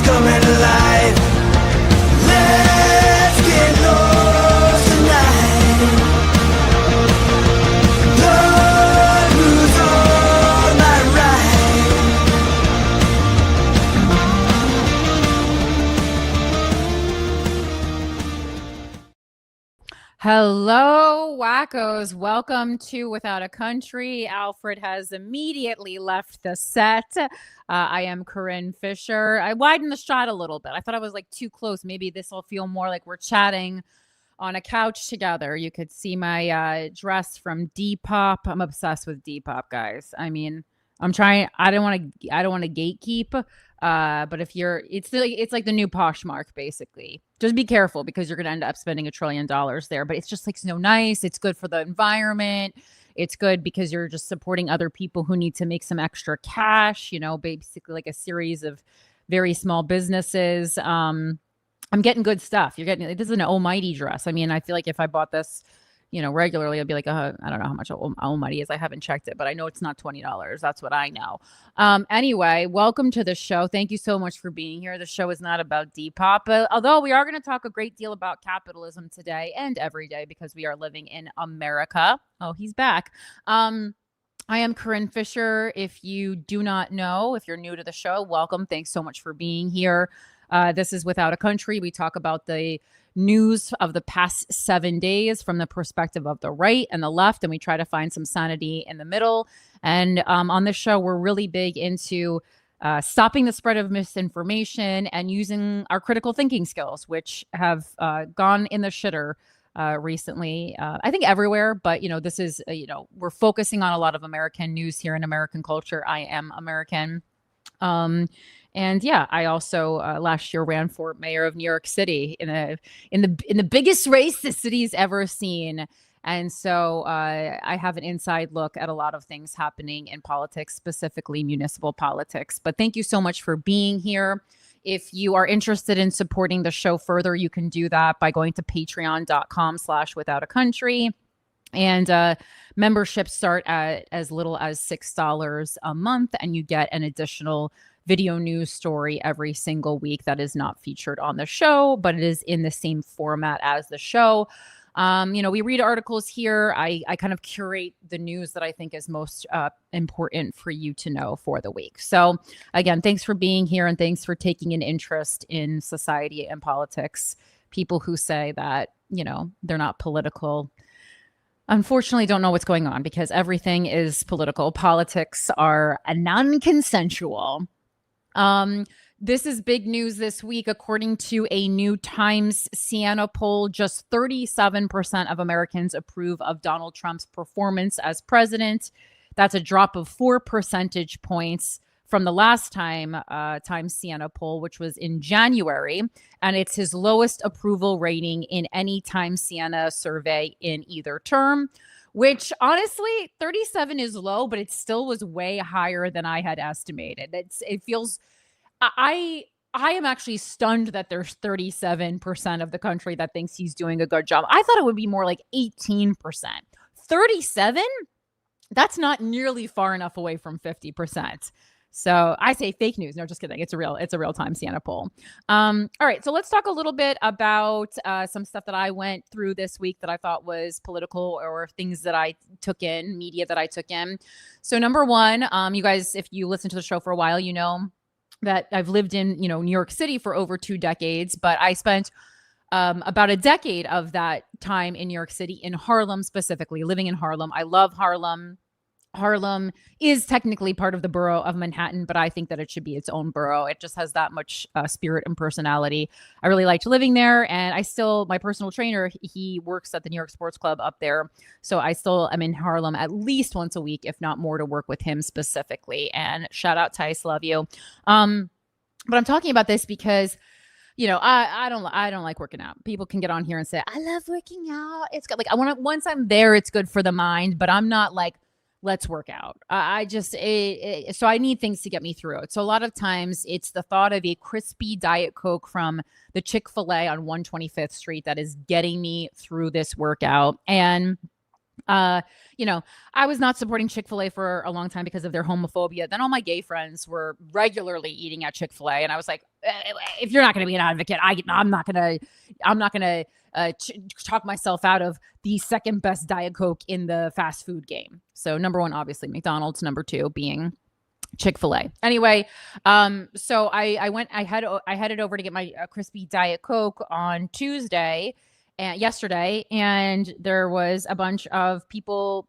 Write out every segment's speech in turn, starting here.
coming alive. Let's get lost tonight. Lord, who's on my right? Hello, wackos. Welcome to Without a Country. Alfred has immediately left the set. I am Corinne Fisher. I widened the shot a little bit. I thought I was like too close. Maybe this will feel more like we're chatting on a couch together. You could see my dress from Depop. I'm obsessed with Depop, guys. I mean, I'm trying. I don't want to gatekeep. But if you're, it's like the new Poshmark, basically. Just be careful because you're going to end up spending $1 trillion there. But it's just like so nice. It's good for the environment. It's good because you're just supporting other people who need to make some extra cash. You know, basically like a series of very small businesses. I'm getting good stuff. You're getting, this is an almighty dress. I mean, I feel like if I bought this, you know, regularly, I'd be like, I don't know how much almighty is. I haven't checked it, but I know it's not $20. That's what I know. Anyway, welcome to the show. Thank you so much for being here. The show is not about Depop, although we are going to talk a great deal about capitalism today and every day because we are living in America. Oh, he's back. I am Corinne Fisher. If you do not know, if you're new to the show, welcome. Thanks so much for being here. This is Without a Country. We talk about the news of the past 7 days from the perspective of the right and the left, and we try to find some sanity in the middle. And on this show, we're really big into stopping the spread of misinformation and using our critical thinking skills, which have gone in the shitter recently, I think everywhere. But, you know, this is, we're focusing on a lot of American news here in American culture. I am American. And yeah, I also last year ran for mayor of New York City in the biggest race the city's ever seen. And so I have an inside look at a lot of things happening in politics, specifically municipal politics. But thank you so much for being here. If you are interested in supporting the show further, you can do that by going to patreon.com/withoutacountry. And memberships start at as little as $6 a month, and you get an additional video news story every single week that is not featured on the show, but it is in the same format as the show. We read articles here. I kind of curate the news that I think is most important for you to know for the week. So again, thanks for being here and thanks for taking an interest in society and politics. People who say that, they're not political, unfortunately don't know what's going on because everything is political. Politics are non-consensual. This is big news this week. According to a new Times Siena poll, just 37% of Americans approve of Donald Trump's performance as president. That's a drop of 4 percentage points from the last time Times Siena poll, which was in January. And it's his lowest approval rating in any Times Siena survey in either term, which honestly, 37 is low, but it still was way higher than I had estimated. It feels, I am actually stunned that there's 37% of the country that thinks he's doing a good job. I thought it would be more like 18%. 37? That's not nearly far enough away from 50%. So I say fake news. No, just kidding. It's a real time Siena poll. All right. So let's talk a little bit about some stuff that I went through this week that I thought was political or things that I took in, media that I took in. So number one, you guys, if you listen to the show for a while, you know that I've lived in, New York City for over 2 decades, but I spent about a decade of that time in New York City in Harlem, specifically living in Harlem. I love Harlem. Harlem is technically part of the borough of Manhattan, but I think that it should be its own borough. It just has that much spirit and personality. I really liked living there. And my personal trainer, he works at the New York Sports Club up there. So I still am in Harlem at least once a week, if not more, to work with him specifically. And shout out Tice, love you. But I'm talking about this because I don't like working out. People can get on here and say, I love working out. It's good. Like once I'm there, it's good for the mind, but I'm not like, let's work out. So I need things to get me through it. So a lot of times it's the thought of a crispy Diet Coke from the Chick-fil-A on 125th Street that is getting me through this workout. And You know, I was not supporting Chick-fil-A for a long time because of their homophobia. Then all my gay friends were regularly eating at Chick-fil-A, and I was like, if you're not going to be an advocate, I'm not going to talk myself out of the second best Diet Coke in the fast food game. So number one, obviously McDonald's. Number two being Chick-fil-A. Anyway, so I headed over to get my crispy Diet Coke on Tuesday and yesterday, and there was a bunch of people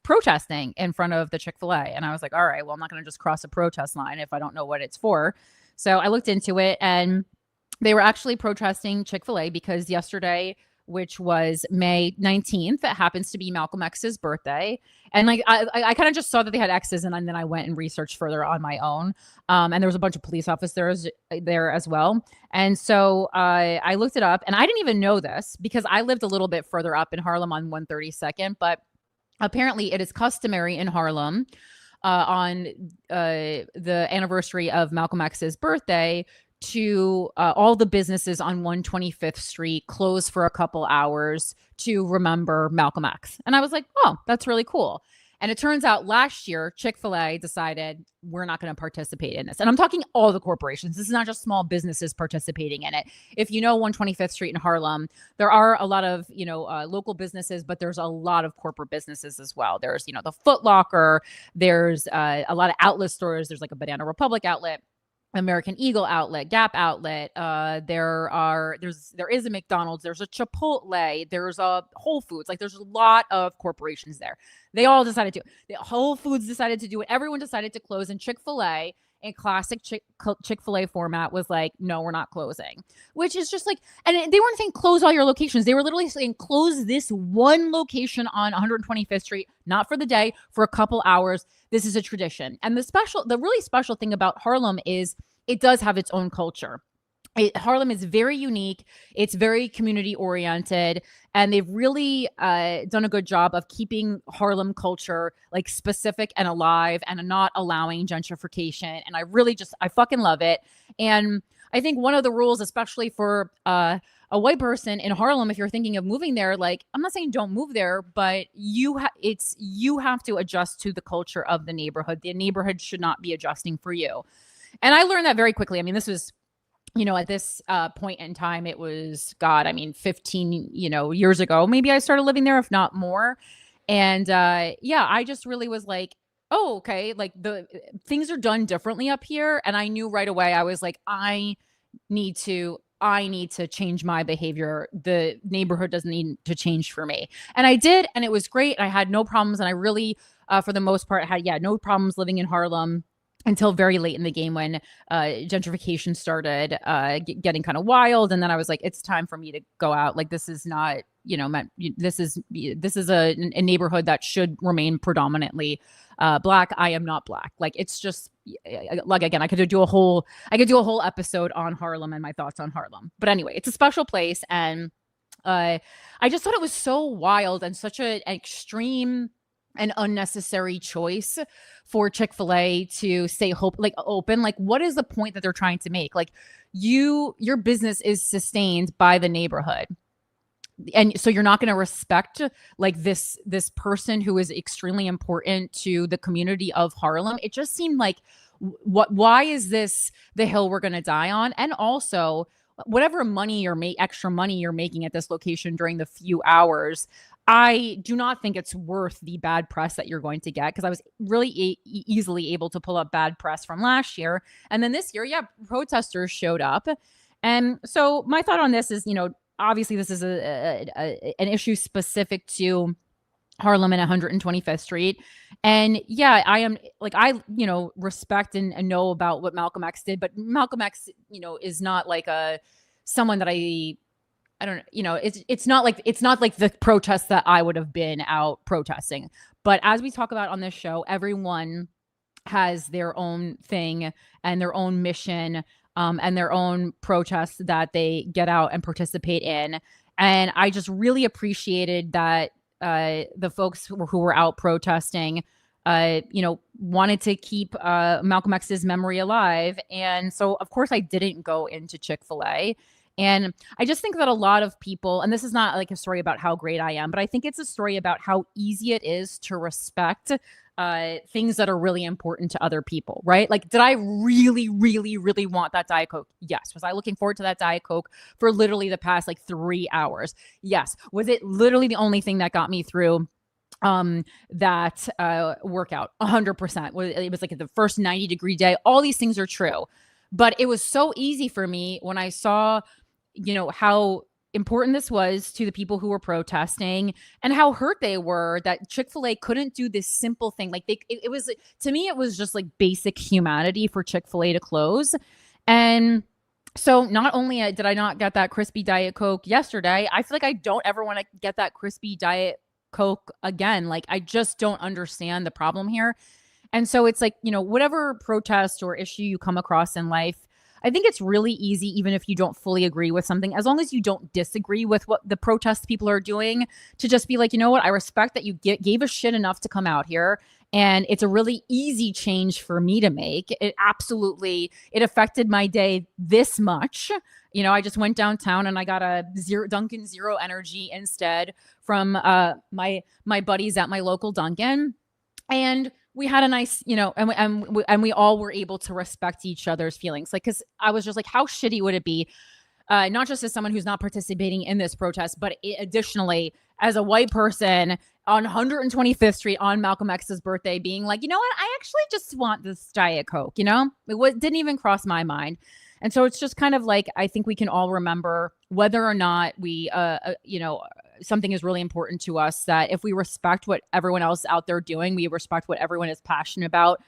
protesting in front of the Chick-fil-A. And I was like, all right, well, I'm not going to just cross a protest line if I don't know what it's for. So I looked into it, and they were actually protesting Chick-fil-A because yesterday, which was May 19th, it happens to be Malcolm X's birthday. And like I kind of just saw that they had X's, and then I went and researched further on my own. And there was a bunch of police officers there as well. And so I looked it up, and I didn't even know this because I lived a little bit further up in Harlem on 132nd. But apparently it is customary in Harlem on the anniversary of Malcolm X's birthday to all the businesses on 125th Street close for a couple hours to remember Malcolm X. And I was like, oh, that's really cool. And it turns out last year, Chick-fil-A decided we're not going to participate in this. And I'm talking all the corporations. This is not just small businesses participating in it. If you know 125th Street in Harlem, there are a lot of, local businesses, but there's a lot of corporate businesses as well. There's, the Foot Locker. There's a lot of outlet stores. There's like a Banana Republic outlet, American Eagle outlet, Gap outlet. There is a McDonald's, there's a Chipotle, there's a Whole Foods. Like there's a lot of corporations there. They all decided to. Whole Foods decided to do it. Everyone decided to close, and Chick-fil-A, in classic Chick-fil-A format, was like, no, we're not closing. Which is just like, and they weren't saying close all your locations. They were literally saying close this one location on 125th Street, not for the day, for a couple hours. This is a tradition. And the really special thing about Harlem is it does have its own culture. Harlem is very unique. It's very community oriented, and they've really done a good job of keeping Harlem culture like specific and alive and not allowing gentrification. And I fucking love it. And I think one of the rules, especially for a white person in Harlem, if you're thinking of moving there, like, I'm not saying don't move there, but you have to adjust to the culture of the neighborhood. The neighborhood should not be adjusting for you. And I learned that very quickly. I mean, this was, at this point in time, it was, 15, years ago, maybe I started living there, if not more. And I just really was like, oh, okay. Like the things are done differently up here. And I knew right away, I was like, I need to change my behavior. The neighborhood doesn't need to change for me. And I did, and it was great. I had no problems. And I really, for the most part, had no problems living in Harlem until very late in the game when gentrification started getting kind of wild. And then I was like, it's time for me to go out. Like, this is not, this is a neighborhood that should remain predominantly Black. I am not Black. Like, it's just like, again, I could do a whole episode on Harlem and my thoughts on Harlem. But anyway, it's a special place. And I just thought it was so wild and such an extreme and unnecessary choice for Chick-fil-A to stay open. Like, what is the point that they're trying to make? Like, your business is sustained by the neighborhood. And so you're not going to respect like this person who is extremely important to the community of Harlem. It just seemed like, why is this the hill we're going to die on? And also, whatever extra money you're making at this location during the few hours, I do not think it's worth the bad press that you're going to get, because I was really easily able to pull up bad press from last year. And then this year, protesters showed up. And so my thought on this is, obviously this is an issue specific to Harlem and 125th Street. And I am like, I respect and know about what Malcolm X did, but Malcolm X, is not like someone that I don't, it's not like the protests that I would have been out protesting. But as we talk about on this show, everyone has their own thing and their own mission, and their own protests that they get out and participate in. And I just really appreciated that the folks who were out protesting, wanted to keep Malcolm X's memory alive. And so, of course, I didn't go into Chick-fil-A. And I just think that a lot of people, and this is not like a story about how great I am, but I think it's a story about how easy it is to respect things that are really important to other people, right? Like, did I really, really, really want that Diet Coke? Yes. Was I looking forward to that Diet Coke for literally the past like 3 hours? Yes. Was it literally the only thing that got me through that workout? 100%. It was like the first 90-degree day. All these things are true. But it was so easy for me when I saw, how important this was to the people who were protesting and how hurt they were that Chick-fil-A couldn't do this simple thing. Like it was, to me, it was just like basic humanity for Chick-fil-A to close. And so not only did I not get that crispy Diet Coke yesterday, I feel like I don't ever want to get that crispy Diet Coke again. Like, I just don't understand the problem here. And so it's like, whatever protest or issue you come across in life, I think it's really easy, even if you don't fully agree with something, as long as you don't disagree with what the protest people are doing, to just be like, you know what, I respect that you gave a shit enough to come out here. And it's a really easy change for me to make. It affected my day this much. I just went downtown and I got a Dunkin' Zero Energy instead from my buddies at my local Dunkin'. And we had a nice, and we all were able to respect each other's feelings. Like, because I was just like, how shitty would it be, not just as someone who's not participating in this protest, but additionally as a white person on 125th Street on Malcolm X's birthday, being like, you know what, I actually just want this Diet Coke. It didn't even cross my mind. And so it's just kind of like, I think we can all remember, whether or not we, something is really important to us, that if we respect what everyone else out there doing, we respect what everyone is passionate about.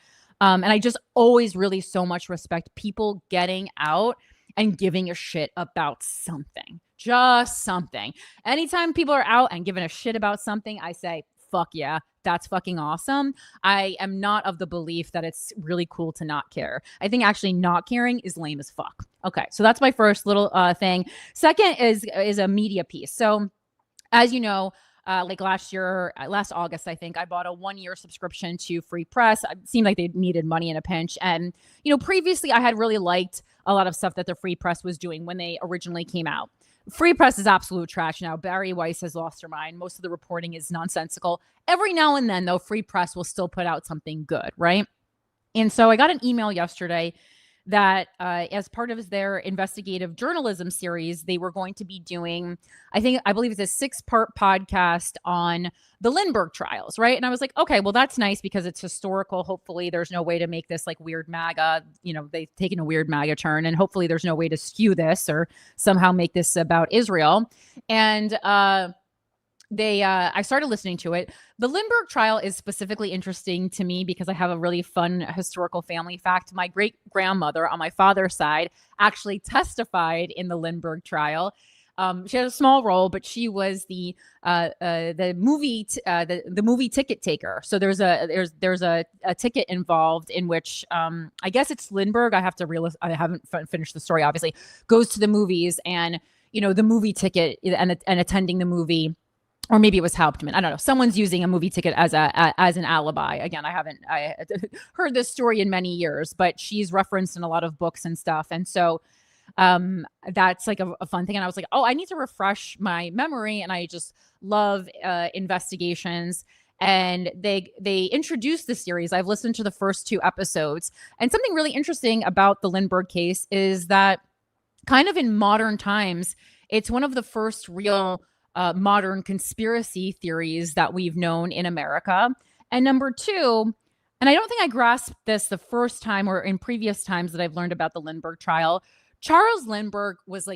And I just always really so much respect people getting out and giving a shit about something, just something. Anytime people are out and giving a shit about something, I say, fuck yeah, that's fucking awesome. I am not of the belief that it's really cool to not care. I think actually not caring is lame as fuck. Okay, so that's my first little thing. Second is a media piece. So as you know, like last August, I think I bought a 1-year subscription to Free Press. It seemed like they needed money in a pinch. And, previously I had really liked a lot of stuff that the Free Press was doing when they originally came out. Free Press is absolute trash now. Barry Weiss has lost her mind. Most of the reporting is nonsensical. Every now and then, though, Free Press will still put out something good, right? And so I got an email yesterday that as part of their investigative journalism series, they were going to be doing, I believe it's a 6-part podcast on the Lindbergh trials, right? And I was like, okay, well, that's nice because it's historical. Hopefully there's no way to make this like weird MAGA, they've taken a weird MAGA turn, and hopefully there's no way to skew this or somehow make this about Israel. And I started listening to it. The Lindbergh trial is specifically interesting to me because I have a really fun historical family fact. My great grandmother on my father's side actually testified in the Lindbergh trial. She had a small role, but she was the movie ticket taker. So there's a ticket involved in which I guess it's Lindbergh. I haven't finished the story. Obviously, goes to the movies, and the movie ticket and attending the movie. Or maybe it was Hauptmann. I don't know. Someone's using a movie ticket as an alibi. Again, I heard this story in many years, but she's referenced in a lot of books and stuff. And so that's like a fun thing. And I was like, oh, I need to refresh my memory. And I just love investigations. And they introduced the series. I've listened to the first 2 episodes. And something really interesting about the Lindbergh case is that kind of in modern times, it's one of the first real modern conspiracy theories that we've known in America. And number 2, and I don't think I grasped this the first time or in previous times that I've learned about the Lindbergh trial, Charles Lindbergh was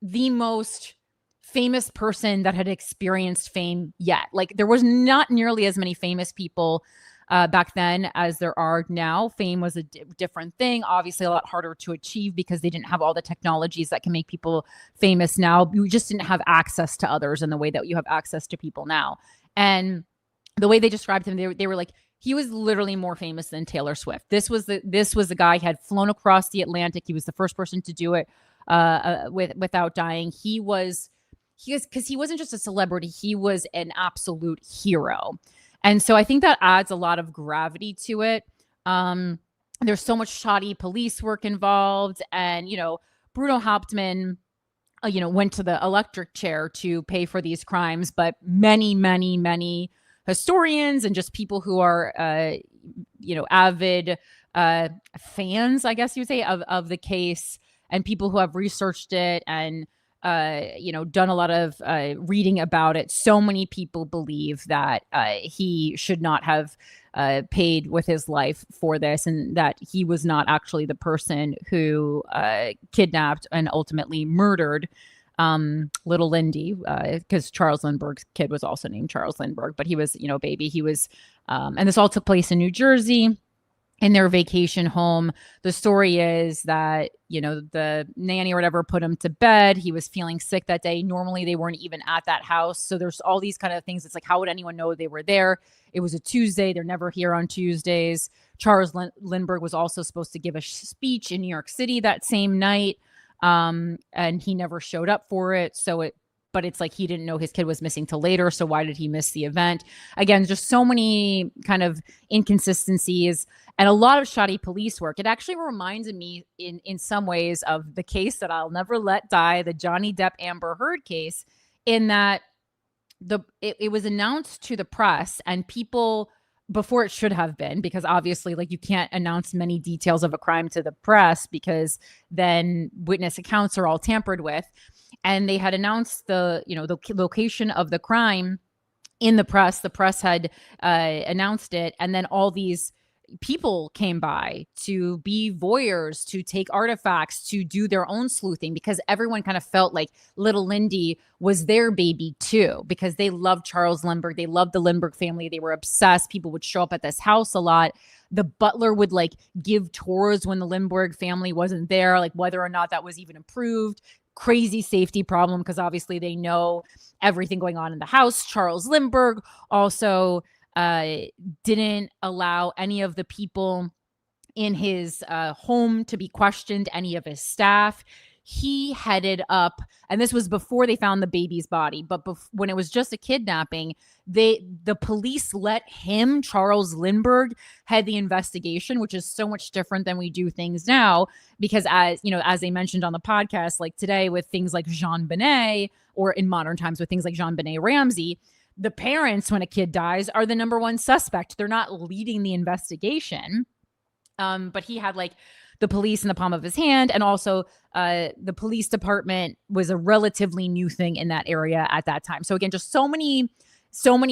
the most famous person that had experienced fame yet. Like, there was not nearly as many famous people back then as there are now. Fame was a different thing, obviously a lot harder to achieve because they didn't have all the technologies that can make people famous now. You just didn't have access to others in the way that you have access to people now. And the way they described him, they were like, he was literally more famous than Taylor Swift. This was the guy who had flown across the Atlantic. He was the first person to do it without dying. He was because he wasn't just a celebrity, he was an absolute hero. And so I think that adds a lot of gravity to it. There's so much shoddy police work involved, and Bruno Hauptmann, went to the electric chair to pay for these crimes, but many, many, many historians and just people who are, avid fans, I guess you would say, of the case, and people who have researched it and, done a lot of reading about it. So many people believe that he should not have paid with his life for this, and that he was not actually the person who kidnapped and ultimately murdered little Lindy, because Charles Lindbergh's kid was also named Charles Lindbergh, but he was, a baby. He was, and this all took place in New Jersey in their vacation home. The story is that, the nanny or whatever put him to bed. He was feeling sick that day. Normally they weren't even at that house. So there's all these kind of things. It's like, how would anyone know they were there? It was a Tuesday. They're never here on Tuesdays. Charles Lindbergh was also supposed to give a speech in New York City that same night. And he never showed up for it. But it's like he didn't know his kid was missing till later. So why did he miss the event? Again, just so many kind of inconsistencies and a lot of shoddy police work. It actually reminded me in some ways of the case that I'll never let die, the Johnny Depp Amber Heard case, in that it was announced to the press and people before it should have been, because obviously, like, you can't announce many details of a crime to the press because then witness accounts are all tampered with. And they had announced the location of the crime in the press. The press had announced it, and then all these people came by to be voyeurs, to take artifacts, to do their own sleuthing, because everyone kind of felt like little Lindy was their baby too, because they loved Charles Lindbergh. They loved the Lindbergh family. They were obsessed. People would show up at this house a lot. The butler would like give tours when the Lindbergh family wasn't there, like whether or not that was even approved. Crazy safety problem, because obviously they know everything going on in the house. Charles Lindbergh also didn't allow any of the people in his home to be questioned, any of his staff. He headed up, and this was before they found the baby's body, but when it was just a kidnapping, the police let him, Charles Lindbergh, head the investigation, which is so much different than we do things now. Because as they mentioned on the podcast, like today with things like JonBenet, or in modern times with things like JonBenet Ramsey, the parents, when a kid dies, are the number one suspect. They're not leading the investigation. But he had like the police in the palm of his hand. And also the police department was a relatively new thing in that area at that time. So again, just so many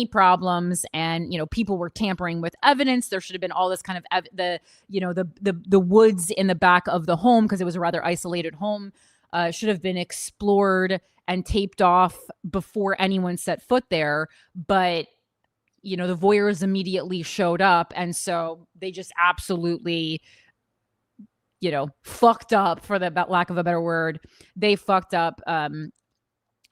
problems, and, people were tampering with evidence. There should have been all this kind of the woods in the back of the home, because it was a rather isolated home, should have been explored and taped off before anyone set foot there. But, the voyeurs immediately showed up. And so they just absolutely, fucked up, for the lack of a better word. They fucked up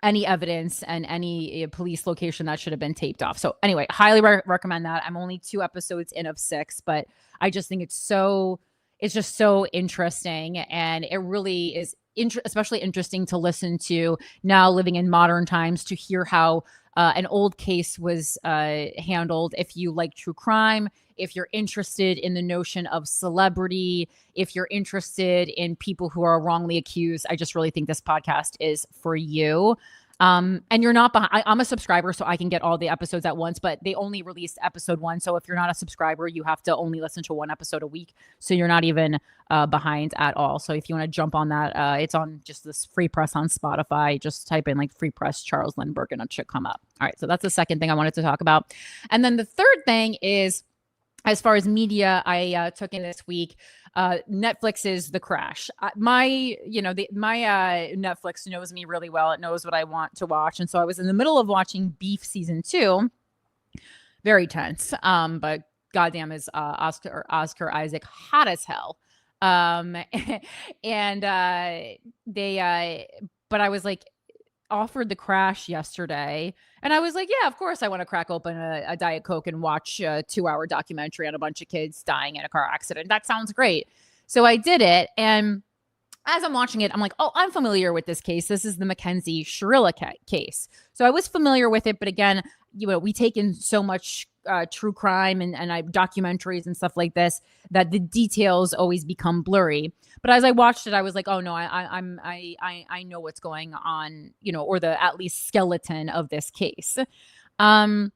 any evidence and any police location that should have been taped off. So anyway, highly recommend that. I'm only 2 episodes in of 6, but I just think it's just so interesting. And it really is especially interesting to listen to now, living in modern times, to hear how an old case was handled. If you like true crime, if you're interested in the notion of celebrity, if you're interested in people who are wrongly accused, I just really think this podcast is for you. And you're not behind. I'm a subscriber, so I can get all the episodes at once, but they only released episode 1. So if you're not a subscriber, you have to only listen to 1 episode a week. So you're not even behind at all. So if you want to jump on that, it's on just this free press on Spotify. Just type in like free press Charles Lindbergh and it should come up. All right. So that's the second thing I wanted to talk about. And then the third thing is, as far as media I took in this week, Netflix's The Crash. My Netflix knows me really well. It knows what I want to watch. And so I was in the middle of watching Beef season 2. Very tense. But goddamn is Oscar Isaac hot as hell. But I was like offered The Crash yesterday, and I was like, yeah, of course I want to crack open a Diet Coke and watch a 2-hour documentary on a bunch of kids dying in a car accident. That sounds great. So I did it, and as I'm watching it, I'm like, oh, I'm familiar with this case. This is the Mackenzie Shirilla case. So I was familiar with it, but again, we take in so much true crime and documentaries and stuff like this that the details always become blurry. But as I watched it, I was like, oh no, I know what's going on, or the at least skeleton of this case. And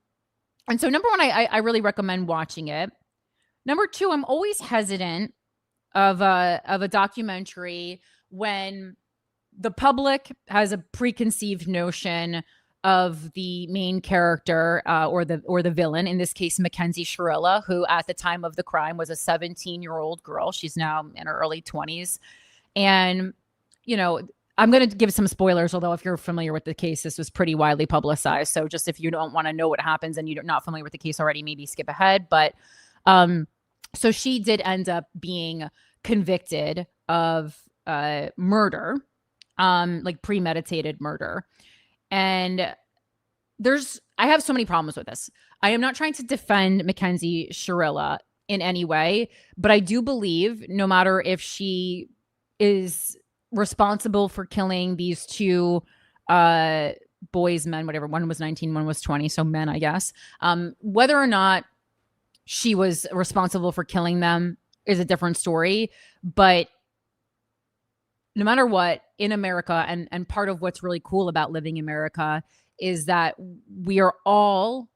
so number one, I really recommend watching it. Number two, I'm always hesitant of a documentary when the public has a preconceived notion of the main character or the villain, in this case Mackenzie Shirilla, who at the time of the crime was a 17-year-old girl. She's now in her early 20s. And I'm going to give some spoilers, although if you're familiar with the case, this was pretty widely publicized. So just if you don't want to know what happens and you're not familiar with the case already, maybe skip ahead. But so she did end up being convicted of murder, like premeditated murder. And I have so many problems with this. I am not trying to defend Mackenzie Shirilla in any way, but I do believe no matter if she is responsible for killing these two boys, men, whatever, one was 19, one was 20, so men, I guess, whether or not she was responsible for killing them is a different story. But no matter what, in America, and part of what's really cool about living in America is that we are all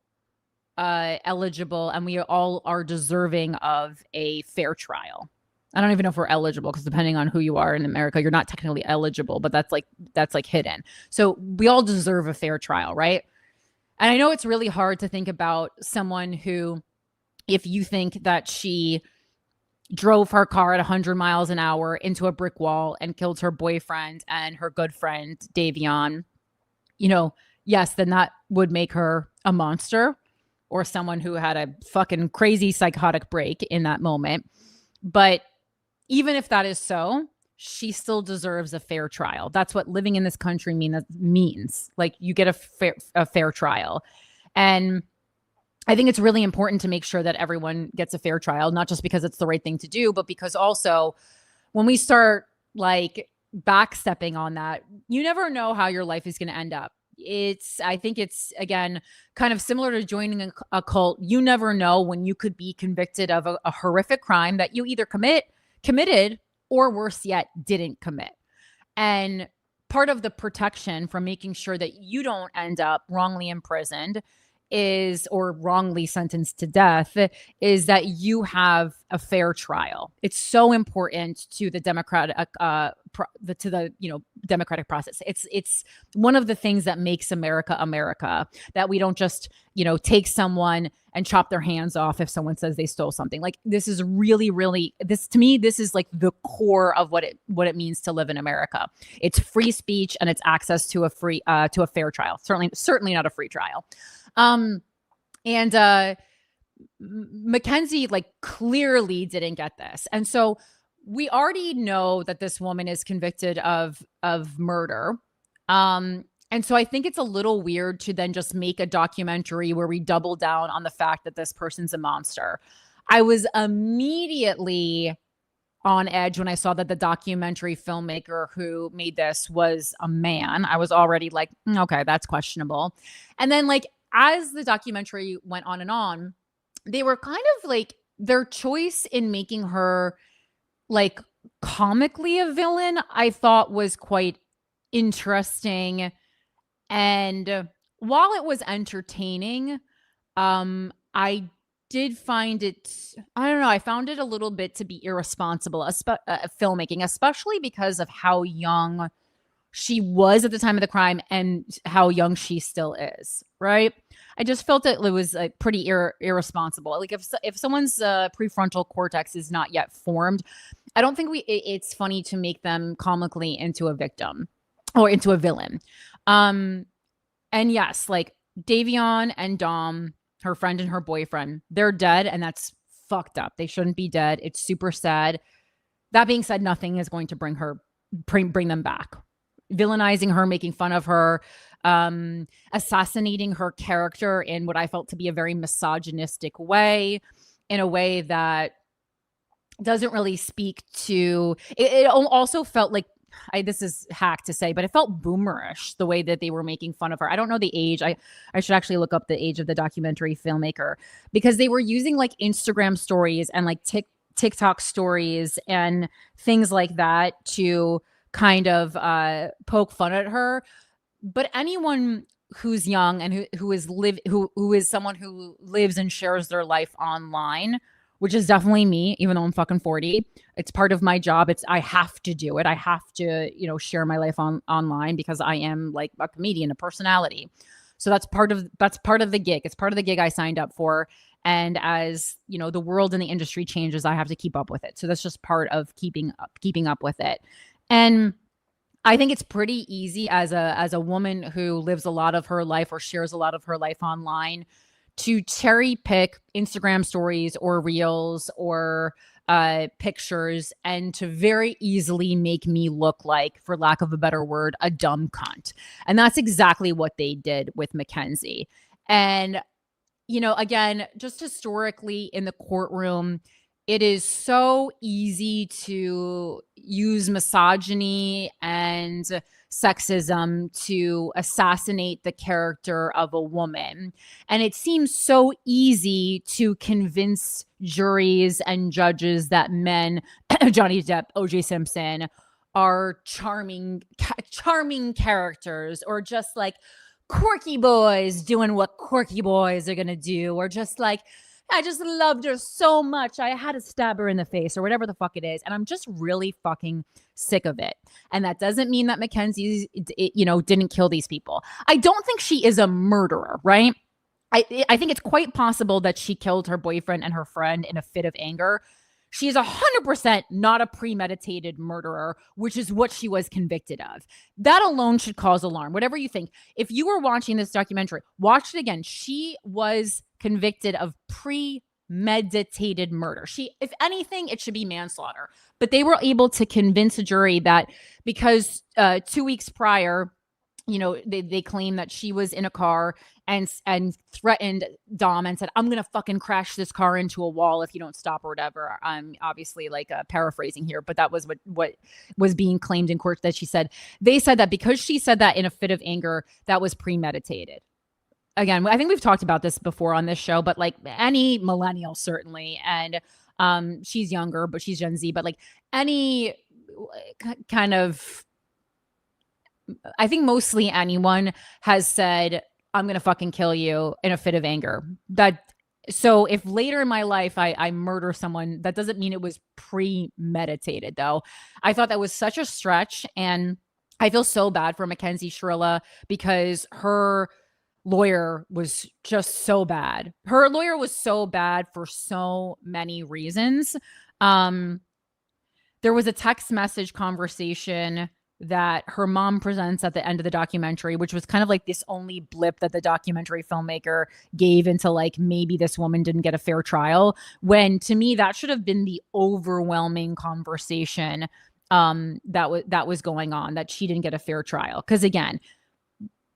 eligible and we all are deserving of a fair trial. I don't even know if we're eligible, because depending on who you are in America, you're not technically eligible, but that's like hidden. So we all deserve a fair trial, right? And I know it's really hard to think about someone who, if you think that she drove her car at 100 miles an hour into a brick wall and killed her boyfriend and her good friend, Davion, yes, then that would make her a monster or someone who had a fucking crazy psychotic break in that moment. But even if that is so, she still deserves a fair trial. That's what living in this country means. Like, you get a fair trial. And I think it's really important to make sure that everyone gets a fair trial, not just because it's the right thing to do, but because also when we start like backstepping on that, you never know how your life is going to end up. I think it's, again, kind of similar to joining a cult. You never know when you could be convicted of a horrific crime that you either committed or, worse yet, didn't commit. And part of the protection from making sure that you don't end up wrongly imprisoned or wrongly sentenced to death is that you have a fair trial. It's so important to the democratic democratic process. It's one of the things that makes America America, that we don't just take someone and chop their hands off if someone says they stole something. Like, this is really, really, to me this is like the core of what it means to live in America. It's free speech and it's access to a fair trial. Certainly not a free trial. Mackenzie clearly didn't get this. And so we already know that this woman is convicted of murder. And so I think it's a little weird to then just make a documentary where we double down on the fact that this person's a monster. I was immediately on edge when I saw that the documentary filmmaker who made this was a man. I was already like, okay, that's questionable. And then as the documentary went on and on, they were kind of their choice in making her comically a villain, I thought was quite interesting. And while it was entertaining, I did find it, I don't know, I found it a little bit to be irresponsible filmmaking, especially because of how young she was at the time of the crime and how young she still is, right? I just felt that it was pretty irresponsible. If someone's prefrontal cortex is not yet formed, I don't think it's funny to make them comically into a victim or into a villain. And yes, Davion and Dom, her friend and her boyfriend, they're dead, and that's fucked up. They shouldn't be dead. It's super sad. That being said, nothing is going to bring them back. Villainizing her, making fun of her, assassinating her character in what I felt to be a very misogynistic way, in a way that doesn't really speak to it. Also felt like this is hack to say, but it felt boomerish the way that they were making fun of her. I don't know the age. I should actually look up the age of the documentary filmmaker, because they were using like Instagram stories and like TikTok stories and things like that to kind of poke fun at her. But anyone who's young and who is someone who lives and shares their life online, which is definitely me, even though I'm fucking 40. It's part of my job. I have to do it. I have to, share my life online because I am like a comedian, a personality. So that's part of the gig. It's part of the gig I signed up for. And as the world and the industry changes, I have to keep up with it. So that's just part of keeping up with it. And I think it's pretty easy as a woman who lives a lot of her life or shares a lot of her life online to cherry pick Instagram stories or reels or pictures and to very easily make me look like, for lack of a better word, a dumb cunt. And that's exactly what they did with Mackenzie. And, again, just historically in the courtroom, it is so easy to use misogyny and sexism to assassinate the character of a woman. And it seems so easy to convince juries and judges that men, Johnny Depp, O.J. Simpson, are charming characters, or just like quirky boys doing what quirky boys are going to do, or just like, I just loved her so much, I had to stab her in the face, or whatever the fuck it is. And I'm just really fucking sick of it. And that doesn't mean that Mackenzie, didn't kill these people. I don't think she is a murderer, right? I think it's quite possible that she killed her boyfriend and her friend in a fit of anger. She is 100% not a premeditated murderer, which is what she was convicted of. That alone should cause alarm. Whatever you think. If you were watching this documentary, watch it again. She was convicted of premeditated murder. If anything, it should be manslaughter. But they were able to convince a jury that because 2 weeks prior, they claim that she was in a car and threatened Dom and said, I'm going to fucking crash this car into a wall if you don't stop or whatever. I'm obviously like paraphrasing here, but that was what was being claimed in court that she said. They said that because she said that in a fit of anger, that was premeditated. Again, I think we've talked about this before on this show, but like any millennial, certainly. And she's younger, but she's Gen Z, but like any kind of, I think mostly anyone has said, I'm going to fucking kill you in a fit of anger. So if later in my life I murder someone, that doesn't mean it was premeditated, though. I thought that was such a stretch. And I feel so bad for Mackenzie Shirilla because her lawyer was just so bad. Her lawyer was so bad for so many reasons. There was a text message conversation that her mom presents at the end of the documentary, which was kind of like this only blip that the documentary filmmaker gave into like, maybe this woman didn't get a fair trial, when to me that should have been the overwhelming conversation that was going on, that she didn't get a fair trial. Because again,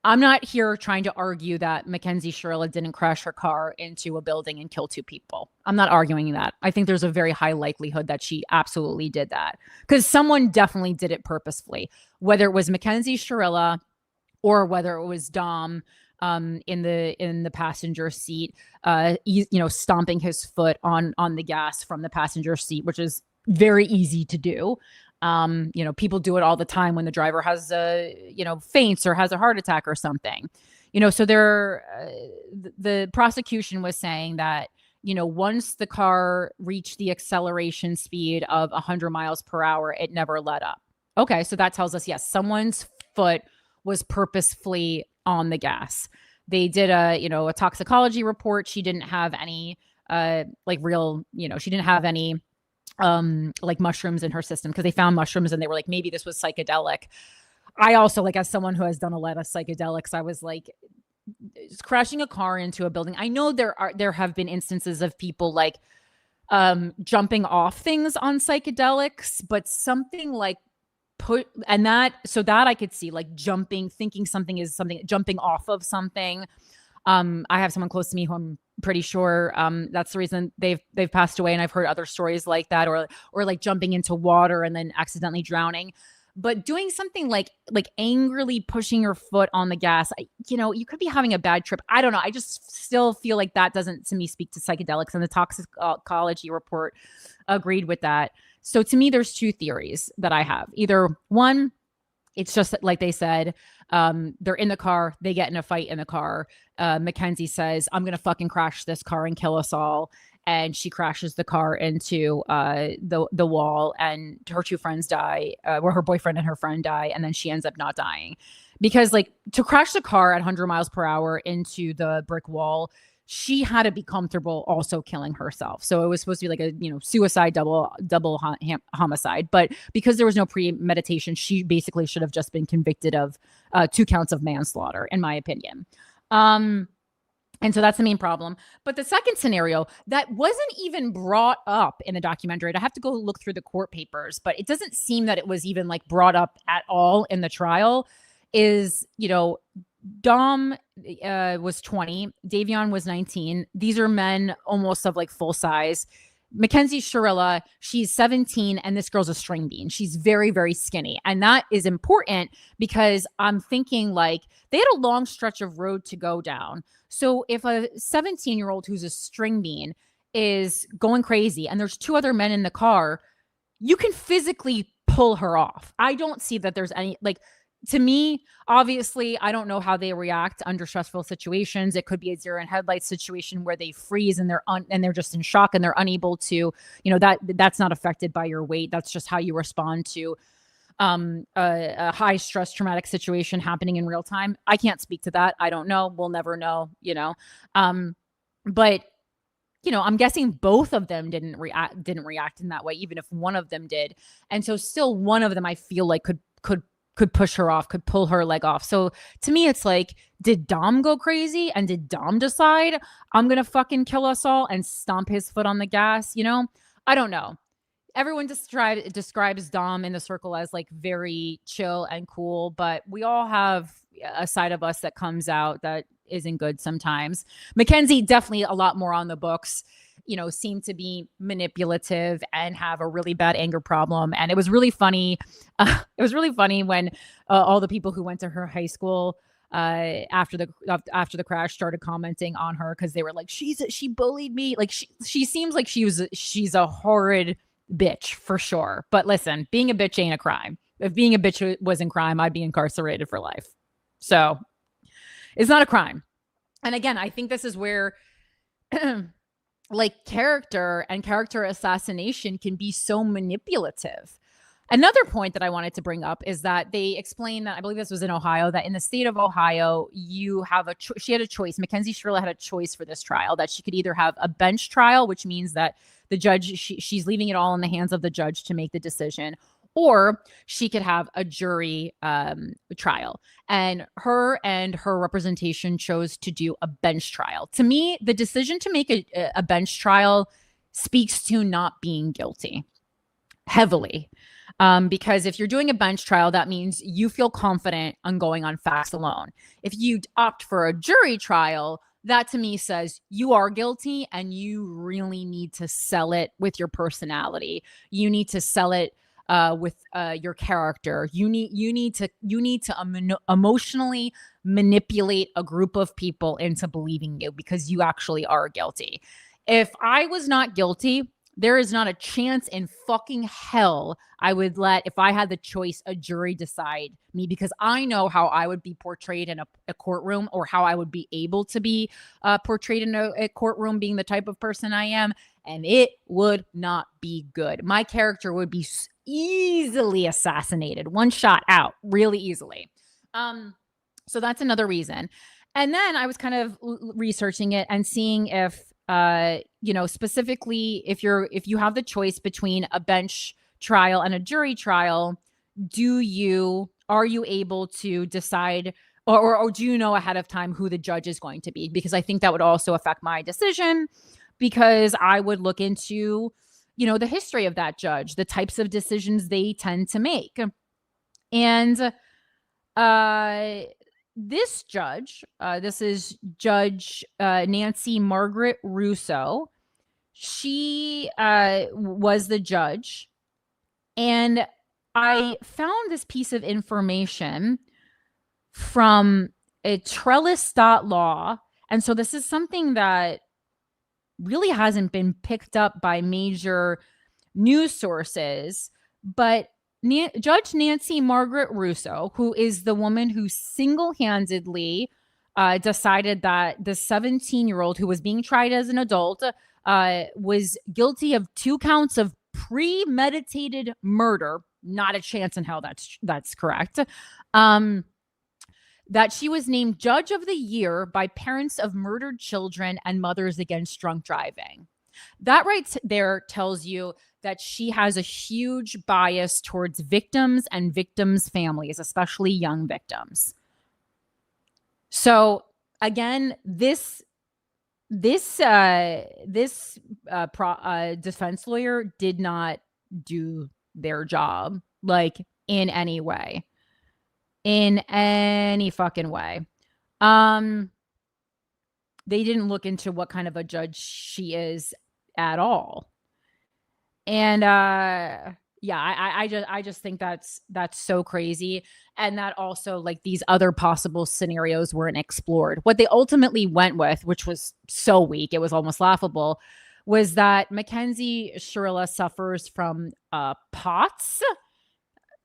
I'm not here trying to argue that Mackenzie Shirilla didn't crash her car into a building and kill 2 people. I'm not arguing that. I think there's a very high likelihood that she absolutely did that, because someone definitely did it purposefully, whether it was Mackenzie Shirilla or whether it was Dom in the passenger seat, stomping his foot on the gas from the passenger seat, which is very easy to do. People do it all the time when the driver has faints or has a heart attack or something, so the prosecution was saying that, once the car reached the acceleration speed of 100 miles per hour, it never let up. Okay. So that tells us, yes, someone's foot was purposefully on the gas. They did a toxicology report. She didn't have any, she didn't have any like mushrooms in her system, because they found mushrooms and they were like, maybe this was psychedelic. I also, like, as someone who has done a lot of psychedelics, I was like, crashing a car into a building. I know there have been instances of people like jumping off things on psychedelics, but something like that I could see, like jumping, thinking something is something, jumping off of something. I have someone close to me who I'm pretty sure that's the reason they've passed away, and I've heard other stories like that, or like jumping into water and then accidentally drowning. but doing something like angrily pushing your foot on the gas, you could be having a bad trip. I don't know. I just still feel like that doesn't, to me, speak to psychedelics, and the toxicology report agreed with that. So to me, there's two theories that I have. Either one, it's just like they said, they're in the car, they get in a fight in the car. Mackenzie says, I'm going to fucking crash this car and kill us all. And she crashes the car into the wall, and her two friends die, where her boyfriend and her friend die. And then she ends up not dying because, like, to crash the car at 100 miles per hour into the brick wall, she had to be comfortable also killing herself. So it was supposed to be like a, suicide, double homicide. But because there was no premeditation, she basically should have just been convicted of 2 counts of manslaughter, in my opinion. And so that's the main problem. But the second scenario that wasn't even brought up in the documentary, and I have to go look through the court papers, but it doesn't seem that it was even like brought up at all in the trial, is, Dom was 20, Davion was 19. These are men almost of like full size. Mackenzie Shirilla, she's 17, and this girl's a string bean. She's very, very skinny. And that is important because I'm thinking, like, they had a long stretch of road to go down. So if a 17-year-old who's a string bean is going crazy and there's 2 other men in the car, you can physically pull her off. I don't see that there's any, like, to me, obviously, I don't know how they react under stressful situations. It could be a deer in headlights situation where they freeze and they're just in shock and they're unable to, that's not affected by your weight. That's just how you respond to a high stress traumatic situation happening in real time. I can't speak to that. I don't know. We'll never know, but I'm guessing both of them didn't react in that way, even if one of them did. And so still one of them, I feel like could push her off, could pull her leg off. So to me, it's like, did Dom go crazy? And did Dom decide, I'm going to fucking kill us all and stomp his foot on the gas? I don't know. Everyone describes Dom in the circle as like very chill and cool, but we all have a side of us that comes out that isn't good sometimes. Mackenzie, definitely a lot more on the books, seem to be manipulative and have a really bad anger problem. And it was really funny. It was really funny when all the people who went to her high school after the crash started commenting on her, because they were like, she bullied me. Like she seems like she's a horrid bitch for sure. But listen, being a bitch ain't a crime. If being a bitch wasn't crime, I'd be incarcerated for life. So it's not a crime. And again, I think this is where like character assassination can be so manipulative. Another point that I wanted to bring up is that they explained that, I believe this was in Ohio, that in the state of Ohio, you have she had a choice. Mackenzie Shirilla had a choice for this trial, that she could either have a bench trial, which means that the judge, she's leaving it all in the hands of the judge to make the decision, or she could have a jury trial. And her representation chose to do a bench trial. To me, the decision to make a bench trial speaks to not being guilty heavily. Because if you're doing a bench trial, that means you feel confident on going on facts alone. If you opt for a jury trial, that to me says you are guilty and you really need to sell it with your personality. You need to sell it with your character. You need to emotionally manipulate a group of people into believing you because you actually are guilty. If I was not guilty, there is not a chance in fucking hell I would let, if I had the choice, a jury decide me, because I know how I would be portrayed in a courtroom, or how I would be able to be portrayed in a courtroom being the type of person I am. And it would not be good. My character would be easily assassinated, one shot out, really easily. So that's another reason. And then I was kind of researching it and seeing if, specifically if you have the choice between a bench trial and a jury trial, are you able to decide, or do you know ahead of time who the judge is going to be? Because I think that would also affect my decision, because I would look into, the history of that judge, the types of decisions they tend to make. And this judge, this is Judge Nancy Margaret Russo. She was the judge, and I found this piece of information from a trellis.law. And so this is something that really hasn't been picked up by major news sources, but Judge Nancy Margaret Russo, who is the woman who single-handedly decided that the 17-year-old who was being tried as an adult was guilty of 2 counts of premeditated murder. Not a chance in hell that's correct. That she was named Judge of the Year by parents of murdered children and mothers against drunk driving. That right there tells you that she has a huge bias towards victims and victims' families, especially young victims. So again, this defense lawyer did not do their job, like, in any way. In any fucking way. They didn't look into what kind of a judge she is at all. And I just think that's so crazy. And that also, like, these other possible scenarios weren't explored. What they ultimately went with, which was so weak, it was almost laughable, was that Mackenzie Shirilla suffers from POTS,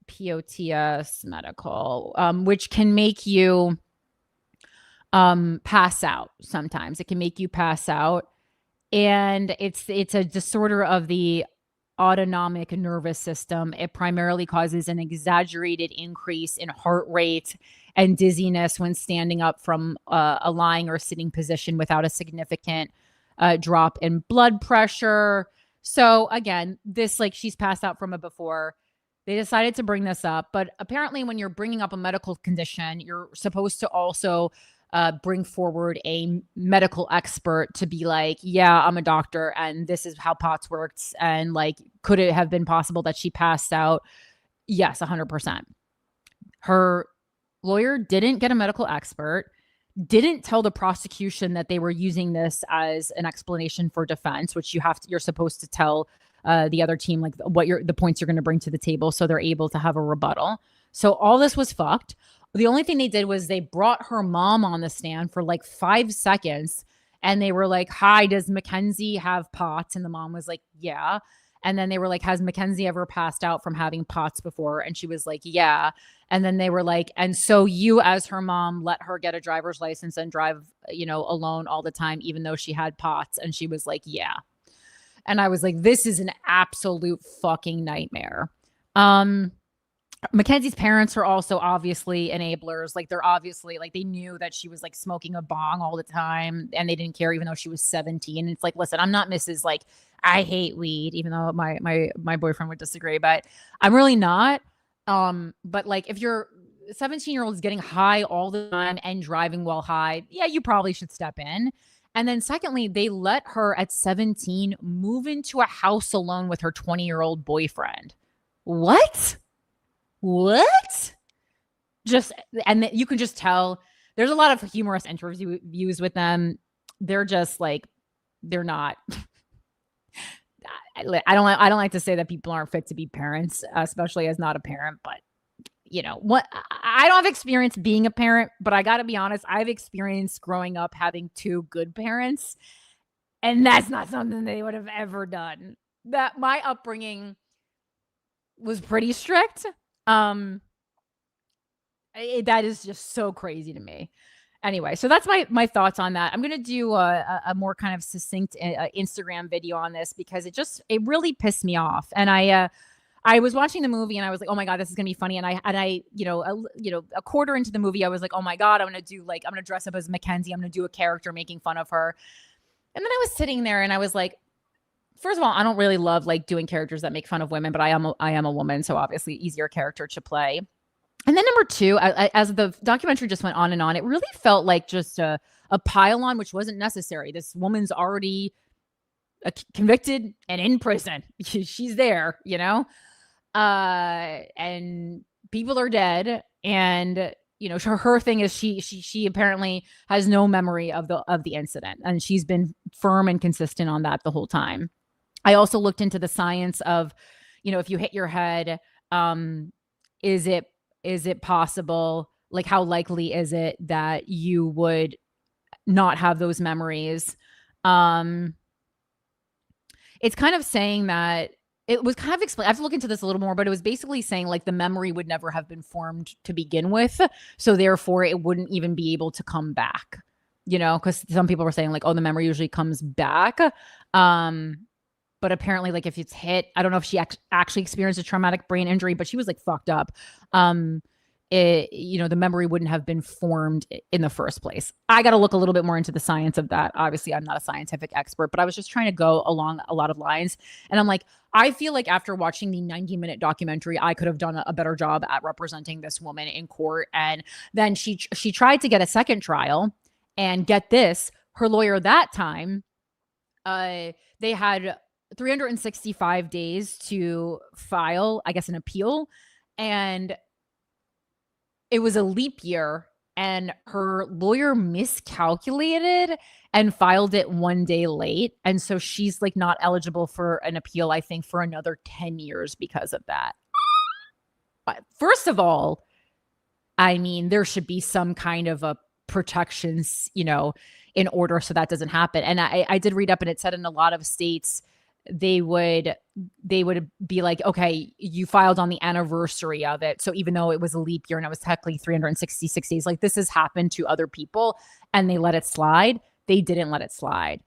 POTS medical, which can make you pass out sometimes. It can make you pass out. And it's a disorder of the autonomic nervous system. It primarily causes an exaggerated increase in heart rate and dizziness when standing up from a lying or sitting position without a significant drop in blood pressure. So again, this, like, she's passed out from it before. They decided to bring this up, but apparently when you're bringing up a medical condition, you're supposed to also bring forward a medical expert to be like, yeah, I'm a doctor and this is how POTS works. And, like, could it have been possible that she passed out? Yes, 100%. Her lawyer didn't get a medical expert, didn't tell the prosecution that they were using this as an explanation for defense, which you're supposed to tell the other team, like, what the points you're going to bring to the table so they're able to have a rebuttal. So all this was fucked. The only thing they did was they brought her mom on the stand for like 5 seconds and they were like, hi, does Mackenzie have POTS? And the mom was like, yeah. And then they were like, has Mackenzie ever passed out from having POTS before? And she was like, yeah. And then they were like, and so you as her mom let her get a driver's license and drive, alone all the time, even though she had POTS? And she was like, yeah. And I was like, this is an absolute fucking nightmare. Mackenzie's parents are also obviously enablers. Like, they're obviously, like, they knew that she was, like, smoking a bong all the time and they didn't care even though she was 17. And it's like, listen, I'm not Mrs. like, I hate weed, even though my boyfriend would disagree, but I'm really not. But, like, if your 17-year-old is getting high all the time and driving while high, yeah, you probably should step in. And then secondly, they let her at 17 move into a house alone with her 20-year-old boyfriend. What? And you can just tell there's a lot of humorous interviews with them. They're just like, they're not. I don't like to say that people aren't fit to be parents, especially as not a parent, but what, I don't have experience being a parent, but I got to be honest, I've experienced growing up having 2 good parents, and that's not something they would have ever done. That my upbringing was pretty strict. That is just so crazy to me. Anyway, so that's my thoughts on that. I'm going to do a more kind of succinct Instagram video on this because it really pissed me off. And I was watching the movie and I was like, oh my God, this is going to be funny. And I a quarter into the movie, I was like, oh my God, I'm going to dress up as Mackenzie. I'm going to do a character making fun of her. And then I was sitting there and I was like, first of all, I don't really love, like, doing characters that make fun of women, but I am a woman. So obviously easier character to play. And then number 2, as the documentary just went on and on, it really felt like just a pile on, which wasn't necessary. This woman's already convicted and in prison. She's there, and people are dead. And, her thing is she apparently has no memory of the incident. And she's been firm and consistent on that the whole time. I also looked into the science of, if you hit your head Is it possible? Like, how likely is it that you would not have those memories? It's kind of saying that it was kind of I have to look into this a little more, but it was basically saying like the memory would never have been formed to begin with. So therefore it wouldn't even be able to come back, because some people were saying like, oh, the memory usually comes back. But apparently like if it's hit, I don't know if she actually experienced a traumatic brain injury, but she was like fucked up. The memory wouldn't have been formed in the first place. I got to look a little bit more into the science of that. Obviously, I'm not a scientific expert, but I was just trying to go along a lot of lines. And I'm like, I feel like after watching the 90-minute documentary, I could have done a better job at representing this woman in court. And then she tried to get a second trial, and get this, her lawyer that time, they had 365 days to file, I guess, an appeal. And it was a leap year, and her lawyer miscalculated and filed it one day late. And so she's like not eligible for an appeal, I think, for another 10 years because of that. But first of all, I mean, there should be some kind of a protections, in order so that doesn't happen. And I did read up, and it said in a lot of states, they would be like, okay, you filed on the anniversary of it. So even though it was a leap year and it was technically 366 days, like this has happened to other people and they let it slide. They didn't let it slide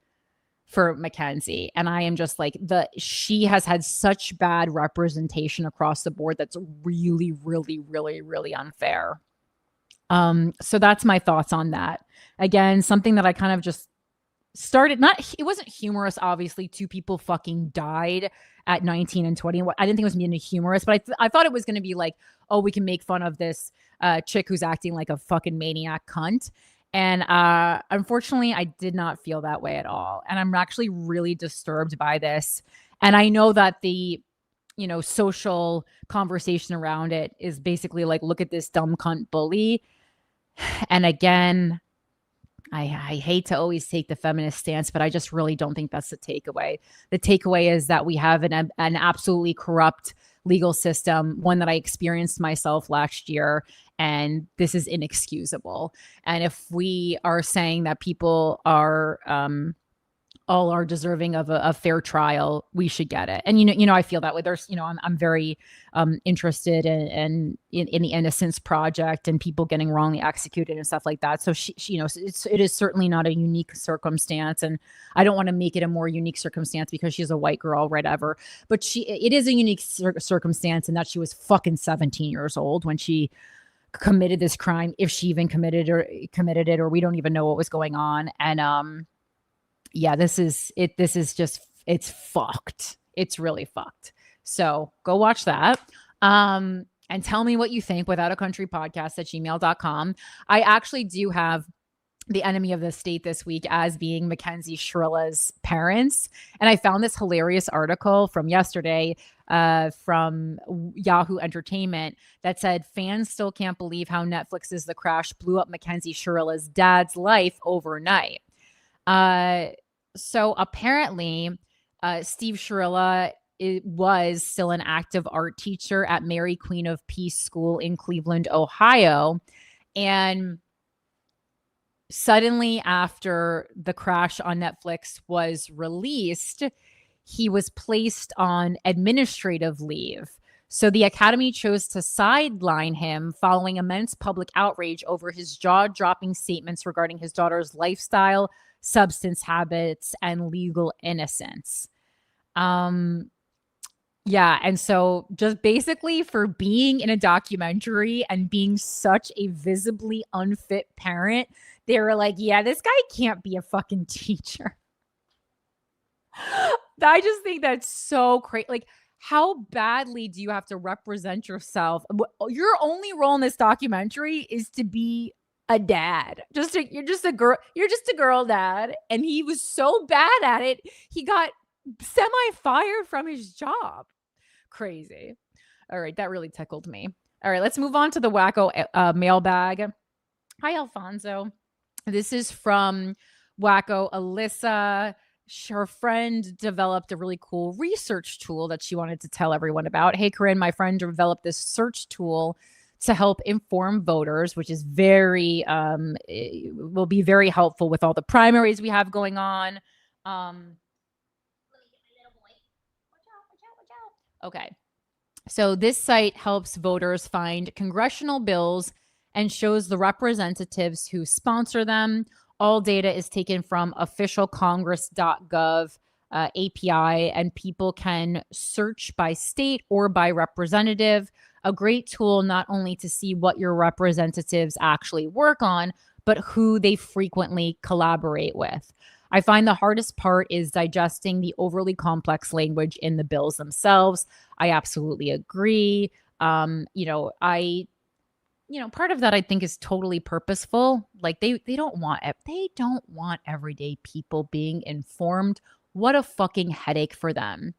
for Mackenzie. And I am just like, she has had such bad representation across the board. That's really, really, really, really unfair. So that's my thoughts on that. Again, something that I kind of just started, it wasn't humorous, obviously. 2 people fucking died at 19 and 20. I didn't think it was being humorous, but I thought it was going to be like, oh, we can make fun of this chick who's acting like a fucking maniac cunt. And unfortunately, I did not feel that way at all. And I'm actually really disturbed by this. And I know that the social conversation around it is basically like, look at this dumb cunt bully. And again, I hate to always take the feminist stance, but I just really don't think that's the takeaway. The takeaway is that we have an absolutely corrupt legal system, one that I experienced myself last year, and this is inexcusable. And if we are saying that people are all are deserving of a fair trial, we should get it. And I feel that way. There's I'm very interested in the Innocence Project and people getting wrongly executed and stuff like that. So she it is certainly not a unique circumstance, and I don't want to make it a more unique circumstance because she's a white girl, whatever. But it is a unique circumstance in that she was fucking 17 years old when she committed this crime, if she even committed it, or we don't even know what was going on. And yeah, this is just, it's fucked. It's really fucked. So go watch that. And tell me what you think. withoutacountrypodcast@gmail.com. I actually do have the enemy of the state this week as being Mackenzie Shirilla's parents. And I found this hilarious article from yesterday from Yahoo Entertainment that said, fans still can't believe how Netflix's The Crash blew up Mackenzie Shirilla's dad's life overnight. So apparently, Steve Shirilla was still an active art teacher at Mary Queen of Peace School in Cleveland, Ohio. And suddenly after The Crash on Netflix was released, he was placed on administrative leave. So the Academy chose to sideline him following immense public outrage over his jaw-dropping statements regarding his daughter's lifestyle, substance habits, and legal innocence. Yeah. And so just basically for being in a documentary and being such a visibly unfit parent, they were like, yeah, this guy can't be a fucking teacher. I just think that's so crazy. Like, how badly do you have to represent yourself? Your only role in this documentary is to be a dad. You're just a girl dad. And he was so bad at it, he got semi-fired from his job. Crazy. All right, that really tickled me. All right, let's move on to the Wacko mailbag. Hi, Alfonso. This is from Wacko Alyssa. her friend developed a really cool research tool that she wanted to tell everyone about. Hey, Corinne, my friend developed this search tool to help inform voters, which is will be very helpful with all the primaries we have going on. Let me get my little boy. Watch out. Okay. So this site helps voters find congressional bills and shows the representatives who sponsor them. All data is taken from officialcongress.gov API, and people can search by state or by representative. A great tool not only to see what your representatives actually work on, but who they frequently collaborate with. I find the hardest part is digesting the overly complex language in the bills themselves. I absolutely agree. Part of that I think is totally purposeful. Like they don't want everyday people being informed. What a fucking headache for them.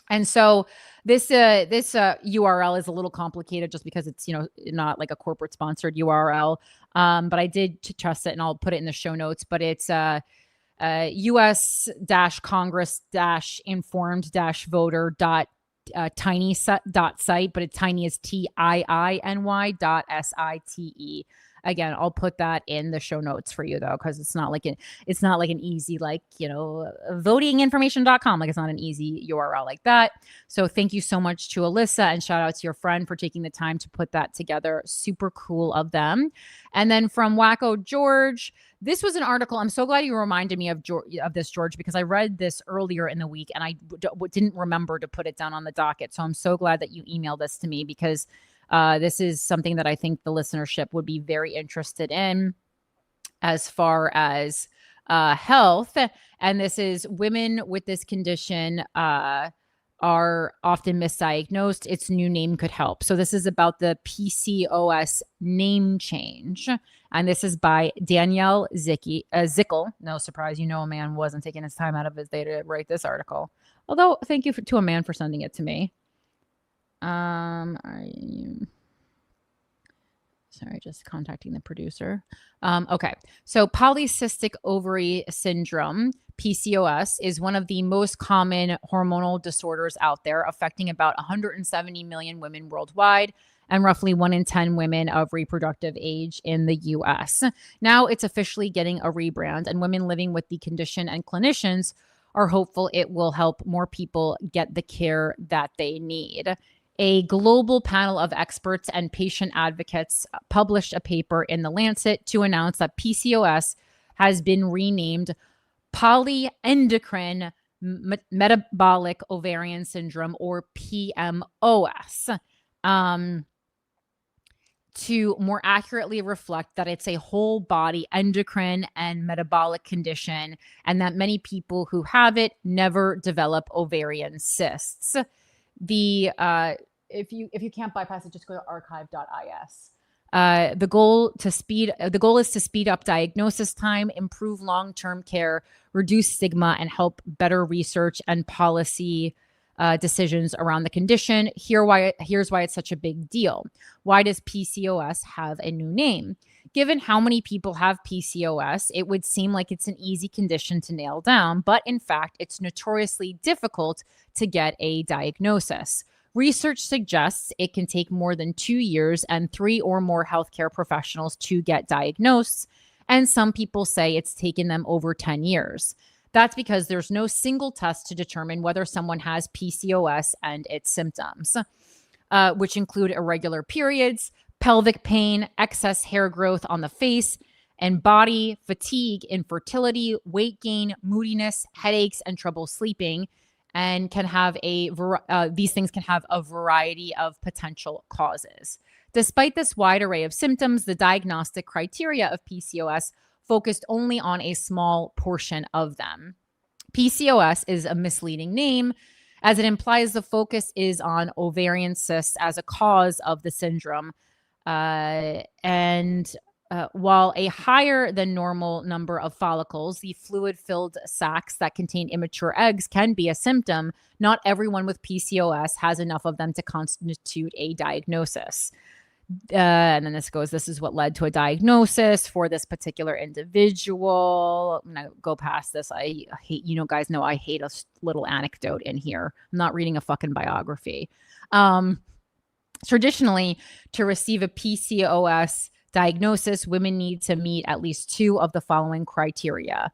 And so this URL is a little complicated just because it's, not like a corporate sponsored URL. But I did trust it, and I'll put it in the show notes, but it's us-congress-informed-voter.tiny.site, but it's tiny is TIINY.SITE. Again, I'll put that in the show notes for you though, because it's not like an easy votinginformation.com. Like it's not an easy URL like that. So thank you so much to Alyssa, and shout out to your friend for taking the time to put that together. Super cool of them. And then from Wacko George, this was an article. I'm so glad you reminded me of this, George, because I read this earlier in the week and I didn't remember to put it down on the docket. So I'm so glad that you emailed this to me, because this is something that I think the listenership would be very interested in as far as health. And this is women with this condition are often misdiagnosed. Its new name could help. So this is about the PCOS name change. And this is by Danielle Zickel. No surprise, a man wasn't taking his time out of his day to write this article. Although, thank you to a man for sending it to me. Just contacting the producer. Okay. So polycystic ovary syndrome, PCOS, is one of the most common hormonal disorders out there, affecting about 170 million women worldwide and roughly 1 in 10 women of reproductive age in the US. Now it's officially getting a rebrand, and women living with the condition and clinicians are hopeful it will help more people get the care that they need. A global panel of experts and patient advocates published a paper in The Lancet to announce that PCOS has been renamed polyendocrine metabolic ovarian syndrome, or PMOS, to more accurately reflect that it's a whole body endocrine and metabolic condition, and that many people who have it never develop ovarian cysts. If you can't bypass it, just go to archive.is. The goal is to speed up diagnosis time, improve long-term care, reduce stigma, and help better research and policy decisions around the condition. Here's why it's such a big deal. Why does PCOS have a new name? Given how many people have PCOS, it would seem like it's an easy condition to nail down, but in fact, it's notoriously difficult to get a diagnosis. Research suggests it can take more than 2 years and 3 or more healthcare professionals to get diagnosed, and some people say it's taken them over 10 years. That's because there's no single test to determine whether someone has PCOS and its symptoms, which include irregular periods, pelvic pain, excess hair growth on the face and body, fatigue, infertility, weight gain, moodiness, headaches, and trouble sleeping, and these things can have a variety of potential causes. Despite this wide array of symptoms, the diagnostic criteria of PCOS focused only on a small portion of them. PCOS is a misleading name, as it implies the focus is on ovarian cysts as a cause of the syndrome. While a higher than normal number of follicles, the fluid-filled sacs that contain immature eggs, can be a symptom, not everyone with PCOS has enough of them to constitute a diagnosis. And then this is what led to a diagnosis for this particular individual. I'm going to go past this. I hate, guys know I hate a little anecdote in here. I'm not reading a fucking biography. Traditionally, to receive a PCOS diagnosis, women need to meet at least 2 of the following criteria: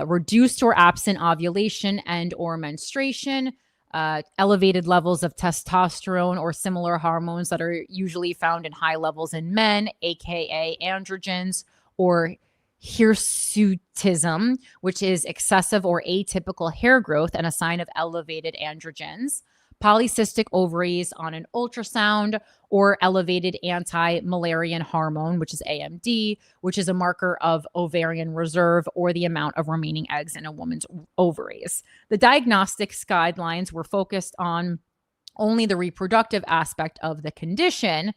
reduced or absent ovulation and or menstruation, elevated levels of testosterone or similar hormones that are usually found in high levels in men, aka androgens, or hirsutism, which is excessive or atypical hair growth and a sign of elevated androgens, polycystic ovaries on an ultrasound, or elevated anti-Müllerian hormone, which is AMD, which is a marker of ovarian reserve or the amount of remaining eggs in a woman's ovaries. The diagnostics guidelines were focused on only the reproductive aspect of the condition,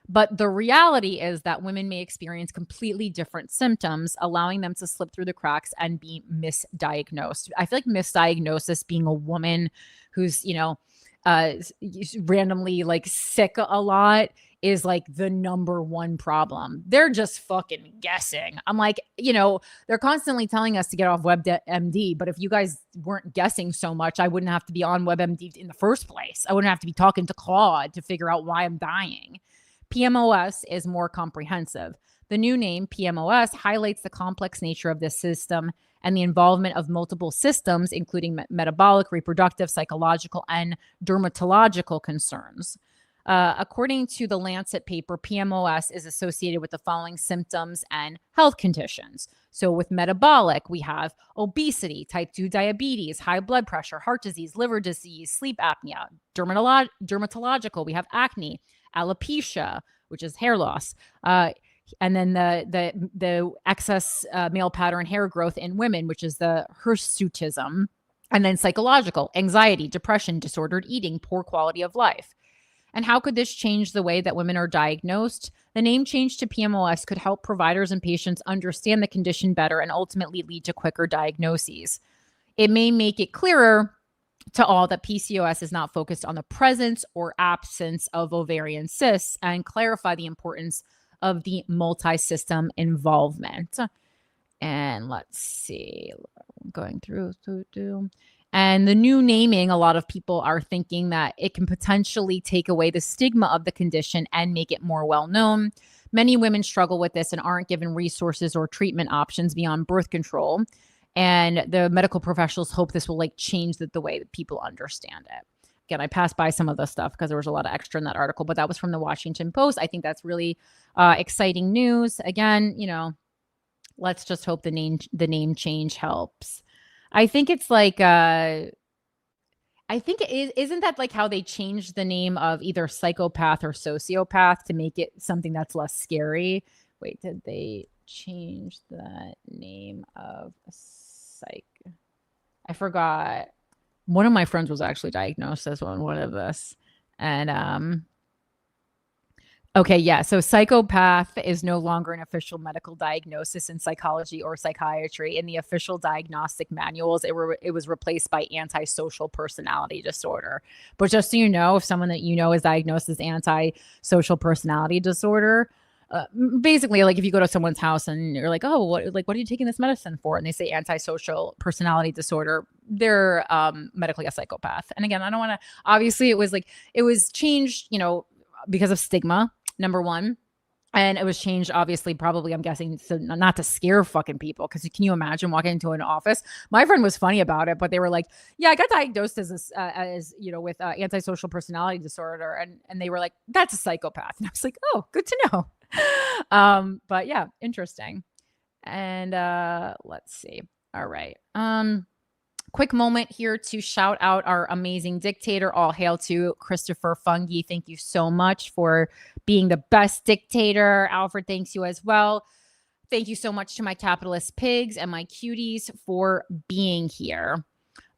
but the reality is that women may experience completely different symptoms, allowing them to slip through the cracks and be misdiagnosed. I feel like misdiagnosis, being a woman who's, randomly like sick a lot, is like the number one problem. They're just fucking guessing. I'm like, they're constantly telling us to get off WebMD, but if you guys weren't guessing so much, I wouldn't have to be on WebMD in the first place. I wouldn't have to be talking to Claude to figure out why I'm dying. PMOS is more comprehensive. The new name, PMOS, highlights the complex nature of this system and the involvement of multiple systems, including metabolic, reproductive, psychological, and dermatological concerns. According to the Lancet paper, PMOS is associated with the following symptoms and health conditions. So with metabolic, we have obesity, type 2 diabetes, high blood pressure, heart disease, liver disease, sleep apnea. Dermatological, we have acne, alopecia, which is hair loss, and then the excess male pattern hair growth in women, which is the hirsutism. And then psychological, anxiety, depression, disordered eating, poor quality of life. And how could this change the way that women are diagnosed? The name change to PMOS could help providers and patients understand the condition better and ultimately lead to quicker diagnoses. It may make it clearer to all that PCOS is not focused on the presence or absence of ovarian cysts, and clarify the importance of the multi-system involvement. And let's see, going through. And the new naming, a lot of people are thinking that it can potentially take away the stigma of the condition and make it more well-known. Many women struggle with this and aren't given resources or treatment options beyond birth control. And the medical professionals hope this will change the way that people understand it. Again, I passed by some of the stuff because there was a lot of extra in that article, but that was from the Washington Post. I think that's really exciting news. Again, let's just hope the name change helps. I think it's isn't that how they changed the name of either psychopath or sociopath to make it something that's less scary? Wait, did they change the name of I forgot. One of my friends was actually diagnosed as one of this. And okay, yeah. So psychopath is no longer an official medical diagnosis in psychology or psychiatry. In the official diagnostic manuals, it was replaced by antisocial personality disorder. But just so you know, if someone that is diagnosed as antisocial personality disorder, basically, if you go to someone's house and you're like, oh, what are you taking this medicine for? And they say antisocial personality disorder, they're medically a psychopath. And again, I don't want to, obviously it was changed, because of stigma, number one. And it was changed, obviously, probably, I'm guessing, so not to scare fucking people. Because can you imagine walking into an office? My friend was funny about it, but they were like, yeah, I got diagnosed with antisocial personality disorder. And they were like, that's a psychopath. And I was like, oh, good to know. But yeah, interesting. And let's see. All right. Quick moment here to shout out our amazing dictator. All hail to Christopher Fungi. Thank you so much for being the best dictator. Alfred, thanks you as well. Thank you so much to my capitalist pigs and my cuties for being here.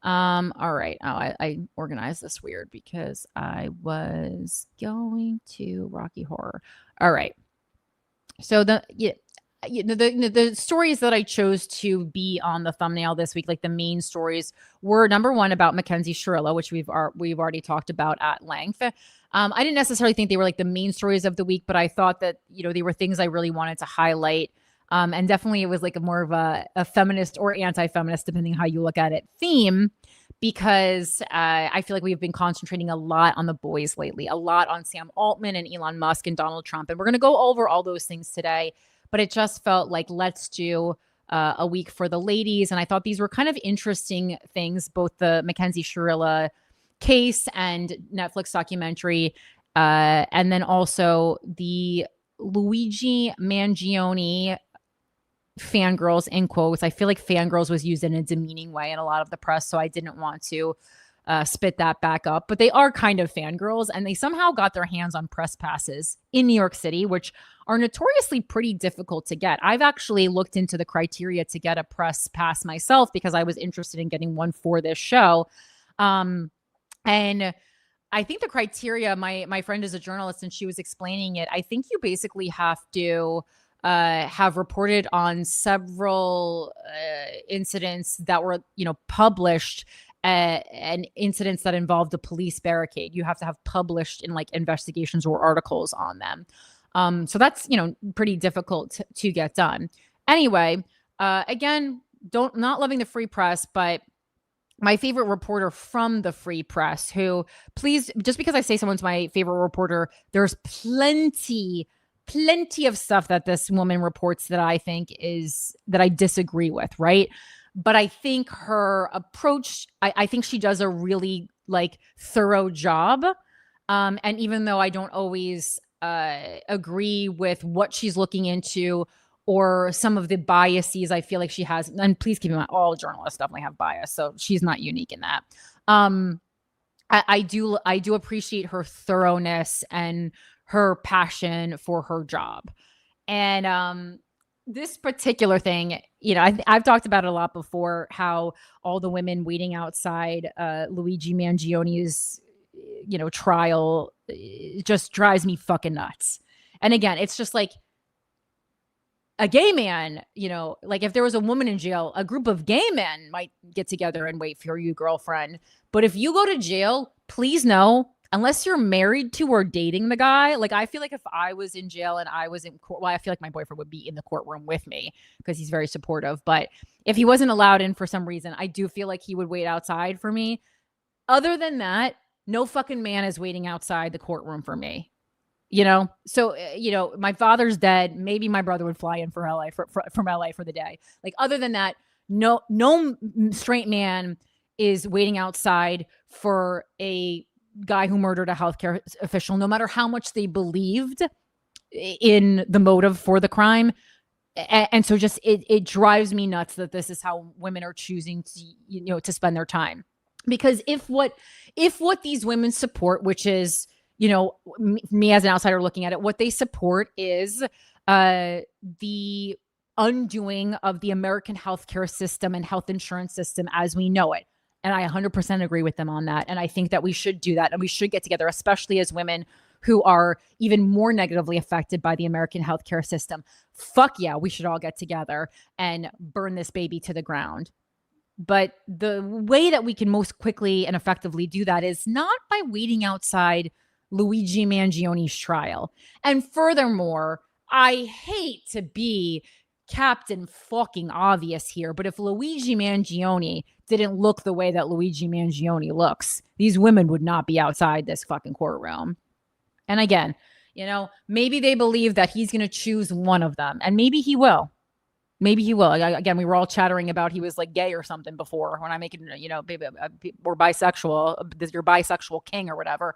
All right. Oh, I organized this weird because I was going to Rocky Horror. All right. So the stories that I chose to be on the thumbnail this week, like the main stories, were number one about Mackenzie Shirilla, which we've already talked about at length. I didn't necessarily think they were like the main stories of the week, but I thought that they were things I really wanted to highlight. And definitely it was like a more of a feminist or anti-feminist, depending how you look at it, theme, because I feel like we've been concentrating a lot on the boys lately, a lot on Sam Altman and Elon Musk and Donald Trump. And we're going to go over all those things today. But it just felt like, let's do a week for the ladies. And I thought these were kind of interesting things, both the Mackenzie Shirilla case and Netflix documentary, and then also the Luigi Mangione Fangirls, in quotes. I feel like Fangirls was used in a demeaning way in a lot of the press, so I didn't want to spit that back up. But they are kind of fangirls, and they somehow got their hands on press passes in New York City, which are notoriously pretty difficult to get. I've actually looked into the criteria to get a press pass myself because I was interested in getting one for this show. And I think the criteria, my friend is a journalist and she was explaining it. I think you basically have to have reported on several incidents that were, published, and incidents that involved a police barricade. You have to have published in like investigations or articles on them. So that's, pretty difficult to get done. Anyway, again, not loving the free press, but my favorite reporter from the free press, who, please, just because I say someone's my favorite reporter, there's plenty of stuff that this woman reports that I think that I disagree with, right? But I think her approach, I think she does a really like thorough job. And even though I don't always agree with what she's looking into or some of the biases I feel like she has, and please keep in mind, all journalists definitely have bias, so she's not unique in that. I do appreciate her thoroughness and her passion for her job. And this particular thing, I've talked about it a lot before, how all the women waiting outside Luigi Mangione's, trial, just drives me fucking nuts. And again, it's just like a gay man, like if there was a woman in jail, a group of gay men might get together and wait for you, girlfriend. But if you go to jail, please know, unless you're married to or dating the guy, like I feel like if I was in jail and I was in court, well, I feel like my boyfriend would be in the courtroom with me because he's very supportive. But if he wasn't allowed in for some reason, I do feel like he would wait outside for me. Other than that, no fucking man is waiting outside the courtroom for me. So, my father's dead. Maybe my brother would fly in from LA for the day. Like, other than that, no straight man is waiting outside for a guy who murdered a healthcare official, no matter how much they believed in the motive for the crime. And so just, it drives me nuts that this is how women are choosing to, to spend their time. Because if what these women support, which is, me as an outsider looking at it, what they support is the undoing of the American healthcare system and health insurance system as we know it. And I 100% agree with them on that. And I think that we should do that. And we should get together, especially as women who are even more negatively affected by the American healthcare system. Fuck yeah, we should all get together and burn this baby to the ground. But the way that we can most quickly and effectively do that is not by waiting outside Luigi Mangione's trial. And furthermore, I hate to be Captain fucking obvious here, but if Luigi Mangione didn't look the way that Luigi Mangione looks, these women would not be outside this fucking courtroom. And again, maybe they believe that he's going to choose one of them, and maybe he will. Maybe he will. Again, we were all chattering about he was like gay or something before when I make it, baby, we're bisexual, you're bisexual king or whatever.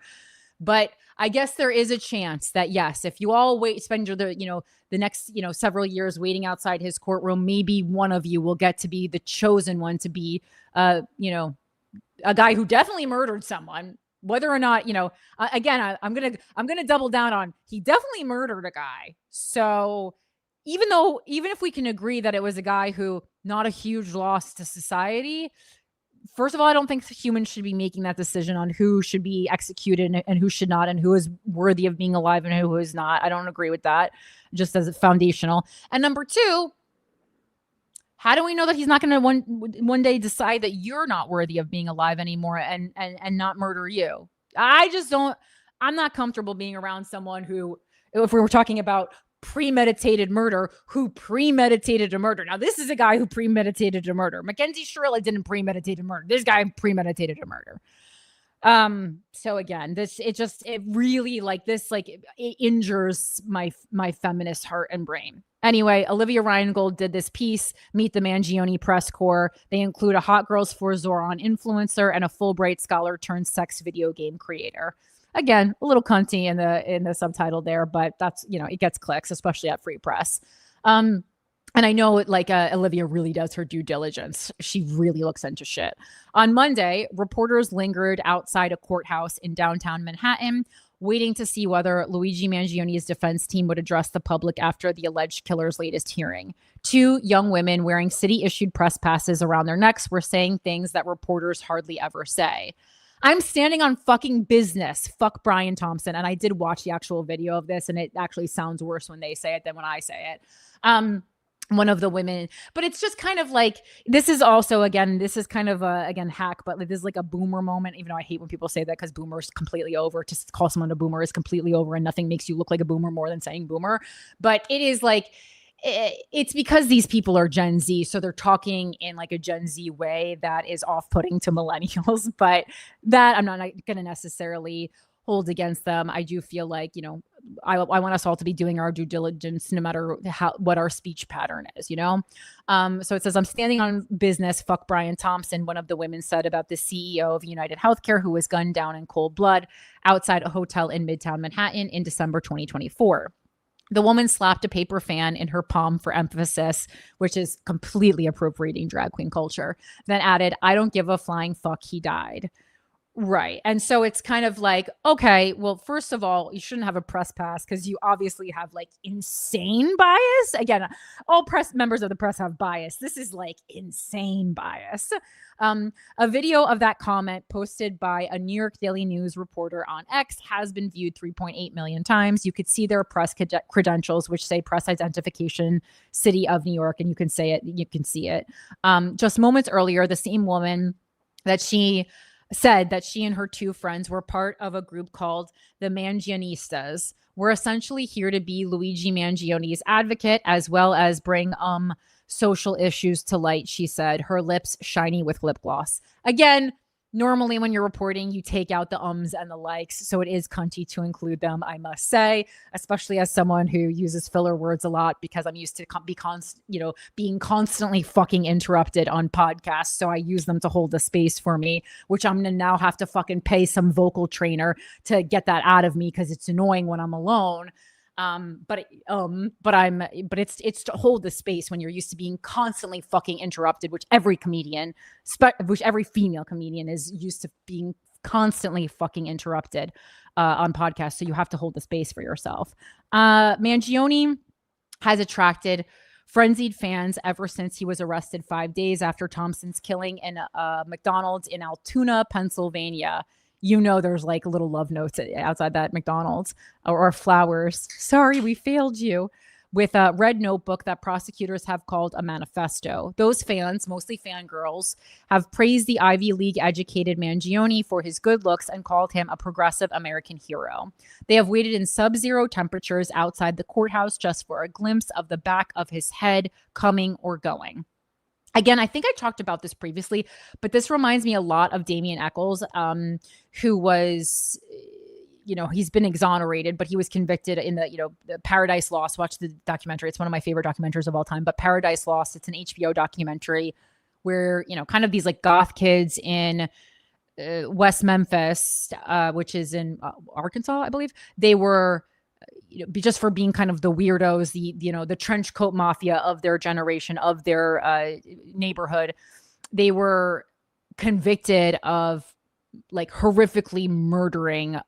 But I guess there is a chance that, yes, if you all spend the next, several years waiting outside his courtroom, maybe one of you will get to be the chosen one to be, a guy who definitely murdered someone. Whether or not, again, I'm going to double down on, he definitely murdered a guy. So even if we can agree that it was a guy who, not a huge loss to society, first of all, I don't think humans should be making that decision on who should be executed and who should not, and who is worthy of being alive and who is not. I don't agree with that, just as foundational. And number two, how do we know that he's not going to one day decide that you're not worthy of being alive anymore and not murder you? I just don't. I'm not comfortable being around someone who, if we were talking about premeditated murder, who premeditated a murder. Now, this is a guy who premeditated a murder. Mackenzie Shirilla didn't premeditate a murder. This guy premeditated a murder. So again, it really it injures my feminist heart and brain. Anyway, Olivia Reingold did this piece, Meet the Mangione Press Corps. They include a Hot Girls for Zoran influencer and a Fulbright scholar turned sex video game creator. Again, a little cunty in the subtitle there, but that's, it gets clicks, especially at Free Press. And I know Olivia really does her due diligence. She really looks into shit. On Monday, reporters lingered outside a courthouse in downtown Manhattan, waiting to see whether Luigi Mangione's defense team would address the public after the alleged killer's latest hearing. Two young women wearing city-issued press passes around their necks were saying things that reporters hardly ever say. I'm standing on fucking business. Fuck Brian Thompson. And I did watch the actual video of this, and it actually sounds worse when they say it than when I say it. One of the women, but it's just kind of like, this is also, again, this is kind of a, hack, but this is like a boomer moment, even though I hate when people say that because boomer is completely over. To call someone a boomer is completely over, and nothing makes you look like a boomer more than saying boomer. But it is like, it's because these people are Gen Z, so they're talking in like a Gen Z way that is off-putting to millennials, but that I'm not going to necessarily hold against them. I do feel like, I want us all to be doing our due diligence no matter what our speech pattern is, So it says, I'm standing on business, fuck Brian Thompson, one of the women said about the CEO of United Healthcare who was gunned down in cold blood outside a hotel in Midtown Manhattan in December 2024. The woman slapped a paper fan in her palm for emphasis, which is completely appropriating drag queen culture. Then added, I don't give a flying fuck, he died. Right. And so it's kind of like, okay, well, first of all, you shouldn't have a press pass because you obviously have like insane bias. Again, all members of the press have bias. This is like insane bias. A video of that comment posted by a New York Daily News reporter on X has been viewed 3.8 million times. You could see their press credentials, which say press identification, city of New York, and you can say it, you can see it. Just moments earlier, the same woman that she said that she and her two friends were part of a group called the Mangionistas. We're essentially here to be Luigi Mangione's advocate as well as bring social issues to light, she said, her lips shiny with lip gloss. Again, normally when you're reporting, you take out the ums and the likes, so it is cunty to include them, I must say, especially as someone who uses filler words a lot because I'm used to being constantly fucking interrupted on podcasts, so I use them to hold the space for me, which I'm gonna now have to fucking pay some vocal trainer to get that out of me because it's annoying when I'm alone. But it's to hold the space when you're used to being constantly fucking interrupted, which every female comedian is used to being constantly fucking interrupted on podcasts. So you have to hold the space for yourself. Mangione has attracted frenzied fans ever since he was arrested 5 days after Thompson's killing in a McDonald's in Altoona, Pennsylvania. There's like little love notes outside that McDonald's or flowers. Sorry, we failed you. With a red notebook that prosecutors have called a manifesto. Those fans, mostly fangirls, have praised the Ivy League educated Mangione for his good looks and called him a progressive American hero. They have waited in sub-zero temperatures outside the courthouse just for a glimpse of the back of his head coming or going. Again, I think I talked about this previously, but this reminds me a lot of Damien Echols, who was, he's been exonerated, but he was convicted in the Paradise Lost. Watch the documentary. It's one of my favorite documentaries of all time, but Paradise Lost, it's an HBO documentary where, kind of these like goth kids in West Memphis, which is in Arkansas, I believe. They were, just for being kind of the weirdos, the trench coat mafia of their generation, of their neighborhood. They were convicted of like horrifically murdering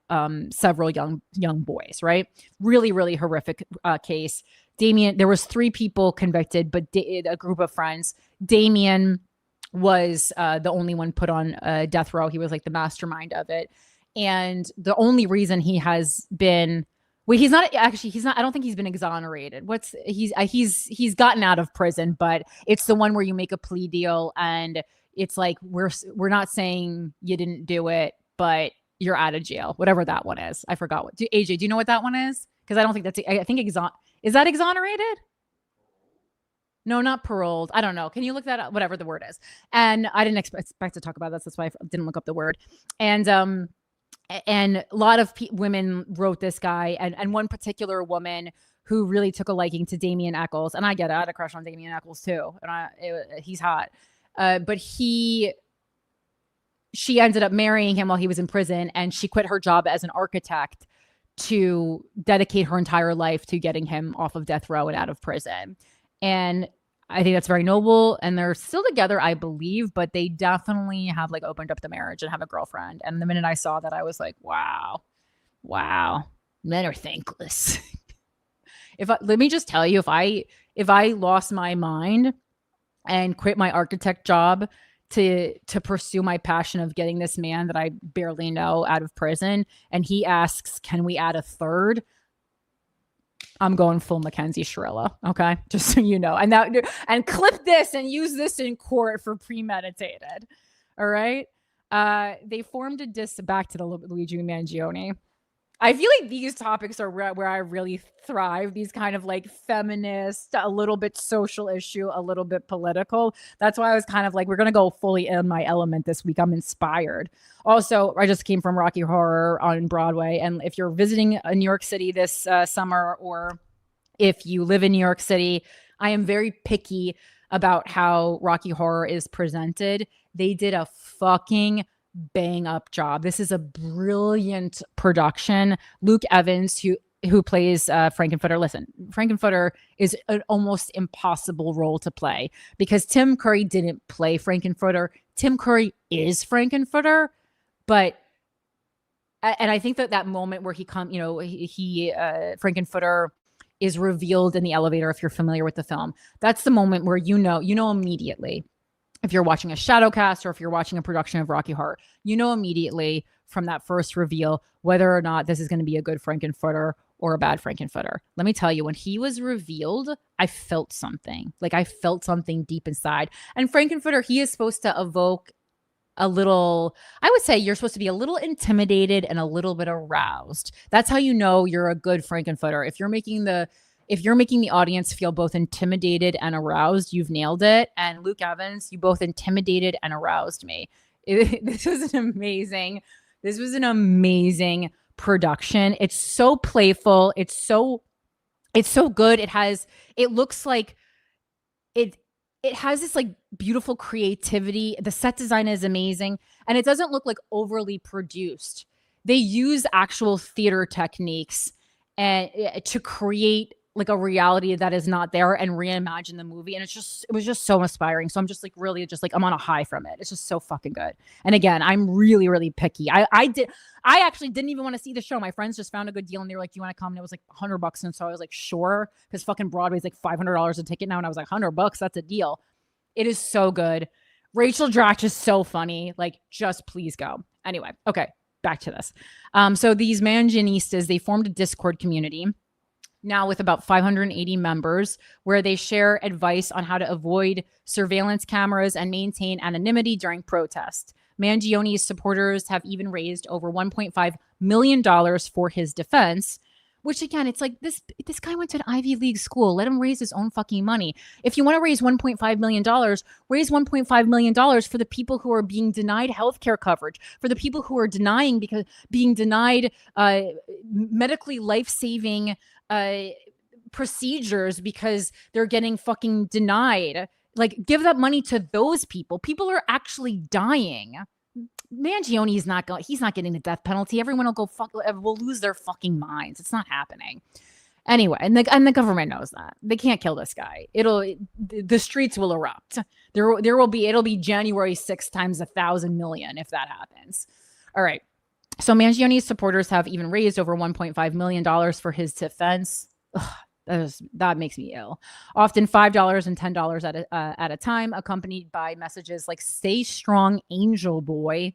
several young boys, right? Really, really horrific case. Damien, there was 3 people convicted, but a group of friends. Damien was the only one put on death row. He was like the mastermind of it. And the only reason he has been, well, he's not, I don't think he's been exonerated. He's gotten out of prison, but it's the one where you make a plea deal and it's like, we're not saying you didn't do it, but you're out of jail, whatever that one is. I forgot AJ, do you know what that one is? Because I don't think I think is that exonerated? No, not paroled. I don't know. Can you look that up? Whatever the word is. And I didn't expect to talk about this. That's why I didn't look up the word. And a lot of women wrote this guy, and one particular woman who really took a liking to Damien Echols. And I get it. I had a crush on Damien Echols too. And he's hot. But she ended up marrying him while he was in prison, and she quit her job as an architect to dedicate her entire life to getting him off of death row and out of prison. And I think that's very noble. And they're still together, I believe, but they definitely have like opened up the marriage and have a girlfriend. And the minute I saw that, I was like, wow, men are thankless. Let me just tell you, if I lost my mind and quit my architect job to pursue my passion of getting this man that I barely know out of prison, and he asks, can we add a third? I'm going full Mackenzie Shirilla. Okay. Just so you know, and clip this and use this in court for premeditated. All right. They formed a back to the Luigi Mangione. I feel like these topics are where I really thrive. These kind of like feminist, a little bit social issue, a little bit political. That's why I was kind of like, we're going to go fully in my element this week. I'm inspired. Also, I just came from Rocky Horror on Broadway. And if you're visiting New York City this summer, or if you live in New York City, I am very picky about how Rocky Horror is presented. They did a fucking bang up job. This is a brilliant production. Luke Evans, who plays Frankenfooter. Listen, Frankenfooter is an almost impossible role to play because Tim Curry didn't play Frankenfooter. Tim Curry is Frankenfooter, but and I think that moment where he Frankenfooter is revealed in the elevator. If you're familiar with the film, that's the moment where you know immediately. If you're watching a shadowcast or if you're watching a production of Rocky Horror, you know immediately from that first reveal whether or not this is going to be a good Frankenfooter or a bad Frankenfooter. Let me tell you, when he was revealed, I felt something. Like I felt something deep inside. And Frankenfooter, he is supposed to evoke a little, I would say you're supposed to be a little intimidated and a little bit aroused. That's how you know you're a good Frankenfooter. If you're making the audience feel both intimidated and aroused, you've nailed it. And Luke Evans, you both intimidated and aroused me. This was an amazing production. It's so playful. It's so good. It looks like it has this like beautiful creativity. The set design is amazing. And it doesn't look like overly produced. They use actual theater techniques and to create like a reality that is not there and reimagine the movie. And it was just so inspiring. So I'm just like, really just like, I'm on a high from it. It's just so fucking good. And again, I'm really, really picky. I actually didn't even want to see the show. My friends just found a good deal and they were like, do you want to come? And it was like $100. And so I was like, sure. Cause fucking Broadway's like $500 a ticket now. And I was like, $100, that's a deal. It is so good. Rachel Dratch is so funny. Like, just please go. Anyway. Okay. Back to this. So these Mangionistas, they formed a Discord community now with about 580 members where they share advice on how to avoid surveillance cameras and maintain anonymity during protests. Mangione's supporters have even raised over $1.5 million for his defense, which again, it's like this guy went to an Ivy League school. Let him raise his own fucking money. If you want to raise $1.5 million, raise $1.5 million for the people who are being denied healthcare coverage, for the people who are being denied medically life-saving procedures because they're getting fucking denied. Like, give that money to those people. People are actually dying. Mangione he's not getting the death penalty. Everyone will lose their fucking minds. It's not happening. Anyway, and the government knows that. They can't kill this guy. The streets will erupt. It'll be January 6th times 1,000 million if that happens. All right. So Mangione's supporters have even raised over $1.5 million for his defense. Ugh, That makes me ill. Often $5 and $10 at a time, accompanied by messages like "Stay strong, angel boy,"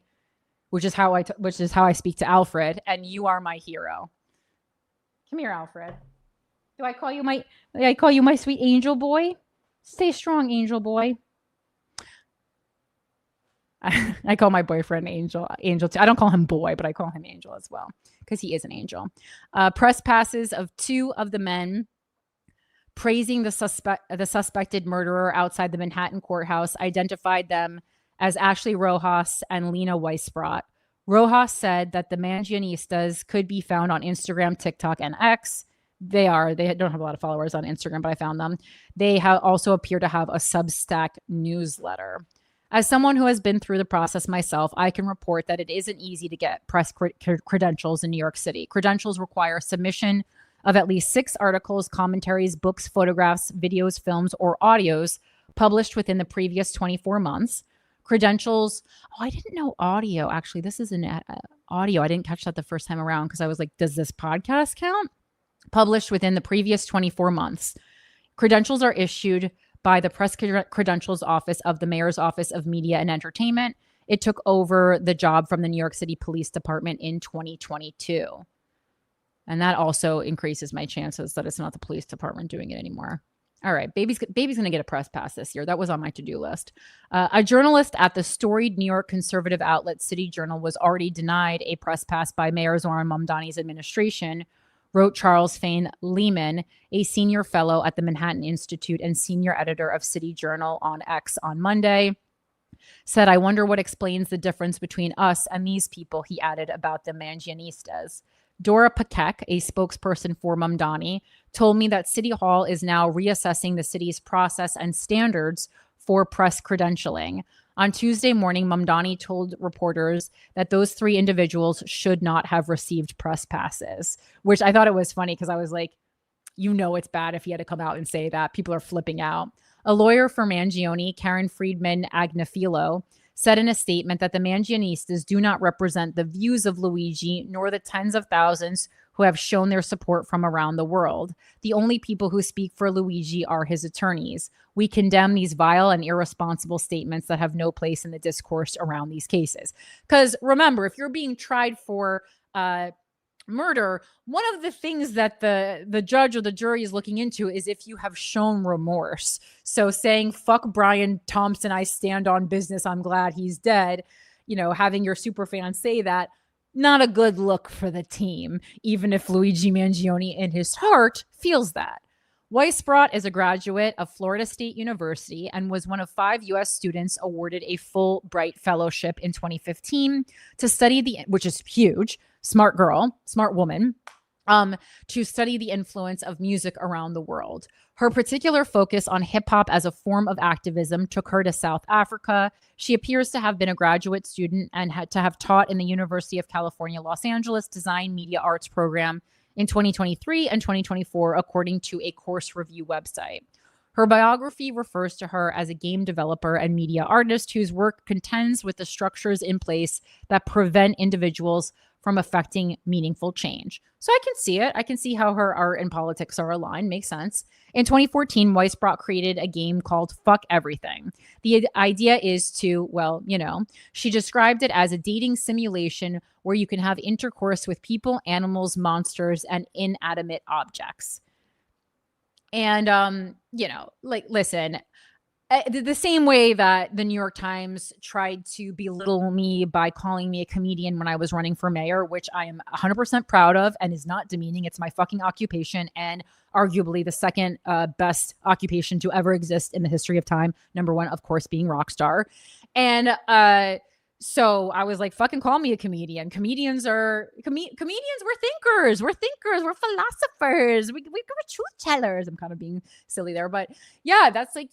which is how I speak to Alfred, and "You are my hero." Come here, Alfred. Do I call you my sweet angel boy? Stay strong, angel boy. I call my boyfriend Angel too. I don't call him boy, but I call him Angel as well because he is an angel. Press passes of two of the men praising the suspected murderer outside the Manhattan courthouse identified them as Ashley Rojas and Lena Weisbrot. Rojas said that the Mangionistas could be found on Instagram, TikTok, and X. They don't have a lot of followers on Instagram, but I found them. They also appear to have a Substack newsletter. As someone who has been through the process myself, I can report that it isn't easy to get press credentials in New York City. Credentials require submission of at least 6 articles, commentaries, books, photographs, videos, films, or audios published within the previous 24 months. Credentials, I didn't know audio. Actually, this is an audio. I didn't catch that the first time around because I was like, does this podcast count? Published within the previous 24 months. Credentials are issued by the Press Credentials Office of the Mayor's Office of Media and Entertainment. It took over the job from the New York City Police Department in 2022. And that also increases my chances that it's not the police department doing it anymore. All right, baby's going to get a press pass this year. That was on my to-do list. A journalist at the storied New York conservative outlet City Journal was already denied a press pass by Mayor Zohran Mamdani's administration, wrote Charles Fane Lehman, a senior fellow at the Manhattan Institute and senior editor of City Journal on X on Monday. Said, "I wonder what explains the difference between us and these people," he added about the Mangionistas. Dora Pakek, a spokesperson for Mamdani, told me that City Hall is now reassessing the city's process and standards for press credentialing. On Tuesday morning, Mamdani told reporters that those 3 individuals should not have received press passes, which I thought it was funny because I was like, it's bad if he had to come out and say that. People are flipping out. A lawyer for Mangione, Karen Friedman Agnafilo, said in a statement that the Mangionistas do not represent the views of Luigi nor the tens of thousands who have shown their support from around the world. The only people who speak for Luigi are his attorneys. We condemn these vile and irresponsible statements that have no place in the discourse around these cases. Because remember, if you're being tried for murder, one of the things that the judge or the jury is looking into is if you have shown remorse. So saying, "Fuck Brian Thompson, I stand on business, I'm glad he's dead," having your super fans say that, not a good look for the team, even if Luigi Mangione in his heart feels that. Weisbrot is a graduate of Florida State University and was one of 5 U.S. students awarded a Fulbright Fellowship in 2015 to study which is huge, smart woman, to study the influence of music around the world. Her particular focus on hip hop as a form of activism took her to South Africa. She appears to have been a graduate student and had to have taught in the University of California, Los Angeles Design Media Arts program in 2023 and 2024, according to a course review website. Her biography refers to her as a game developer and media artist whose work contends with the structures in place that prevent individuals from affecting meaningful change. So I can see it. I can see how her art and politics are aligned. Makes sense. In 2014, Weisbrot created a game called Fuck Everything. The idea is to, she described it as a dating simulation where you can have intercourse with people, animals, monsters, and inanimate objects. And, listen, the same way that the New York Times tried to belittle me by calling me a comedian when I was running for mayor, which I am 100% proud of and is not demeaning. It's my fucking occupation and arguably the second best occupation to ever exist in the history of time. Number 1, of course, being rock star. And so I was like, fucking call me a comedian. Comedians are comedians. We're thinkers. We're philosophers. We're truth tellers. I'm kind of being silly there, but yeah, that's like,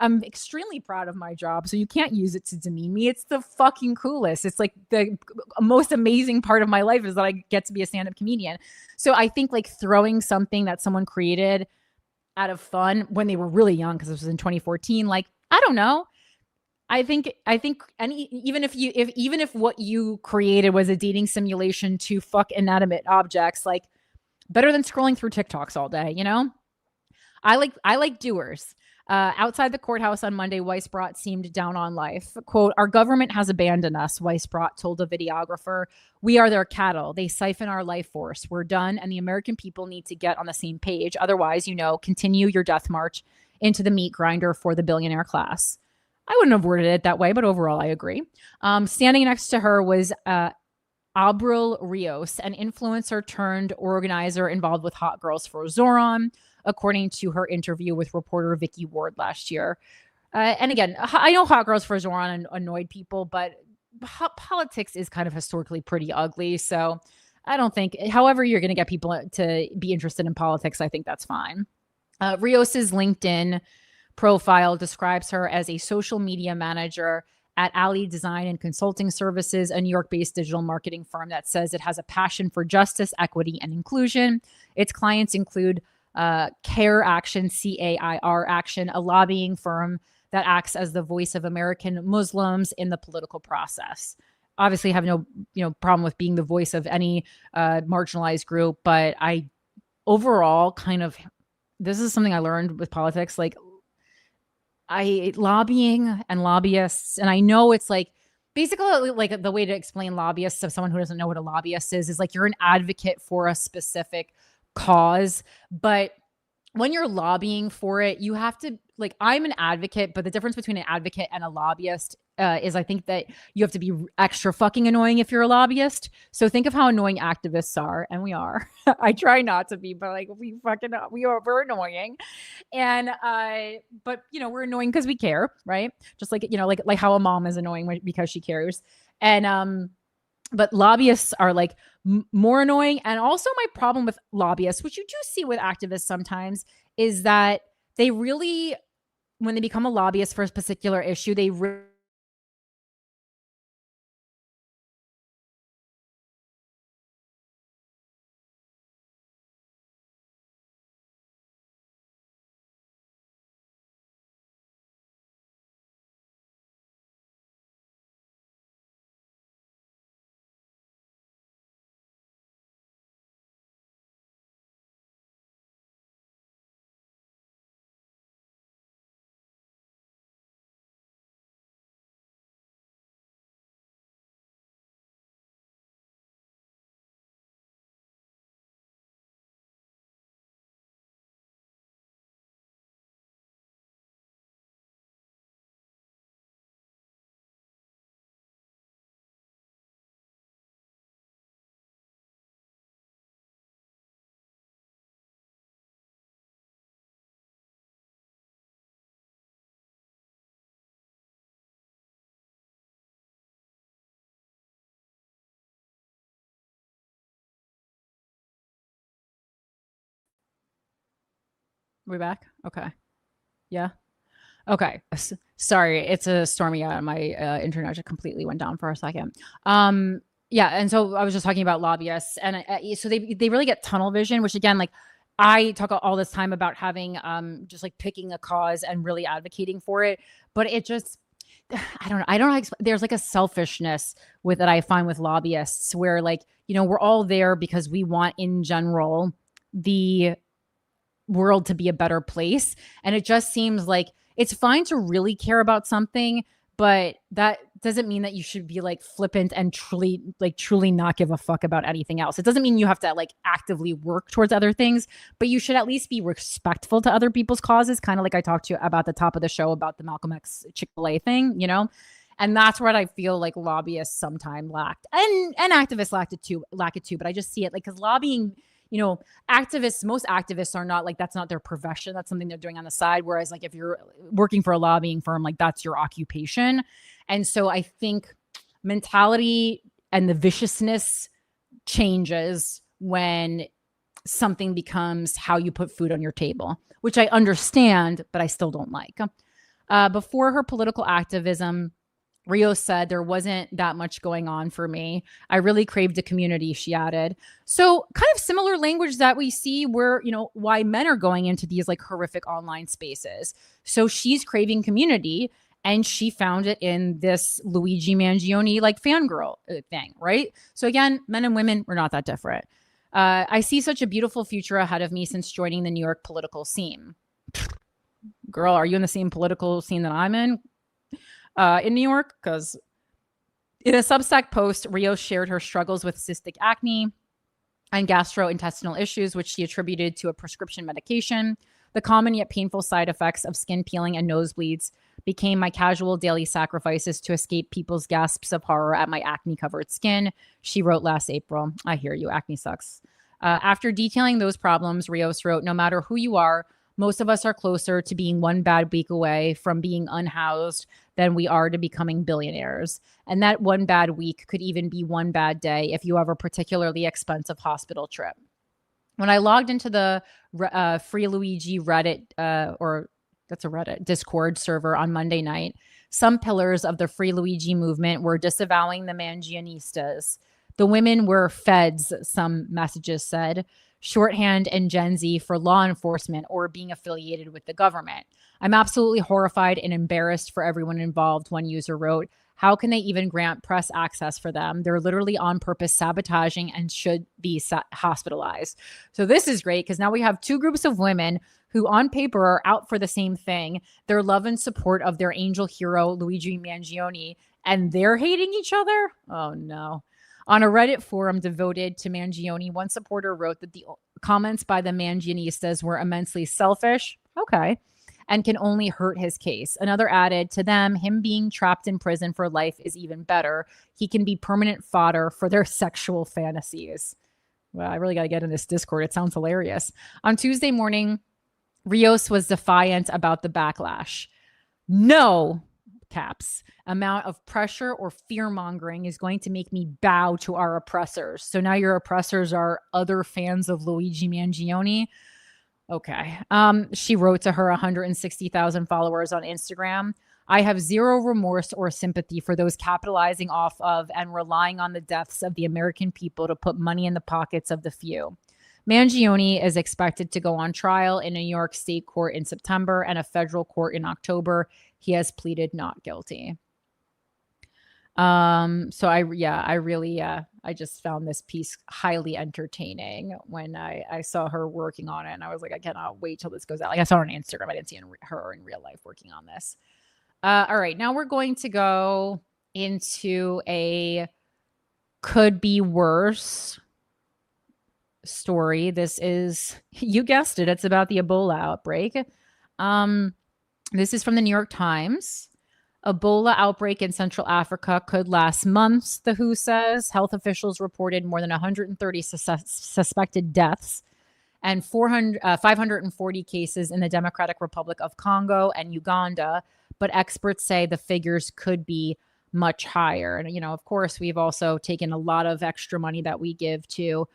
I'm extremely proud of my job. So you can't use it to demean me. It's the fucking coolest. It's like the most amazing part of my life is that I get to be a stand-up comedian. So I think like throwing something that someone created out of fun when they were really young, because this was in 2014, like, I don't know. I think, and even if what you created was a dating simulation to fuck inanimate objects, like Better than scrolling through TikToks all day, you know? I like doers. Outside the courthouse on Monday, Weisbrot seemed down on life. Quote, "Our government has abandoned us," Weisbrot told a videographer. "We are their cattle. They siphon our life force. We're done, and the American people need to get on the same page. Otherwise, continue your death march into the meat grinder for the billionaire class." I wouldn't have worded it that way, but overall, I agree. Standing next to her was Abril Rios, an influencer turned organizer involved with Hot Girls for Zoran, according to her interview with reporter Vicky Ward last year. And again, I know Hot Girls for Zoran annoyed people, but politics is kind of historically pretty ugly. So I don't think, however you're going to get people to be interested in politics, I think that's fine. Rios's LinkedIn profile describes her as a social media manager at Alley Design and Consulting Services, a New York-based digital marketing firm that says it has a passion for justice, equity, and inclusion. Its clients include CAIR Action, CAIR Action, a lobbying firm that acts as the voice of American Muslims in the political process. Obviously, have no problem with being the voice of any marginalized group, but I overall this is something I learned with politics, like lobbying and lobbyists, and I know it's like basically like the way to explain lobbyists of someone who doesn't know what a lobbyist is like you're an advocate for a specific cause, but when you're lobbying for it, you have to, like, I'm an advocate, but the difference between an advocate and a lobbyist is I think that you have to be extra fucking annoying if you're a lobbyist. So think of how annoying activists are, and we are. I try not to be, but like we're annoying, and but we're annoying because we care, right? Just like like how a mom is annoying because she cares, and but lobbyists are like more annoying. And also my problem with lobbyists, which you do see with activists sometimes, is that they really, when they become a lobbyist for a particular issue, they we're back. Okay. Yeah. Okay. Sorry, it's a stormy out. My internet just completely went down for a second. Yeah, and so I was just talking about lobbyists, and so they really get tunnel vision, which again, like I talk all this time about having just like picking a cause and really advocating for it, but it just I don't know. I don't know. There's like a selfishness with that I find with lobbyists where like, we're all there because we want in general the world to be a better place. And it just seems like it's fine to really care about something, but that doesn't mean that you should be like flippant and truly not give a fuck about anything else. It doesn't mean you have to like actively work towards other things, but you should at least be respectful to other people's causes. Kind of like I talked to you about the top of the show about the Malcolm X Chick-fil-A thing, and that's what I feel like lobbyists sometimes lacked, and activists lack it too. But I just see it like because lobbying, most activists are not like, that's not their profession. That's something they're doing on the side. Whereas like if you're working for a lobbying firm, like that's your occupation. And so I think mentality and the viciousness changes when something becomes how you put food on your table, which I understand, but I still don't like. Before her political activism, Rio said there wasn't that much going on for me. I really craved a community, she added. So kind of similar language that we see where, why men are going into these like horrific online spaces. So she's craving community and she found it in this Luigi Mangione like fangirl thing, right? So again, men and women, we're not that different. I see such a beautiful future ahead of me since joining the New York political scene. Girl, are you in the same political scene that I'm in New York? Because in a Substack post, Rios shared her struggles with cystic acne and gastrointestinal issues, which she attributed to a prescription medication. The common yet painful side effects of skin peeling and nosebleeds became my casual daily sacrifices to escape people's gasps of horror at my acne-covered skin, she wrote last April. I hear you. Acne sucks. After detailing those problems, Rios wrote, no matter who you are, most of us are closer to being one bad week away from being unhoused than we are to becoming billionaires. And that one bad week could even be one bad day if you have a particularly expensive hospital trip. When I logged into the Free Luigi Reddit, or that's a Reddit Discord server on Monday night, some pillars of the Free Luigi movement were disavowing the Mangionistas. The women were feds, some messages said, shorthand and Gen Z for law enforcement or being affiliated with the government. I'm absolutely horrified and embarrassed for everyone involved, one user wrote. How can they even grant press access for them? They're literally on purpose sabotaging and should be hospitalized. So this is great because now we have two groups of women who on paper are out for the same thing. Their love and support of their angel hero, Luigi Mangione, and they're hating each other? Oh no. On a Reddit forum devoted to Mangione, one supporter wrote that the comments by the Mangionistas were immensely selfish. Okay. And can only hurt his case. Another added, to them, him being trapped in prison for life is even better. He can be permanent fodder for their sexual fantasies. Well, I really got to get in this Discord. It sounds hilarious. On Tuesday morning, Rios was defiant about the backlash. No, caps, amount of pressure or fear mongering is going to make me bow to our oppressors. So now your oppressors are other fans of Luigi Mangione. Okay. She wrote to her 160,000 followers on Instagram. I have zero remorse or sympathy for those capitalizing off of and relying on the deaths of the American people to put money in the pockets of the few. Mangione is expected to go on trial in a New York State court in September and a federal court in October. He has pleaded not guilty. So I just found this piece highly entertaining when I saw her working on it, and I was like, I cannot wait till this goes out. Like I saw her on Instagram. I didn't see her in real life working on this. All right, now we're going to go into a could be worse story. This is, you guessed it, it's about the Ebola outbreak. This is from the New York Times. Ebola outbreak in Central Africa could last months, the WHO says. Health officials reported more than 130 suspected deaths and 540 cases in the Democratic Republic of Congo and Uganda. But experts say the figures could be much higher. And, you know, of course, we've also taken a lot of extra money that we give to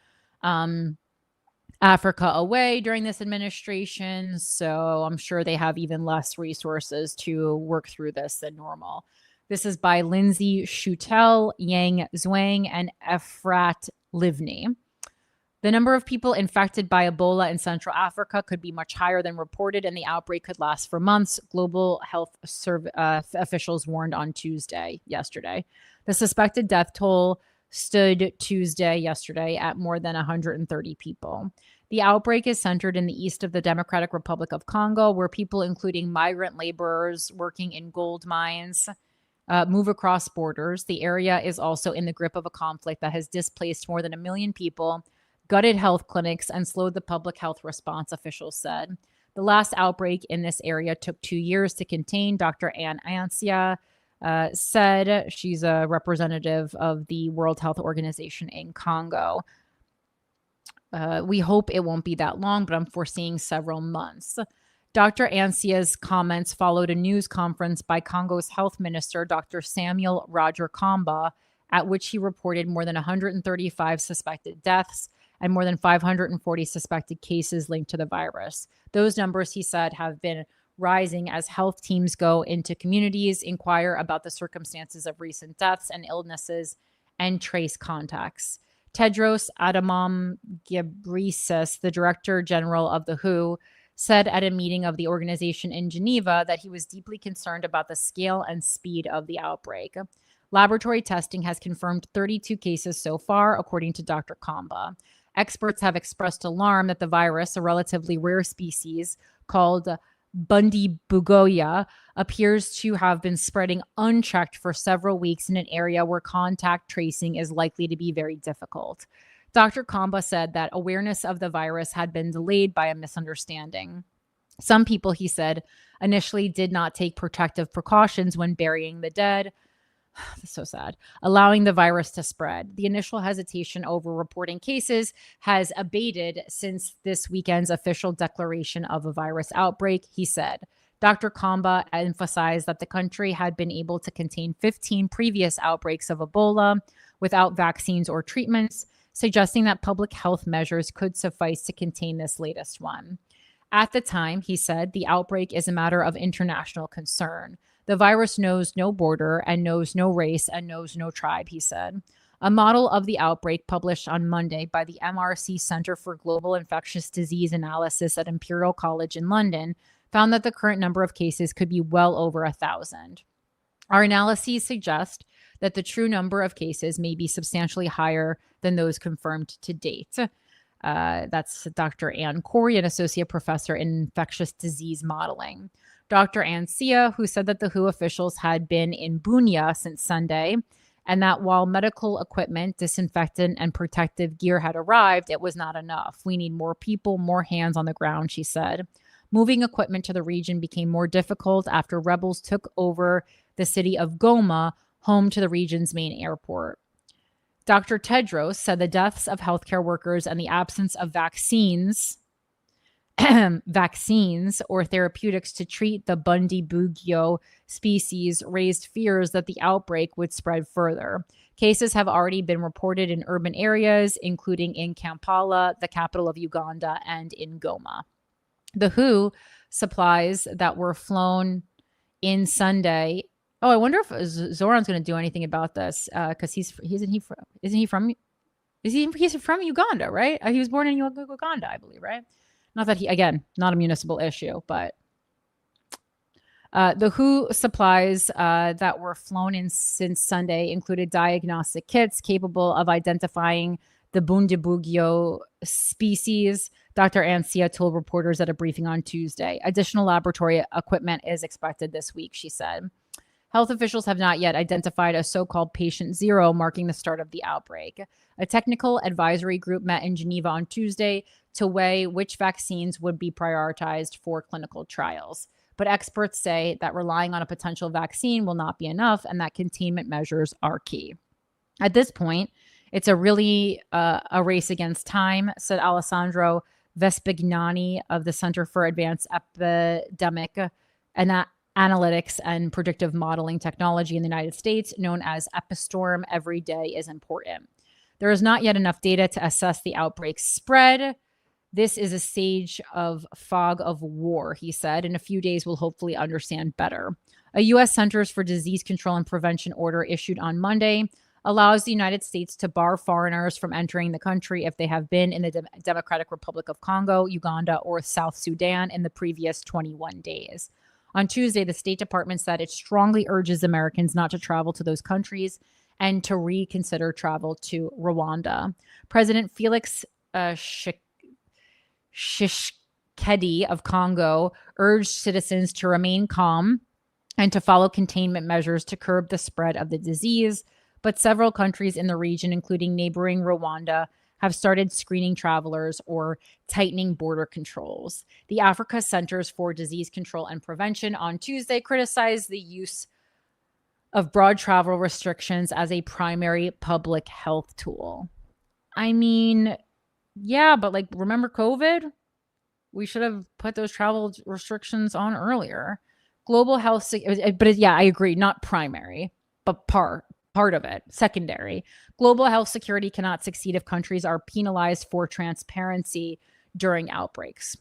Africa away during this administration. So I'm sure they have even less resources to work through this than normal. This is by Lindsay Schutel, Yang Zhuang, and Efrat Livni. The number of people infected by Ebola in Central Africa could be much higher than reported, and the outbreak could last for months, global health officials warned on yesterday. The suspected death toll stood yesterday at more than 130 people. The outbreak is centered in the east of the Democratic Republic of Congo, where people, including migrant laborers working in gold mines, move across borders. The area is also in the grip of a conflict that has displaced more than 1 million people, gutted health clinics, and slowed the public health response, officials said. The last outbreak in this area took 2 years to contain, Dr. Anne Ancia said. She's a representative of the World Health Organization in Congo. We hope it won't be that long, but I'm foreseeing several months. Dr. Ancia's comments followed a news conference by Congo's health minister, Dr. Samuel Roger Kamba, at which he reported more than 135 suspected deaths and more than 540 suspected cases linked to the virus. Those numbers, he said, have been rising as health teams go into communities, inquire about the circumstances of recent deaths and illnesses, and trace contacts. Tedros Adhanom Ghebreyesus, the Director General of the WHO, said at a meeting of the organization in Geneva that he was deeply concerned about the scale and speed of the outbreak. Laboratory testing has confirmed 32 cases so far, according to Dr. Kamba. Experts have expressed alarm that the virus, a relatively rare species called Bundybugoya, appears to have been spreading unchecked for several weeks in an area where contact tracing is likely to be very difficult. Dr. Kamba said that awareness of the virus had been delayed by a misunderstanding. Some people, he said, initially did not take protective precautions when burying the dead. That's so sad. Allowing the virus to spread. The initial hesitation over reporting cases has abated since this weekend's official declaration of a virus outbreak, he said. Dr. Kamba emphasized that the country had been able to contain 15 previous outbreaks of Ebola without vaccines or treatments, suggesting that public health measures could suffice to contain this latest one. At the time, he said, the outbreak is a matter of international concern. The virus knows no border and knows no race and knows no tribe, he said. A model of the outbreak published on Monday by the MRC Center for Global Infectious Disease Analysis at Imperial College in London found that the current number of cases could be well over 1,000. Our analyses suggest that the true number of cases may be substantially higher than those confirmed to date. That's Dr. Ann Corey, an associate professor in infectious disease modeling. Dr. Ann Sia, who said that the WHO officials had been in Bunia since Sunday, and that while medical equipment, disinfectant, and protective gear had arrived, it was not enough. We need more people, more hands on the ground, she said. Moving equipment to the region became more difficult after rebels took over the city of Goma, home to the region's main airport. Dr. Tedros said the deaths of healthcare workers and the absence of vaccines or therapeutics to treat the Bundibugyo species raised fears that the outbreak would spread further. Cases have already been reported in urban areas, including in Kampala, the capital of Uganda, and in Goma. The WHO supplies that were flown in Sunday. Oh, I wonder if Zoran's going to do anything about this because he's from Uganda, right? He was born in Uganda, I believe, right? Not that not a municipal issue, but the WHO supplies that were flown in since Sunday included diagnostic kits capable of identifying the Bundibugyo species. Dr. Ancia told reporters at a briefing on Tuesday. Additional laboratory equipment is expected this week, she said. Health officials have not yet identified a so-called patient zero marking the start of the outbreak. A technical advisory group met in Geneva on Tuesday to weigh which vaccines would be prioritized for clinical trials. But experts say that relying on a potential vaccine will not be enough and that containment measures are key. At this point, it's a really a race against time, said Alessandro Vespignani of the Center for Advanced Epidemic Analytics and Predictive Modeling Technology in the United States, known as Epistorm. Every day is important. There is not yet enough data to assess the outbreak's spread. This is a stage of fog of war, he said. In a few days, we'll hopefully understand better. A U.S. Centers for Disease Control and Prevention order issued on Monday allows the United States to bar foreigners from entering the country if they have been in the Democratic Republic of Congo, Uganda, or South Sudan in the previous 21 days. On Tuesday, the State Department said it strongly urges Americans not to travel to those countries and to reconsider travel to Rwanda. President Felix Tshisekedi of Congo urged citizens to remain calm and to follow containment measures to curb the spread of the disease. But several countries in the region, including neighboring Rwanda, have started screening travelers or tightening border controls. The Africa Centers for Disease Control and Prevention on Tuesday criticized the use of broad travel restrictions as a primary public health tool. I mean, yeah, but like, remember COVID? We should have put those travel restrictions on earlier. Global health, but yeah, I agree, not primary, but part of it, secondary. Global health security cannot succeed if countries are penalized for transparency during outbreaks.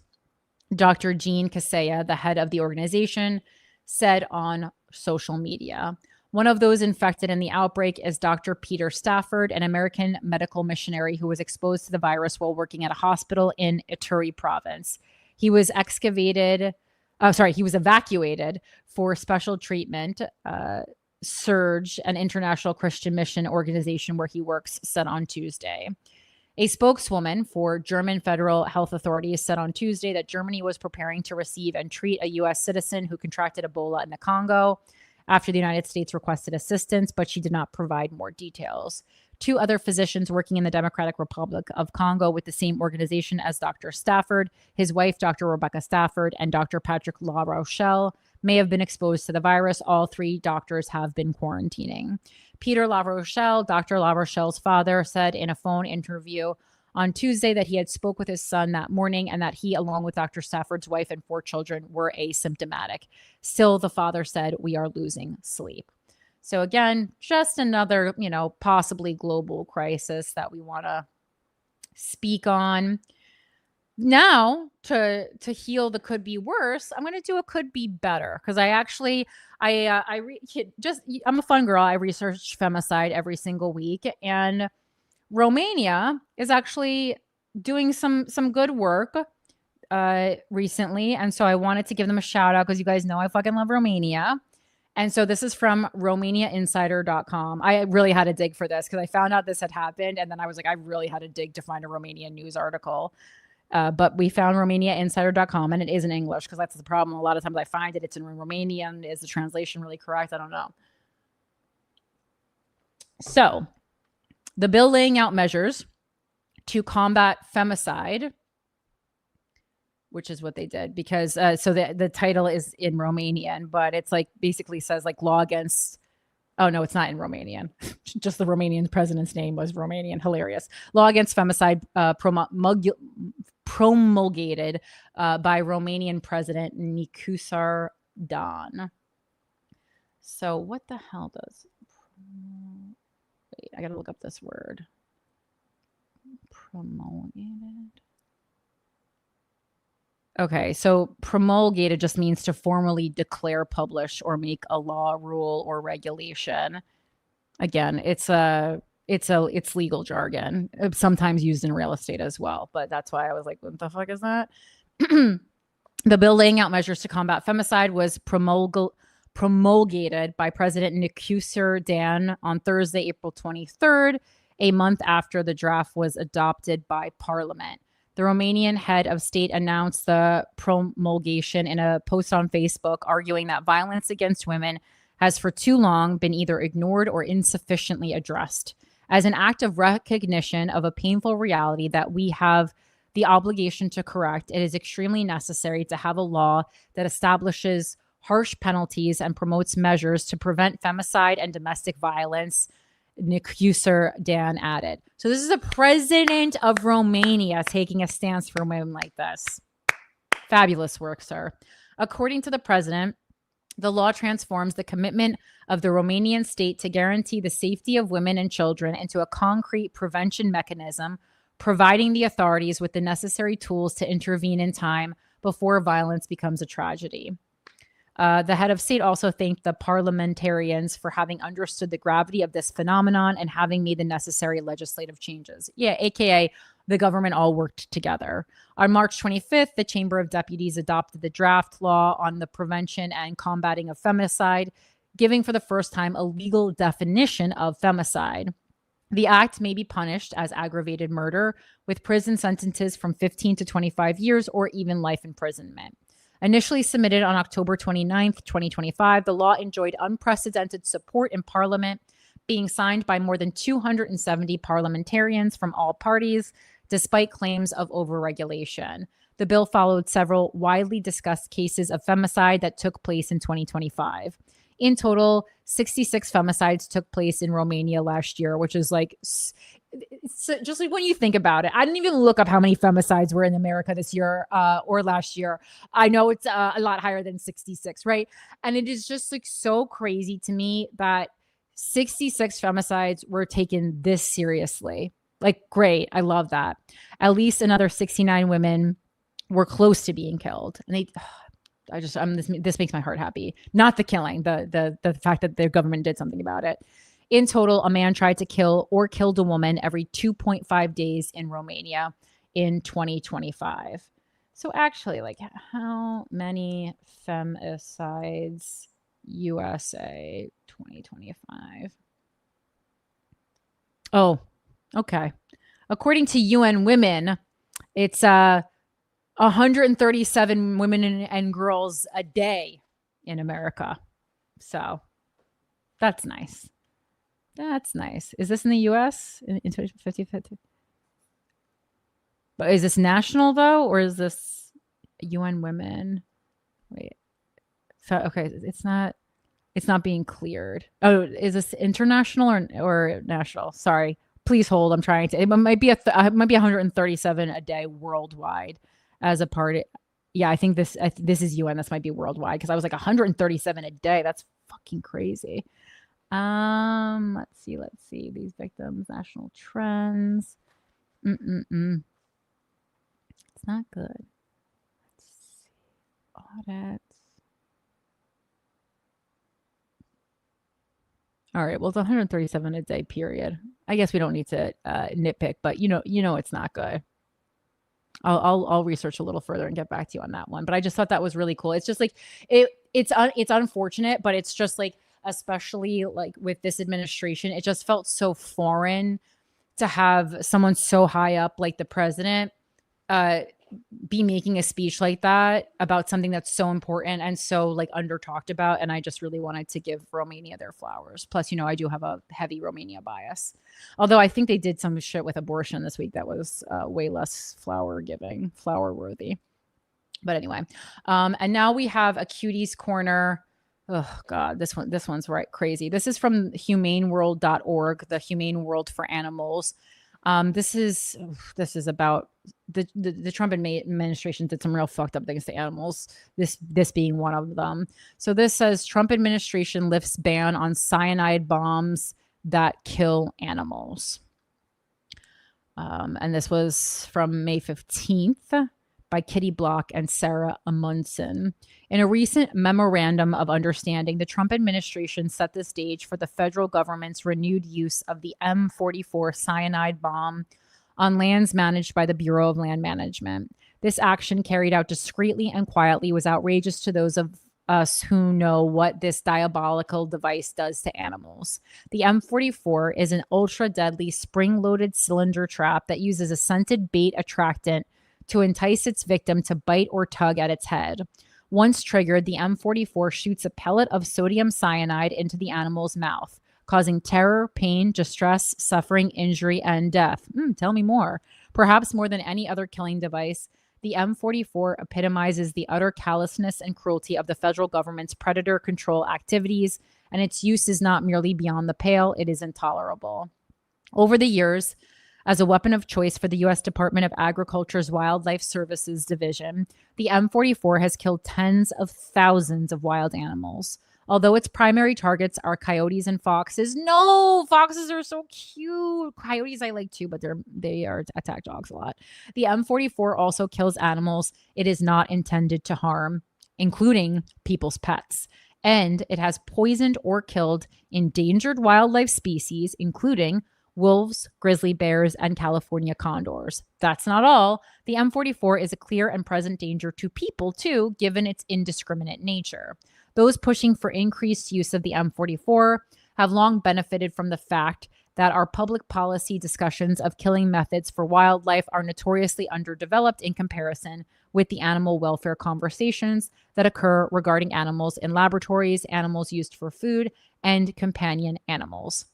Dr. Jean Kaseya, the head of the organization, said on social media. One of those infected in the outbreak is Dr. Peter Stafford, an American medical missionary who was exposed to the virus while working at a hospital in Ituri province. He was evacuated for special treatment. Surge, an international Christian mission organization where he works, said on Tuesday. A spokeswoman for German federal health authorities said on Tuesday that Germany was preparing to receive and treat a U.S. citizen who contracted Ebola in the Congo after the United States requested assistance, but she did not provide more details. 2 other physicians working in the Democratic Republic of Congo with the same organization as Dr. Stafford, his wife, Dr. Rebecca Stafford, and Dr. Patrick La Rochelle, may have been exposed to the virus. All 3 doctors have been quarantining. Peter La Rochelle, Dr. La Rochelle's father, said in a phone interview on Tuesday that he had spoke with his son that morning and that he, along with Dr. Stafford's wife and 4 children, were asymptomatic. Still, the father said, "We are losing sleep." So again, just another, possibly global crisis that we want to speak on. Now, to heal the could be worse, I'm going to do a could be better, because I'm a fun girl. I research femicide every single week, and Romania is actually doing some good work recently, and so I wanted to give them a shout out because you guys know I fucking love Romania. And so this is from RomaniaInsider.com. I really had to dig for this because I found out this had happened, and then I was like, I really had to dig to find a Romanian news article. But we found RomaniaInsider.com, and it is in English because that's the problem. A lot of times I find it's in Romanian. Is the translation really correct? I don't know. So the bill laying out measures to combat femicide, which is what they did, because so the title is in Romanian, but it's like basically says like law against. Oh, no, it's not in Romanian. Just the Romanian president's name was Romanian. Hilarious. Law against femicide promulgated by Romanian President Nicusar Dan. So what the hell does... Wait, I got to look up this word. Promulgated. Okay, so promulgated just means to formally declare, publish, or make a law, rule, or regulation. Again, it's legal jargon, sometimes used in real estate as well. But that's why I was like, what the fuck is that? The bill laying out measures to combat femicide was promulgated by President Nicusar Dan on Thursday, April 23rd, a month after the draft was adopted by Parliament. The Romanian head of state announced the promulgation in a post on Facebook, arguing that violence against women has for too long been either ignored or insufficiently addressed. As an act of recognition of a painful reality that we have the obligation to correct, it is extremely necessary to have a law that establishes harsh penalties and promotes measures to prevent femicide and domestic violence, Nicusar Dan added. So this is the president of Romania taking a stance for women like this. Fabulous work, sir. According to the president, the law transforms the commitment of the Romanian state to guarantee the safety of women and children into a concrete prevention mechanism, providing the authorities with the necessary tools to intervene in time before violence becomes a tragedy. The head of state also thanked the parliamentarians for having understood the gravity of this phenomenon and having made the necessary legislative changes. Yeah, aka the government all worked together. On March 25th, the Chamber of Deputies adopted the draft law on the prevention and combating of femicide, giving for the first time a legal definition of femicide. The act may be punished as aggravated murder with prison sentences from 15 to 25 years or even life imprisonment. Initially submitted on October 29th, 2025, the law enjoyed unprecedented support in Parliament, being signed by more than 270 parliamentarians from all parties, despite claims of overregulation. The bill followed several widely discussed cases of femicide that took place in 2025. In total, 66 femicides took place in Romania last year, which is like... So just like when you think about it, I didn't even look up how many femicides were in America this year or last year. I know it's a lot higher than 66, right? And it is just like so crazy to me that 66 femicides were taken this seriously. Like, great. I love that. At least another 69 women were close to being killed. And this makes my heart happy. Not the killing, the fact that the government did something about it. In total, a man tried to kill or killed a woman every 2.5 days in Romania in 2025. So actually, like, how many femicides USA 2025? Oh, okay. According to UN Women, it's 137 women and girls a day in America. So that's nice. That's nice. Is this in the US in 2050? But is this national though, or is this UN Women? Wait. So okay, it's not being cleared. Oh, is this international or national? Sorry. Please hold. I'm trying to. It might be it might be 137 a day worldwide as a part. Yeah, I think this is UN. This might be worldwide because I was like 137 a day. That's fucking crazy. Let's see these victims, national trends. It's not good. Let's see. Audits. All right. Well, it's 137 a day period. I guess we don't need to nitpick, but you know, it's not good. I'll research a little further and get back to you on that one. But I just thought that was really cool. It's just like it's unfortunate, but it's just like, especially like with this administration, it just felt so foreign to have someone so high up like the president be making a speech like that about something that's so important and so like under talked about. And I just really wanted to give Romania their flowers. Plus, you know, I do have a heavy Romania bias, although I think they did some shit with abortion this week that was way less flower worthy. But anyway, and now we have a cuties corner. Oh God, this one's right crazy. This is from humaneworld.org, the Humane World for Animals. This is about the Trump administration did some real fucked up things to animals. This being one of them. So this says Trump administration lifts ban on cyanide bombs that kill animals. And this was from May 15th by Kitty Block and Sarah Amundsen. In a recent memorandum of understanding, the Trump administration set the stage for the federal government's renewed use of the M44 cyanide bomb on lands managed by the Bureau of Land Management. This action, carried out discreetly and quietly, was outrageous to those of us who know what this diabolical device does to animals. The M44 is an ultra-deadly spring-loaded cylinder trap that uses a scented bait attractant to entice its victim to bite or tug at its head. Once triggered, the M44 shoots a pellet of sodium cyanide into the animal's mouth, causing terror, pain, distress, suffering, injury, and death. Tell me more. Perhaps more than any other killing device, the M44 epitomizes the utter callousness and cruelty of the federal government's predator control activities, and its use is not merely beyond the pale, it is intolerable. Over the years, as a weapon of choice for the U.S. Department of Agriculture's Wildlife Services Division, the M44 has killed tens of thousands of wild animals. Although its primary targets are coyotes and foxes. No, foxes are so cute. Coyotes I like too, but they are attack dogs a lot. The M44 also kills animals it is not intended to harm, including people's pets. And it has poisoned or killed endangered wildlife species, including wolves, grizzly bears, and California condors. That's not all. The M44 is a clear and present danger to people, too, given its indiscriminate nature. Those pushing for increased use of the M44 have long benefited from the fact that our public policy discussions of killing methods for wildlife are notoriously underdeveloped in comparison with the animal welfare conversations that occur regarding animals in laboratories, animals used for food, and companion animals.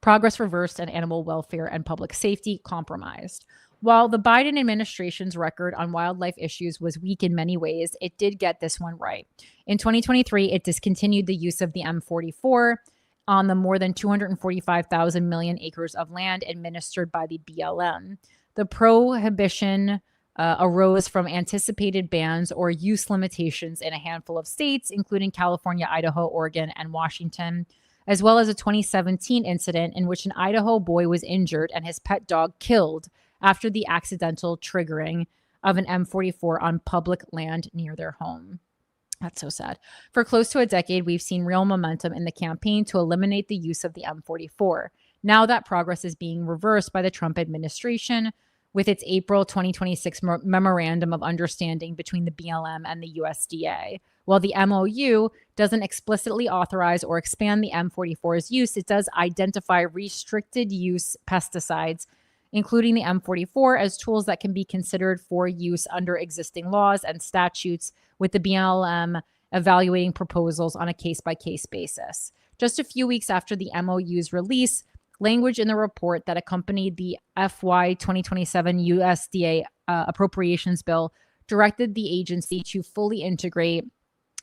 Progress reversed and animal welfare and public safety compromised. While the Biden administration's record on wildlife issues was weak in many ways, it did get this one right. In 2023, it discontinued the use of the M44 on the more than 245,000 million acres of land administered by the BLM. The prohibition arose from anticipated bans or use limitations in a handful of states, including California, Idaho, Oregon, and Washington, as well as a 2017 incident in which an Idaho boy was injured and his pet dog killed after the accidental triggering of an M44 on public land near their home. That's so sad. For close to a decade, we've seen real momentum in the campaign to eliminate the use of the M44. Now that progress is being reversed by the Trump administration with its April 2026 memorandum of understanding between the BLM and the USDA. While the MOU doesn't explicitly authorize or expand the M44's use, it does identify restricted use pesticides including the M44, as tools that can be considered for use under existing laws and statutes, with the BLM evaluating proposals on a case-by-case basis. Just a few weeks after the MOU's release, language in the report that accompanied the FY 2027 USDA appropriations bill directed the agency to fully integrate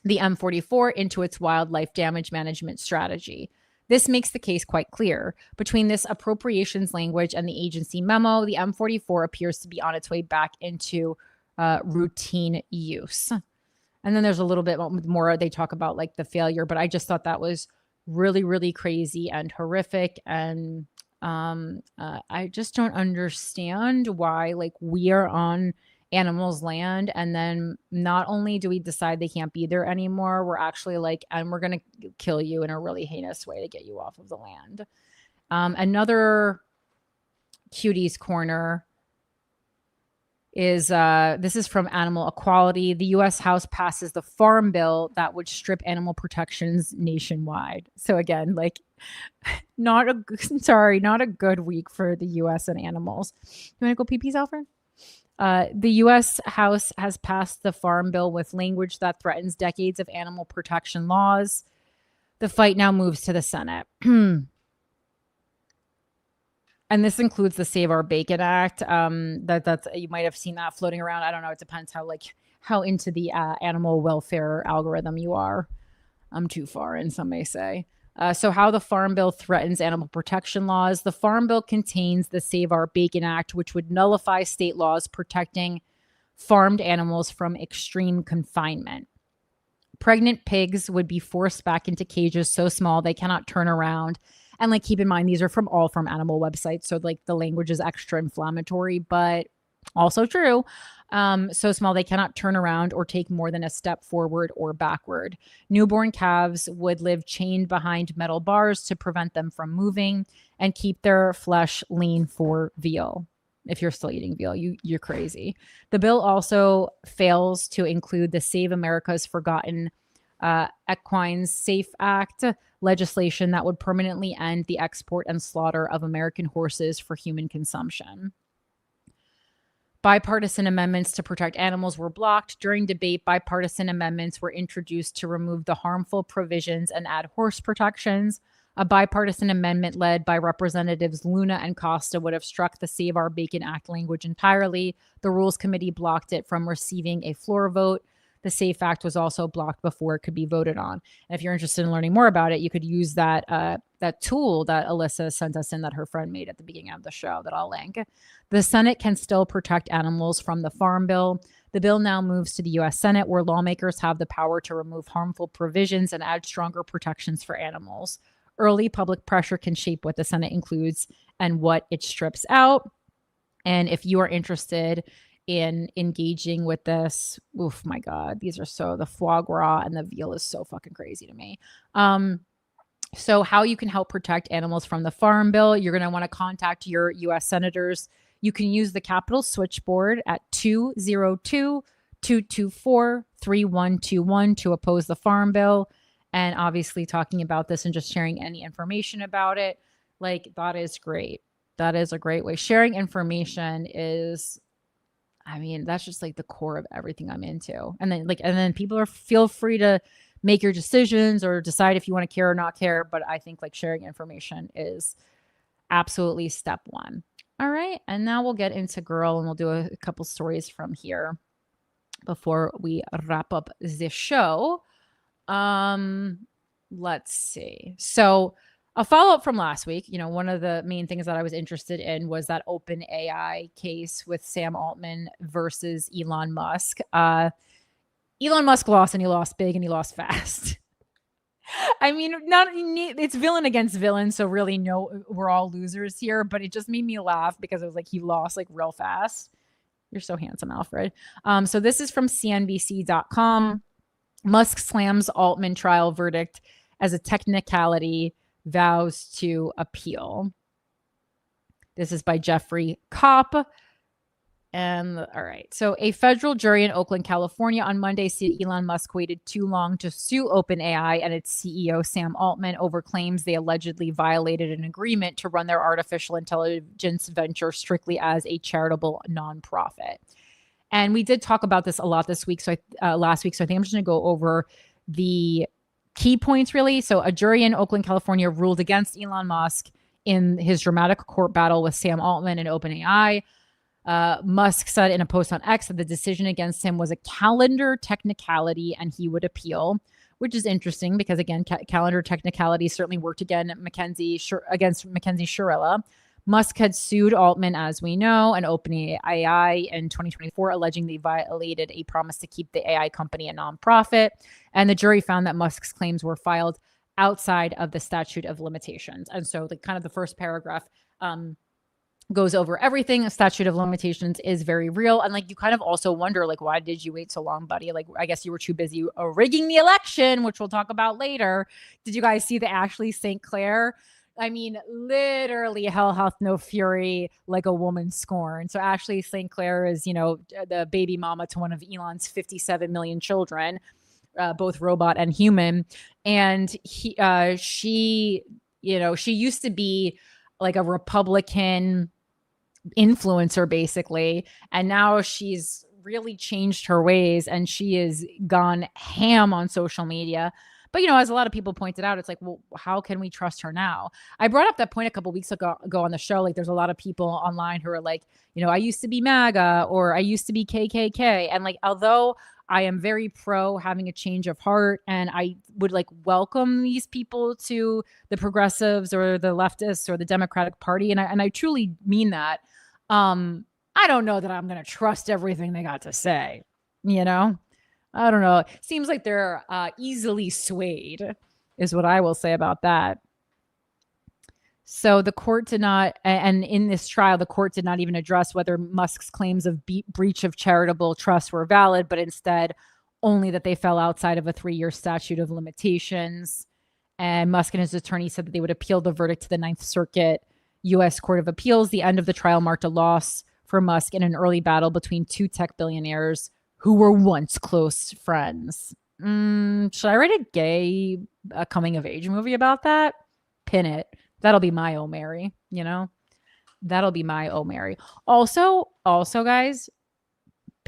the M44 into its wildlife damage management strategy. This makes the case quite clear. Between this appropriations language and the agency memo, the M44 appears to be on its way back into routine use. And then there's a little bit more, they talk about like the failure, but I just thought that was really, really crazy and horrific. And I just don't understand why, like, we are on animals' land, and then not only do we decide they can't be there anymore, we're actually like, and we're going to kill you in a really heinous way to get you off of the land. Another Cuties Corner is this is from Animal Equality. The U.S. House passes the Farm Bill that would strip animal protections nationwide. So again, like, not a good week for the U.S. and animals. You want to go pee-pees, Alfred? The U.S. House has passed the Farm Bill with language that threatens decades of animal protection laws. The fight now moves to the Senate. And this includes the Save Our Bacon Act. That's, you might have seen that floating around. I don't know. It depends how into the animal welfare algorithm you are. I'm too far in, some may say. So how the Farm Bill threatens animal protection laws. The Farm Bill contains the Save Our Bacon Act, which would nullify state laws protecting farmed animals from extreme confinement. Pregnant pigs would be forced back into cages so small they cannot turn around. And like, keep in mind, these are all from animal websites. So like the language is extra inflammatory, but also true. So small they cannot turn around or take more than a step forward or backward. Newborn calves would live chained behind metal bars to prevent them from moving and keep their flesh lean for veal. If you're still eating veal, you're crazy. The bill also fails to include the Save America's Forgotten Equines Safe Act legislation that would permanently end the export and slaughter of American horses for human consumption. Bipartisan amendments to protect animals were blocked. During debate, bipartisan amendments were introduced to remove the harmful provisions and add horse protections. A bipartisan amendment led by Representatives Luna and Costa would have struck the Save Our Bacon Act language entirely. The Rules Committee blocked it from receiving a floor vote. The SAFE Act was also blocked before it could be voted on. And if you're interested in learning more about it, you could use that that tool that Alyssa sent us in that her friend made at the beginning of the show that I'll link. The Senate can still protect animals from the Farm Bill. The bill now moves to the U.S. Senate, where lawmakers have the power to remove harmful provisions and add stronger protections for animals. Early public pressure can shape what the Senate includes and what it strips out. And if you are interested in engaging with this, oof, my God, these are the foie gras and the veal is so fucking crazy to me. So how you can help protect animals from the Farm Bill, you're going to want to contact your U.S. senators. You can use the Capitol switchboard at 202-224-3121 to oppose the Farm Bill. And obviously talking about this and just sharing any information about it, like, that is great. That is a great way. Sharing information is, I mean, that's just like the core of everything I'm into. And then people feel free to make your decisions or decide if you want to care or not care. But I think like sharing information is absolutely step one. All right. And now we'll get into Girl and we'll do a couple stories from here before we wrap up the show. Let's see. So a follow-up from last week, one of the main things that I was interested in was that OpenAI case with Sam Altman versus Elon Musk. Elon Musk lost, and he lost big, and he lost fast. I mean, it's villain against villain, so really no, we're all losers here, but it just made me laugh because it was like he lost like real fast. You're so handsome, Alfred. So this is from CNBC.com. Musk slams Altman trial verdict as a technicality, vows to appeal. This is by Jeffrey Kopp. And all right. So a federal jury in Oakland, California on Monday said Elon Musk waited too long to sue OpenAI and its CEO, Sam Altman, over claims they allegedly violated an agreement to run their artificial intelligence venture strictly as a charitable nonprofit. And we did talk about this a lot this week. Last week. So I think I'm just going to go over the key points really. So a jury in Oakland, California ruled against Elon Musk in his dramatic court battle with Sam Altman and OpenAI. Musk said in a post on X that the decision against him was a calendar technicality and he would appeal, which is interesting because, again, calendar technicality certainly worked against Mackenzie Shirilla. Musk had sued Altman, as we know, and OpenAI in 2024, alleging they violated a promise to keep the AI company a nonprofit. And the jury found that Musk's claims were filed outside of the statute of limitations. And so the first paragraph goes over everything. A statute of limitations is very real. And you kind of also wonder, why did you wait so long, buddy? I guess you were too busy rigging the election, which we'll talk about later. Did you guys see the Ashley St. Clair? I mean, literally hell hath no fury like a woman scorned. So Ashley St. Clair is, the baby mama to one of Elon's 57 million children, both robot and human. And she used to be a Republican influencer basically, and now she's really changed her ways and she is gone ham on social media. But as a lot of people pointed out, it's well, how can we trust her now? I brought up that point a couple weeks ago on the show. There's a lot of people online who are I used to be MAGA or I used to be KKK, and although I am very pro having a change of heart and I would welcome these people to the progressives or the leftists or the Democratic Party, and I truly mean that. I don't know that I'm going to trust everything they got to say, I don't know. Seems like they're easily swayed is what I will say about that. So the court did not, and in this trial, the court did not even address whether Musk's claims of breach of charitable trust were valid, but instead only that they fell outside of a 3-year statute of limitations. And Musk and his attorney said that they would appeal the verdict to the Ninth Circuit U.S. Court of Appeals. The end of the trial marked a loss for Musk in an early battle between two tech billionaires who were once close friends. Should I write a coming of age movie about that? Pin it. That'll be my Oh Mary, that'll be my Oh Mary. Also guys,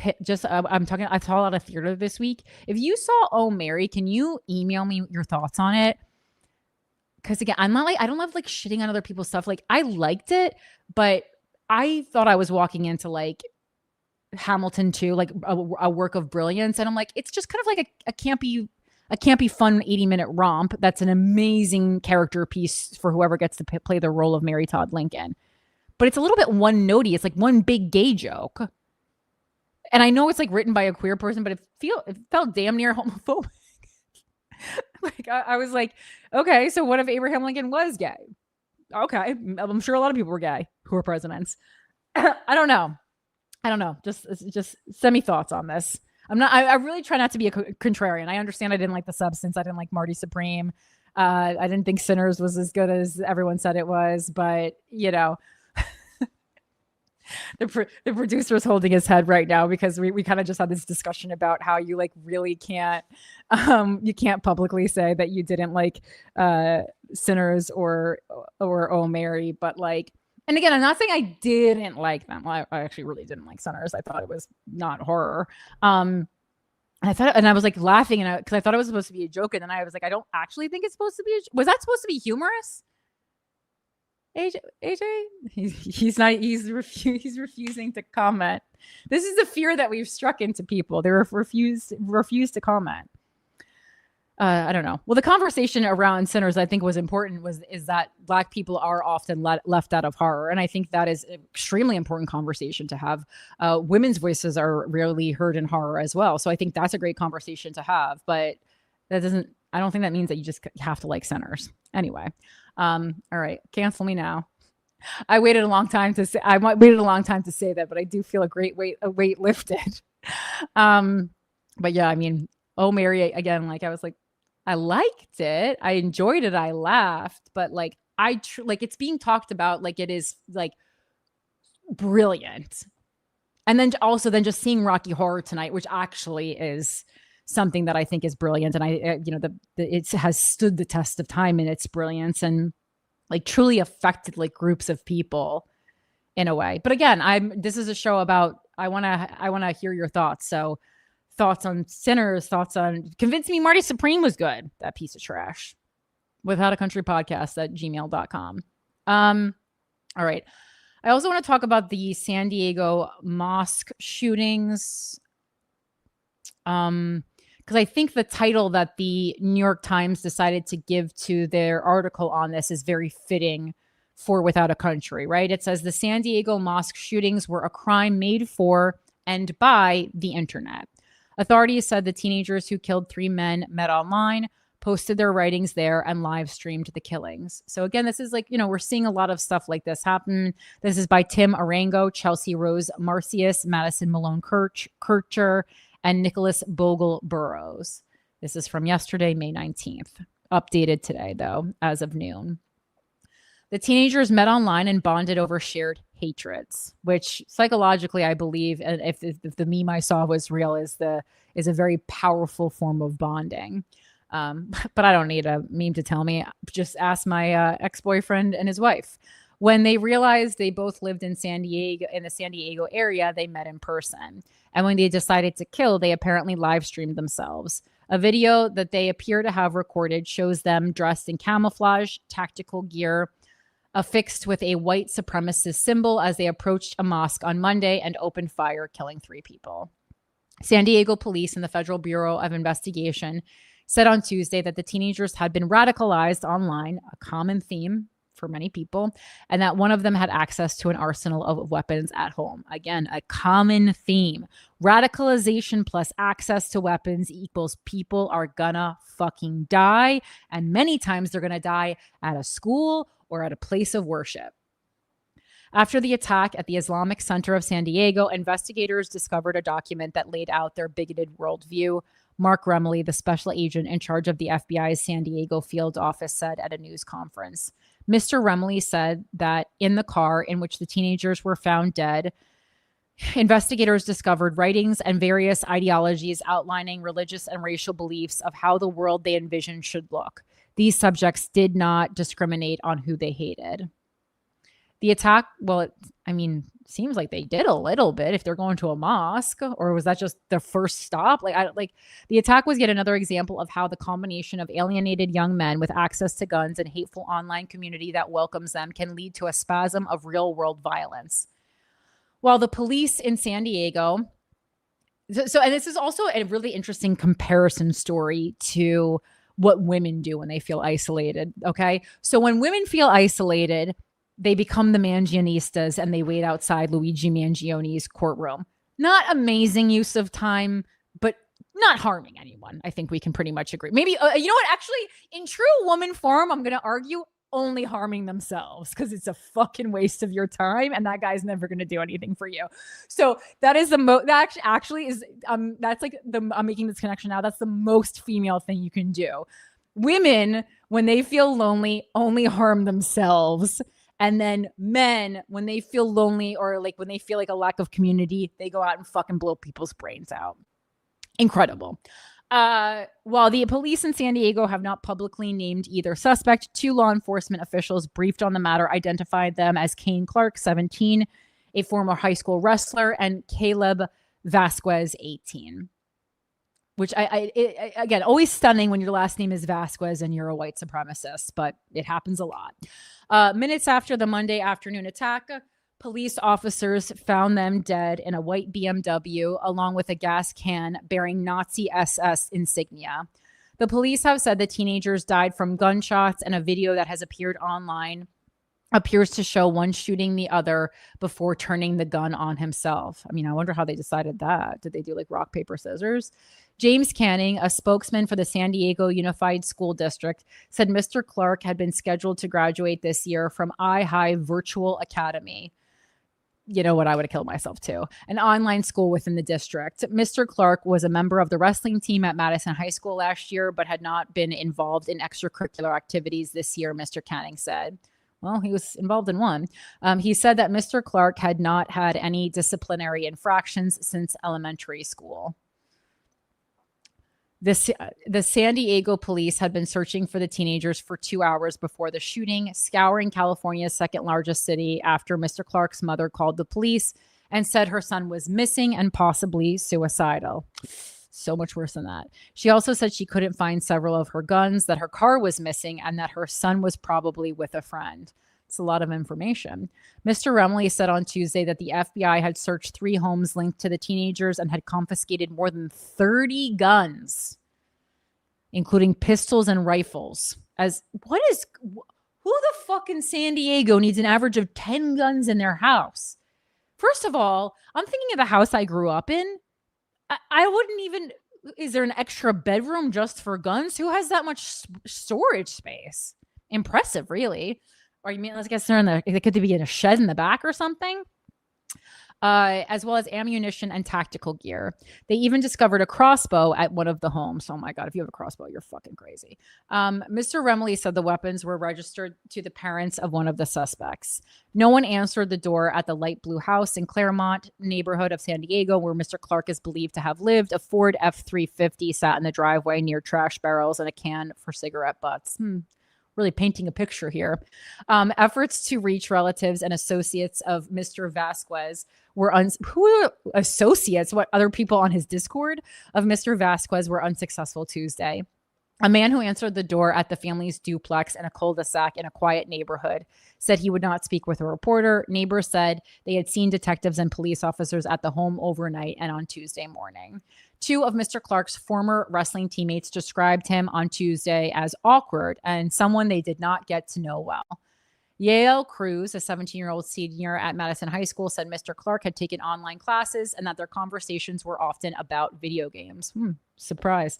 I saw a lot of theater this week. If you saw Oh Mary, can you email me your thoughts on it? Because again, I don't love shitting on other people's stuff. I liked it, but I thought I was walking into Hamilton 2, a work of brilliance. And I'm it's just kind of a campy fun 80-minute romp. That's an amazing character piece for whoever gets to play the role of Mary Todd Lincoln. But it's a little bit one-notey. It's one big gay joke. And I know it's written by a queer person, but it felt damn near homophobic. I was okay, so what if Abraham Lincoln was gay? Okay, I'm sure a lot of people were gay who were presidents. I don't know. Just send me thoughts on this. I really try not to be a contrarian. I understand I didn't like The Substance. I didn't like Marty Supreme. I didn't think Sinners was as good as everyone said it was, but the producer is holding his head right now because we kind of just had this discussion about how you really can't you can't publicly say that you didn't like Sinners or Oh Mary, but and again, I'm not saying I didn't like them. Well, I actually really didn't like Sinners. I thought it was not horror. I was laughing because I thought it was supposed to be a joke, and then I was I don't actually think it's supposed to be. Was that supposed to be humorous? AJ, he's not. He's refusing to comment. This is the fear that we've struck into people. They refuse to comment. I don't know. Well, the conversation around Sinners, I think, was important. Is that Black people are often left out of horror, and I think that is an extremely important conversation to have. Women's voices are rarely heard in horror as well, so I think that's a great conversation to have. But that doesn't. I don't think that means that you just have to like Sinners. Anyway, all right, cancel me now. I waited a long time to say. I waited a long time to say that, but I do feel a weight lifted. But yeah, I mean, Oh Mary again. I was I liked it. I enjoyed it. I laughed, but it's being talked about it is brilliant. And then also then just seeing Rocky Horror tonight, which actually is something that I think is brilliant. And it has stood the test of time in its brilliance and like truly affected like groups of people in a way. But again, this is a show about, I want to hear your thoughts. So thoughts on Sinners, thoughts on Convince Me Marty Supreme was good. That piece of trash. Without a Country Podcast at gmail.com. All right. I also want to talk about the San Diego mosque shootings. Because I think the title that the New York Times decided to give to their article on this is very fitting for Without a Country, right? It says the San Diego mosque shootings were a crime made for and by the internet. Authorities said the teenagers who killed 3 men met online, posted their writings there, and live streamed the killings. So again, this is like, we're seeing a lot of stuff like this happen. This is by Tim Arango, Chelsea Rose Marcius, Madison Malone Kircher, and Nicholas Bogle Burrows. This is from yesterday, May 19th. Updated today, though, as of noon. The teenagers met online and bonded over shared hatreds, which psychologically, I believe, and if the meme I saw was real, is a very powerful form of bonding. But I don't need a meme to tell me. Just ask my ex-boyfriend and his wife. When they realized they both lived in the San Diego area, they met in person. And when they decided to kill, they apparently live streamed themselves. A video that they appear to have recorded shows them dressed in camouflage, tactical gear, affixed with a white supremacist symbol as they approached a mosque on Monday and opened fire, killing 3 people. San Diego police and the Federal Bureau of Investigation said on Tuesday that the teenagers had been radicalized online, a common theme for many people, and that one of them had access to an arsenal of weapons at home. Again, a common theme. Radicalization plus access to weapons equals people are gonna fucking die, and many times they're gonna die at a school or at a place of worship. After the attack at the Islamic Center of San Diego, investigators discovered a document that laid out their bigoted worldview. Mark Remley, the special agent in charge of the FBI's San Diego field office, said at a news conference. Mr. Remley said that in the car in which the teenagers were found dead, investigators discovered writings and various ideologies outlining religious and racial beliefs of how the world they envisioned should look. These subjects did not discriminate on who they hated. The attack, seems like they did a little bit if they're going to a mosque, or was that just their first stop? The attack was yet another example of how the combination of alienated young men with access to guns and hateful online community that welcomes them can lead to a spasm of real world violence. While the police in San Diego, and this is also a really interesting comparison story to what women do when they feel isolated. Okay. So when women feel isolated, they become the Mangionistas and they wait outside Luigi Mangione's courtroom. Not amazing use of time, but not harming anyone. I think we can pretty much agree. Maybe, you know what? Actually, in true woman form, I'm going to argue only harming themselves because it's a fucking waste of your time and that guy's never going to do anything for you. So that is that actually is, that's like I'm making this connection now. That's the most female thing you can do. Women, when they feel lonely, only harm themselves. And then men, when they feel lonely or like when they feel like a lack of community, they go out and fucking blow people's brains out. Incredible. While the police in San Diego have not publicly named either suspect, 2 law enforcement officials briefed on the matter identified them as Kane Clark, 17, a former high school wrestler, and Caleb Vasquez, 18. Which again, always stunning when your last name is Vasquez and you're a white supremacist, but it happens a lot. Minutes after the Monday afternoon attack, police officers found them dead in a white BMW along with a gas can bearing Nazi SS insignia. The police have said the teenagers died from gunshots, and a video that has appeared online appears to show one shooting the other before turning the gun on himself. I mean, I wonder how they decided that. Did they do like rock, paper, scissors? James Canning, a spokesman for the San Diego Unified School District, said Mr. Clark had been scheduled to graduate this year from iHigh Virtual Academy. You know what? I would have killed myself too. An online school within the district. Mr. Clark was a member of the wrestling team at Madison High School last year, but had not been involved in extracurricular activities this year, Mr. Canning said. Well, he was involved in one. He said that Mr. Clark had not had any disciplinary infractions since elementary school. The San Diego police had been searching for the teenagers for 2 hours before the shooting, scouring California's second largest city after Mr. Clark's mother called the police and said her son was missing and possibly suicidal. So much worse than that. She also said she couldn't find several of her guns, that her car was missing, and that her son was probably with a friend. It's a lot of information. Mr. Remley said on Tuesday that the FBI had searched 3 homes linked to the teenagers and had confiscated more than 30 guns, including pistols and rifles. Who the fuck in San Diego needs an average of 10 guns in their house? First of all, I'm thinking of the house I grew up in. I wouldn't even, is there an extra bedroom just for guns? Who has that much storage space? Impressive, really. Or you mean, let's guess they could be in a shed in the back or something? As well as ammunition and tactical gear. They even discovered a crossbow at one of the homes. Oh my God, if you have a crossbow, you're fucking crazy. Mr. Remley said the weapons were registered to the parents of one of the suspects. No one answered the door at the light blue house in Claremont neighborhood of San Diego, where Mr. Clark is believed to have lived. A Ford F-350 sat in the driveway near trash barrels and a can for cigarette butts. Really painting a picture here. Efforts to reach relatives and associates of Mr. Vasquez were who are associates? What, other people on his Discord of Mr. Vasquez were unsuccessful Tuesday. A man who answered the door at the family's duplex in a cul-de-sac in a quiet neighborhood said he would not speak with a reporter. Neighbors said they had seen detectives and police officers at the home overnight and on Tuesday morning. 2 of Mr. Clark's former wrestling teammates described him on Tuesday as awkward and someone they did not get to know well. Yale Cruz, a 17-year-old senior at Madison High School, said Mr. Clark had taken online classes and that their conversations were often about video games. Surprise.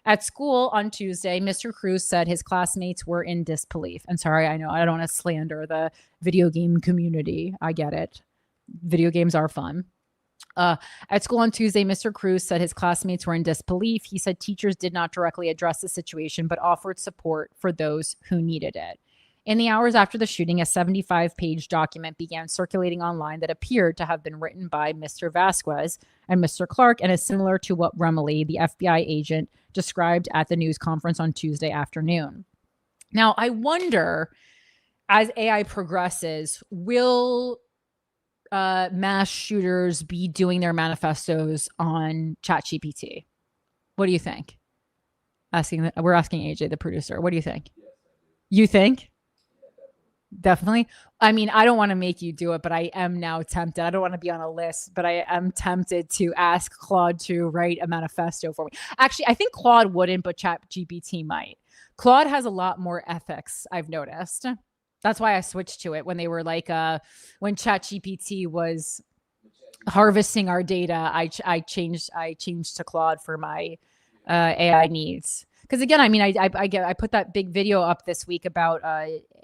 At school on Tuesday, Mr. Cruz said his classmates were in disbelief. And sorry, I know I don't want to slander the video game community. I get it. Video games are fun. At school on Tuesday, Mr. Cruz said his classmates were in disbelief. He said teachers did not directly address the situation, but offered support for those who needed it. In the hours after the shooting, a 75-page document began circulating online that appeared to have been written by Mr. Vasquez and Mr. Clark and is similar to what Remley, the FBI agent, described at the news conference on Tuesday afternoon. Now, I wonder, as AI progresses, will mass shooters be doing their manifestos on ChatGPT? What do you think? We're asking AJ, the producer. What do you think? You think? Definitely. I mean, I don't want to make you do it, but I am now tempted. I don't want to be on a list, but I am tempted to ask Claude to write a manifesto for me. Actually, I think Claude wouldn't, but ChatGPT might. Claude has a lot more ethics, I've noticed. That's why I switched to it when they were like, when ChatGPT was harvesting our data, I changed to Claude for my AI needs. Because again, I mean, I put that big video up this week about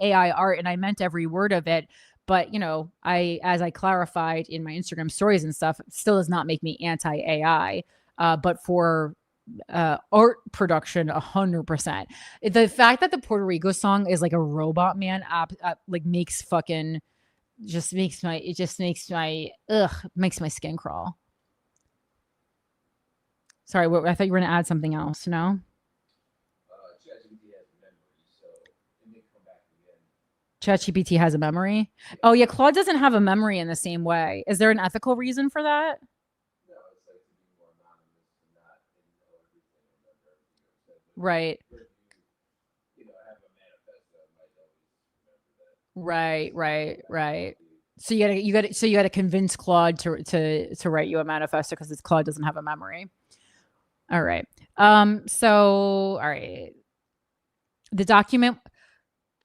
AI art, and I meant every word of it. But you know, as I clarified in my Instagram stories and stuff, it still does not make me anti-AI. But for art production, 100%. The fact that the Puerto Rico song is like a Robot Man app, like makes my skin crawl. Sorry, I thought you were gonna add something else. No. ChatGPT has a memory. Oh yeah, Claude doesn't have a memory in the same way. Is there an ethical reason for that? No, it's like to be more anonymous and not know everything and remember everything. Right. You know, I have a manifesto. I might always remember that. Right. So you gotta convince Claude to write you a manifesto because Claude doesn't have a memory. All right. So all right. The document.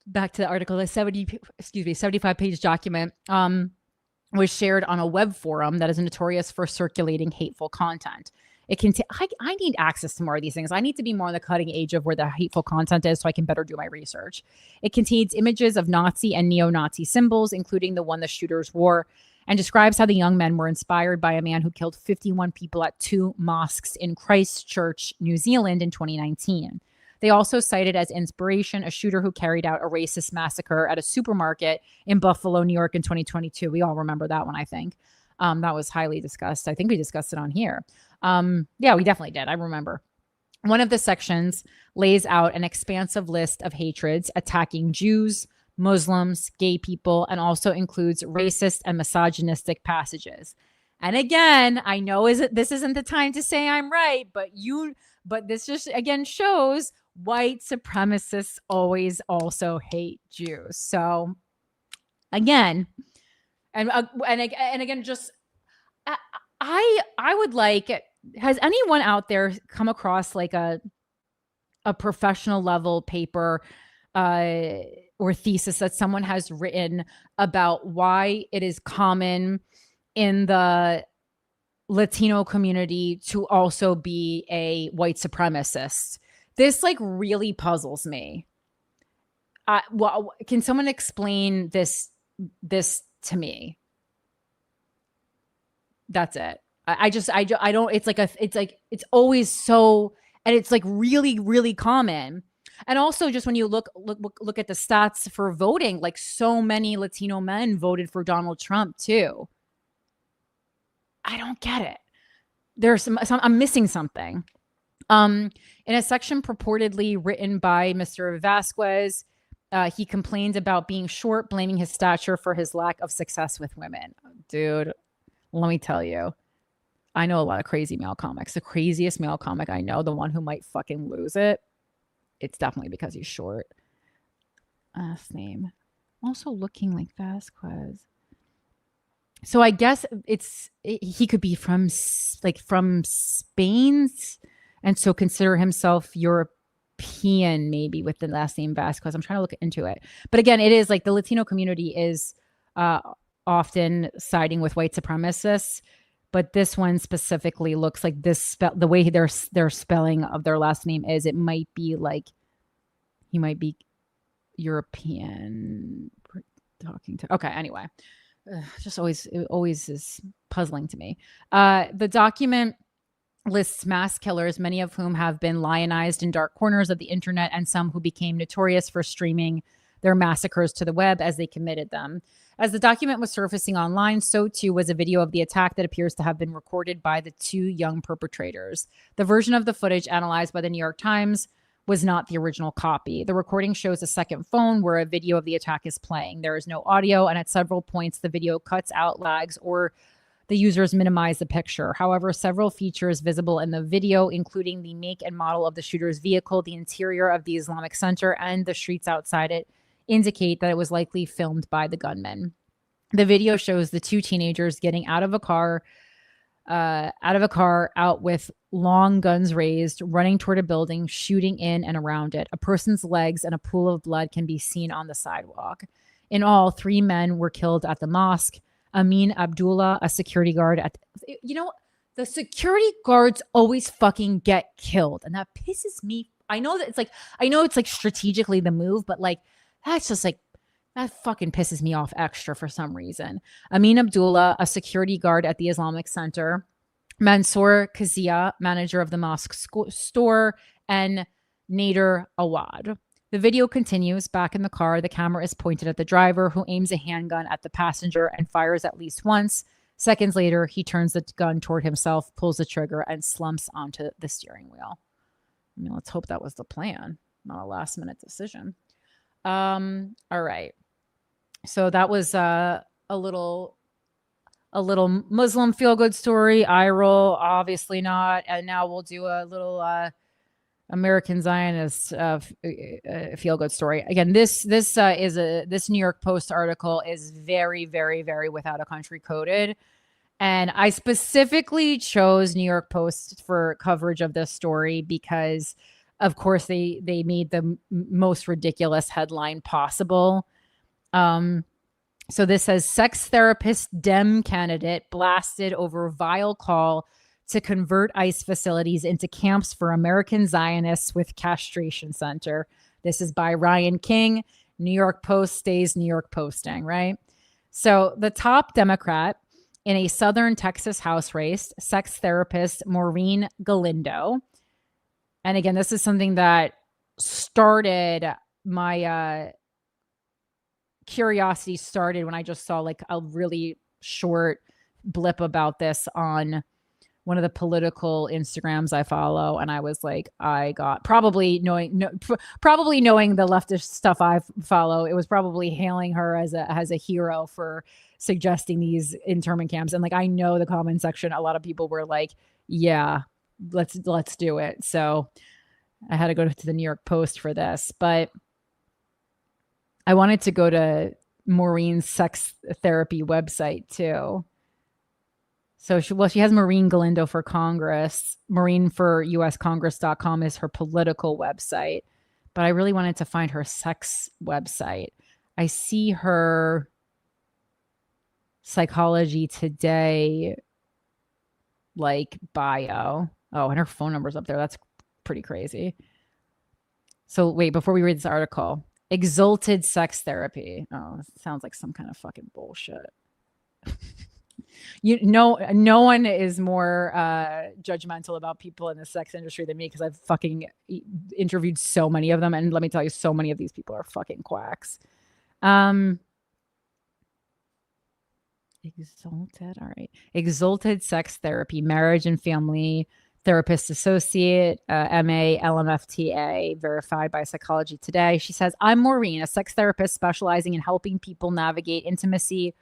Back to the article, the 75-page document was shared on a web forum that is notorious for circulating hateful content. It can. I need access to more of these things. I need to be more on the cutting edge of where the hateful content is, so I can better do my research. It contains images of Nazi and neo-Nazi symbols, including the one the shooters wore, and describes how the young men were inspired by a man who killed 51 people at 2 mosques in Christchurch, New Zealand, in 2019. They also cited as inspiration a shooter who carried out a racist massacre at a supermarket in Buffalo, New York in 2022. We all remember that one, I think. That was highly discussed. I think we discussed it on here. Yeah, we definitely did. I remember. One of the sections lays out an expansive list of hatreds attacking Jews, Muslims, gay people, and also includes racist and misogynistic passages. And again, I know this isn't the time to say I'm right, but this just again shows white supremacists always also hate Jews. So again, and again, just I would like, has anyone out there come across like a professional level paper or thesis that someone has written about why it is common in the Latino community to also be a white supremacist? This like really puzzles me. Well, can someone explain this to me? That's it. I don't, it's always so, and it's like really, really common. And also just when you look at the stats for voting, like so many Latino men voted for Donald Trump too. I don't get it. There's some I'm missing something. In a section purportedly written by Mr. Vasquez, he complained about being short, blaming his stature for his lack of success with women. Dude, let me tell you, I know a lot of crazy male comics. The craziest male comic I know, the one who might fucking lose it, it's definitely because he's short. Last name. Also looking like Vasquez. So I guess he could be from Spain, and so consider himself European, maybe, with the last name Vasquez. I'm trying to look into it. But again, it is like the Latino community is often siding with white supremacists. But this one specifically looks like the way their spelling of their last name is, it might be like he might be European. Okay, anyway. Just always is puzzling to me. The document lists mass killers, many of whom have been lionized in dark corners of the internet, and some who became notorious for streaming their massacres to the web as they committed them. As the document was surfacing online, so too was a video of the attack that appears to have been recorded by the two young perpetrators. The version of the footage analyzed by the New York Times was not the original copy. The recording shows a second phone where a video of the attack is playing. There is no audio, and at several points, the video cuts out, lags, or the users minimize the picture. However, several features visible in the video, including the make and model of the shooter's vehicle, the interior of the Islamic Center, and the streets outside it, indicate that it was likely filmed by the gunman. The video shows the two teenagers getting out of a car out with long guns raised, running toward a building, shooting in and around it. A person's legs and a pool of blood can be seen on the sidewalk. In all, 3 men were killed at the mosque. Amin Abdullah, a security guard the security guards always fucking get killed, and that pisses me. I know it's like strategically the move, but like that's just like, that fucking pisses me off extra for some reason. Amin Abdullah, a security guard at the Islamic Center, Mansour Kazia, manager of the mosque store, and Nader Awad. The video continues. Back in the car, the camera is pointed at the driver, who aims a handgun at the passenger and fires at least once. Seconds later, he turns the gun toward himself, pulls the trigger, and slumps onto the steering wheel. I mean, let's hope that was the plan, not a last-minute decision. All right. So that was a little Muslim feel-good story. Eye roll, obviously not. And now we'll do a little American Zionist feel-good story. Again, this New York Post article is very, very, very without a country coded. And I specifically chose New York Post for coverage of this story because, of course, they made the most ridiculous headline possible. So this says, sex therapist Dem candidate blasted over vile call to convert ICE facilities into camps for American Zionists with castration center. This is by Ryan King. New York Post stays New York Posting, right? So the top Democrat in a Southern Texas House race, sex therapist Maureen Galindo. And again, this is something that started my curiosity started when I just saw like a really short blip about this on one of the political Instagrams I follow, and I was like, I got probably knowing the leftist stuff I follow, it was probably hailing her as a hero for suggesting these internment camps. And like, I know the comment section, a lot of people were like, yeah, let's do it. So I had to go to the New York Post for this, but I wanted to go to Maureen's sex therapy website too. So she has Maureen Galindo for Congress. Maureen for USCongress.com is her political website. But I really wanted to find her sex website. I see her Psychology Today like bio. Oh, and her phone number's up there. That's pretty crazy. So wait, before we read this article, exalted sex therapy. Oh, sounds like some kind of fucking bullshit. No one is more judgmental about people in the sex industry than me, because I've fucking interviewed so many of them, and let me tell you, so many of these people are fucking quacks. Exalted, all right. Exalted Sex Therapy, Marriage and Family Therapist Associate, MA, LMFTA, verified by Psychology Today. She says, I'm Maureen, a sex therapist specializing in helping people navigate intimacy,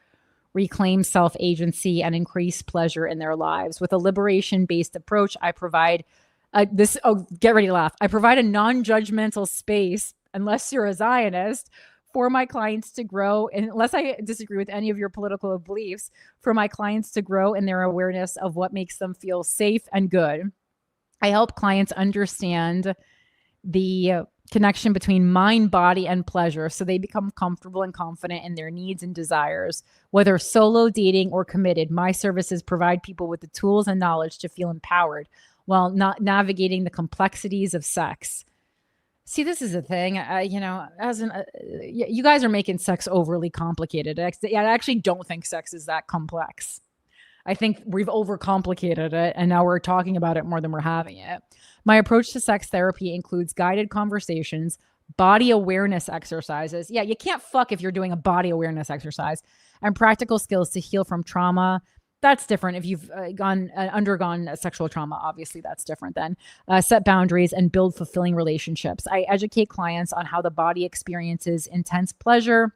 reclaim self-agency, and increase pleasure in their lives. With a liberation-based approach, I provide get ready to laugh. I provide a non-judgmental space, unless you're a Zionist, for my clients to grow, and unless I disagree with any of your political beliefs, for my clients to grow in their awareness of what makes them feel safe and good. I help clients understand the connection between mind, body, and pleasure, so they become comfortable and confident in their needs and desires. Whether solo, dating, or committed, my services provide people with the tools and knowledge to feel empowered while not navigating the complexities of sex. See, this is a thing. You guys are making sex overly complicated. I actually don't think sex is that complex. I think we've overcomplicated it, and now we're talking about it more than we're having it. My approach to sex therapy includes guided conversations, body awareness exercises. Yeah, you can't fuck if you're doing a body awareness exercise, and practical skills to heal from trauma. That's different. If you've undergone sexual trauma, obviously that's different then. Set boundaries and build fulfilling relationships. I educate clients on how the body experiences intense pleasure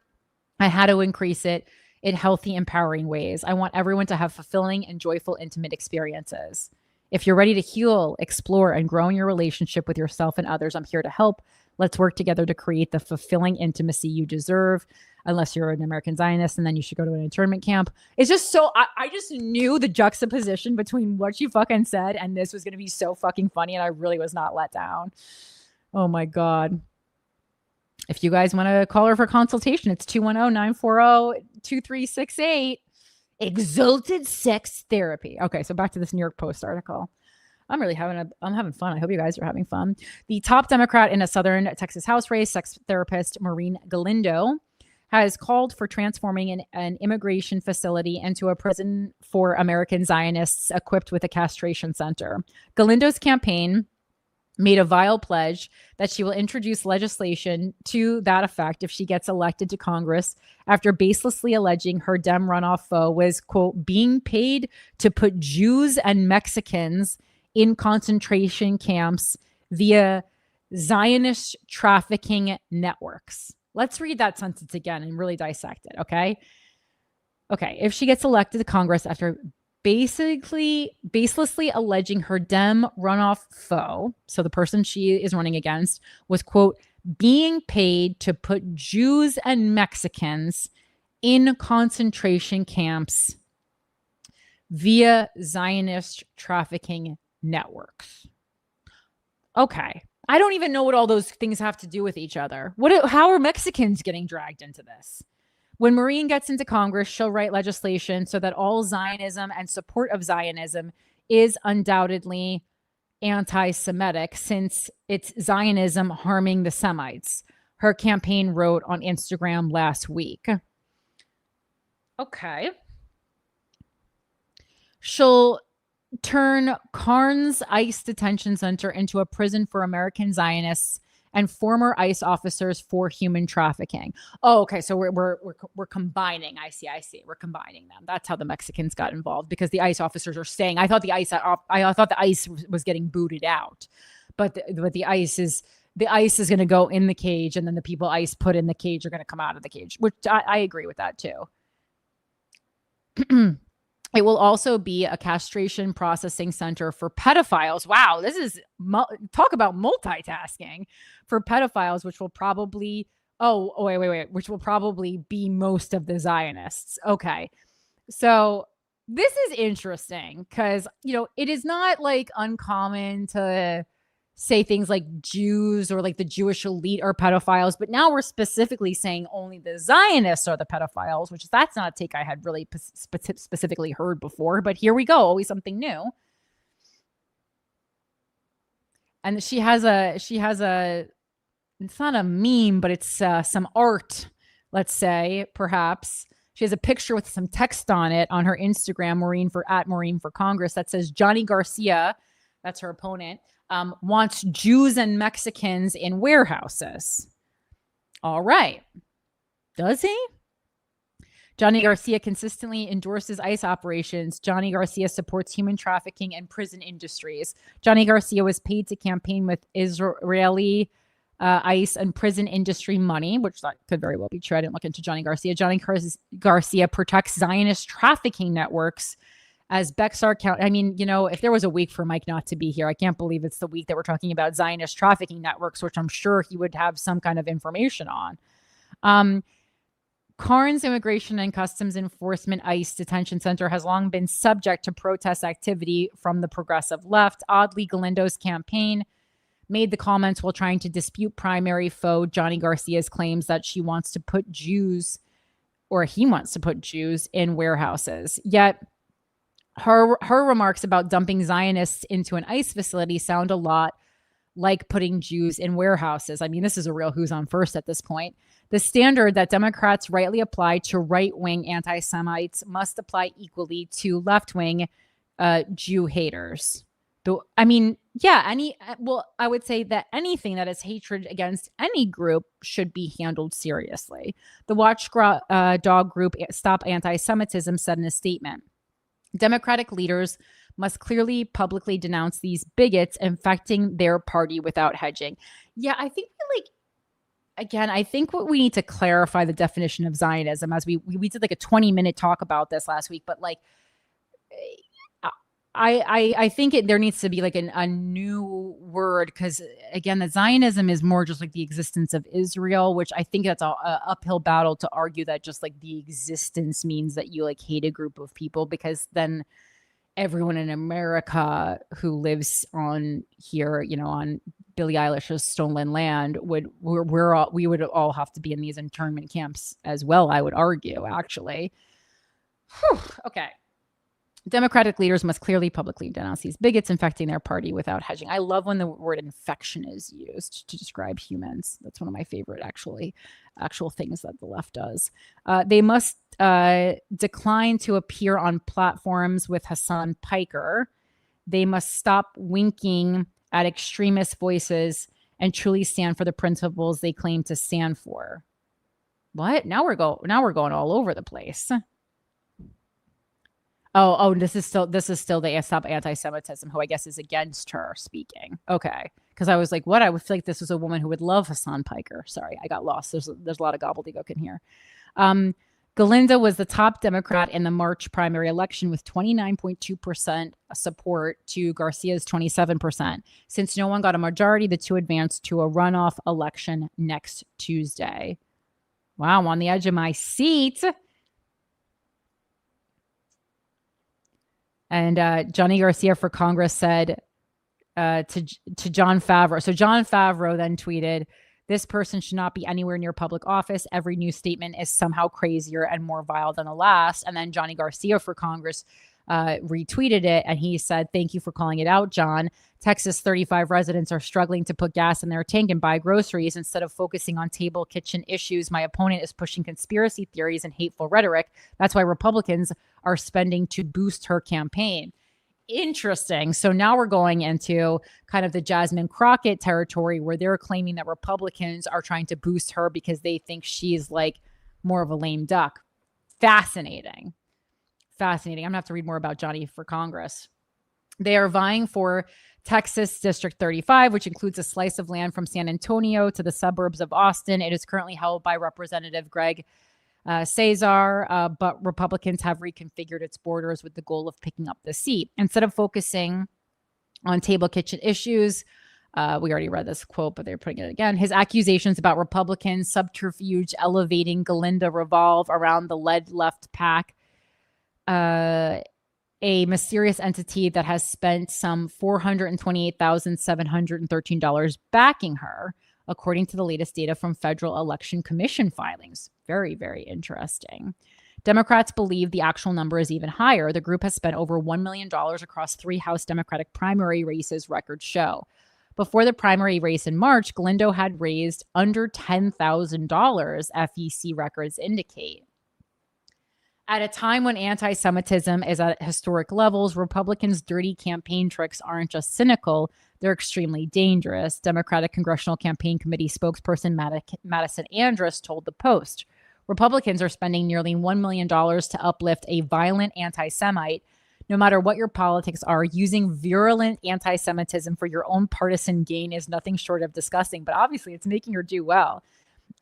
and how to increase it in healthy, empowering ways. I want everyone to have fulfilling and joyful, intimate experiences. If you're ready to heal, explore, and grow in your relationship with yourself and others, I'm here to help. Let's work together to create the fulfilling intimacy you deserve. Unless you're an American Zionist, and then you should go to an internment camp. It's just so, I just knew the juxtaposition between what you fucking said and this was going to be so fucking funny, and I really was not let down. Oh my God. If you guys want to call her for consultation, it's 210-940-2368. Exalted Sex Therapy. Okay, so back to this New York Post article. I'm having fun. I hope you guys are having fun. The top Democrat in a Southern Texas House race, sex therapist Maureen Galindo, has called for transforming an immigration facility into a prison for American Zionists equipped with a castration center. Galindo's campaign made a vile pledge that she will introduce legislation to that effect if she gets elected to Congress, after baselessly alleging her Dem runoff foe was, quote, being paid to put Jews and Mexicans in concentration camps via Zionist trafficking networks. Let's read that sentence again and really dissect it, okay? Okay, if she gets elected to Congress after baselessly alleging her Dem runoff foe, so the person she is running against, was, quote, being paid to put Jews and Mexicans in concentration camps via Zionist trafficking networks. Okay. I don't even know what all those things have to do with each other. How are Mexicans getting dragged into this? When Maureen gets into Congress, she'll write legislation so that all Zionism and support of Zionism is undoubtedly anti-Semitic, since it's Zionism harming the Semites, her campaign wrote on Instagram last week. Okay. She'll turn Carnes ICE detention center into a prison for American Zionists and former ICE officers for human trafficking. Oh, okay. So we're combining. I see. We're combining them. That's how the Mexicans got involved, because the ICE officers are staying. I thought the ICE was getting booted out, but the ICE is going to go in the cage, and then the people ICE put in the cage are going to come out of the cage, which I agree with that too. It will also be a castration processing center for pedophiles. Wow, this is talk about multitasking for pedophiles, which will probably which will probably be most of the Zionists. Okay, so this is interesting because it is not like uncommon to say things like Jews or like the Jewish elite are pedophiles, but now we're specifically saying only the Zionists are the pedophiles, which that's not a take I had really specifically heard before, but here we go. Always something new. And she has a, it's not a meme, but it's some art, let's say, perhaps. She has a picture with some text on it on her Instagram, Maureen for Congress, that says Johnny Garcia, that's her opponent, wants Jews and Mexicans in warehouses. All right. Does he? Johnny Garcia consistently endorses ICE operations. Johnny Garcia supports human trafficking and prison industries. Johnny Garcia was paid to campaign with Israeli ICE and prison industry money, which that could very well be true. I didn't look into Johnny Garcia. Johnny Garcia protects Zionist trafficking networks as Bexar County. I mean, if there was a week for Mike not to be here, I can't believe it's the week that we're talking about Zionist trafficking networks, which I'm sure he would have some kind of information on. Karnes Immigration and Customs Enforcement ICE Detention Center has long been subject to protest activity from the progressive left. Oddly, Galindo's campaign made the comments while trying to dispute primary foe Johnny Garcia's claims that he wants to put Jews in warehouses. Yet her remarks about dumping Zionists into an ICE facility sound a lot like putting Jews in warehouses. I mean, this is a real who's on first at this point. The standard that Democrats rightly apply to right-wing anti-Semites must apply equally to left-wing Jew haters. I would say that anything that is hatred against any group should be handled seriously. The watchdog group Stop Anti-Semitism said in a statement, Democratic leaders must clearly publicly denounce these bigots infecting their party without hedging. Yeah, I think I think what we need to clarify the definition of Zionism, as we did like a 20-minute talk about this last week, but like I think there needs to be like a new word, because again, the Zionism is more just like the existence of Israel, which I think that's a uphill battle to argue that just like the existence means that you like hate a group of people, because then everyone in America who lives on here, on Billie Eilish's stolen land we would all have to be in these internment camps as well, I would argue, actually. Whew, okay. Democratic leaders must clearly publicly denounce these bigots infecting their party without hedging. I love when the word infection is used to describe humans. That's one of my favorite actual things that the left does. They must decline to appear on platforms with Hassan Piker. They must stop winking at extremist voices and truly stand for the principles they claim to stand for. What? Now we're going all over the place. Oh, this is still the Stop Anti-Semitism, who I guess is against her speaking. Okay. Because I was like, what? I would feel like this was a woman who would love Hassan Piker. Sorry, I got lost. There's a lot of gobbledygook in here. Galindo was the top Democrat in the March primary election with 29.2% support to Garcia's 27%. Since no one got a majority, the two advanced to a runoff election next Tuesday. Wow, I'm on the edge of my seat. And Johnny Garcia for Congress said to John Favreau. So John Favreau then tweeted, "This person should not be anywhere near public office. Every new statement is somehow crazier and more vile than the last." And then Johnny Garcia for Congress retweeted it, and he said, "Thank you for calling it out, John. Texas 35 residents are struggling to put gas in their tank and buy groceries instead of focusing on table kitchen issues. My opponent is pushing conspiracy theories and hateful rhetoric. That's why Republicans are spending to boost her campaign." Interesting. So now we're going into kind of the Jasmine Crockett territory where they're claiming that Republicans are trying to boost her because they think she's like more of a lame duck. Fascinating. Fascinating. I'm going to have to read more about Johnny for Congress. They are vying for Texas District 35, which includes a slice of land from San Antonio to the suburbs of Austin. It is currently held by Representative Greg Cesar, but Republicans have reconfigured its borders with the goal of picking up the seat. Instead of focusing on table kitchen issues, we already read this quote, but they're putting it again. His accusations about Republican subterfuge elevating Galinda revolve around the lead left PAC, a mysterious entity that has spent some $428,713 backing her, according to the latest data from Federal Election Commission filings. Very, very interesting. Democrats believe the actual number is even higher. The group has spent over $1 million across 3 House Democratic primary races, records show. Before the primary race in March, Galindo had raised under $10,000, FEC records indicate. At a time when anti-Semitism is at historic levels, Republicans' dirty campaign tricks aren't just cynical, they're extremely dangerous. Democratic Congressional Campaign Committee spokesperson Madison Andrus told The Post. Republicans are spending nearly $1 million to uplift a violent anti-Semite. No matter what your politics are, using virulent anti-Semitism for your own partisan gain is nothing short of disgusting, but obviously it's making her do well.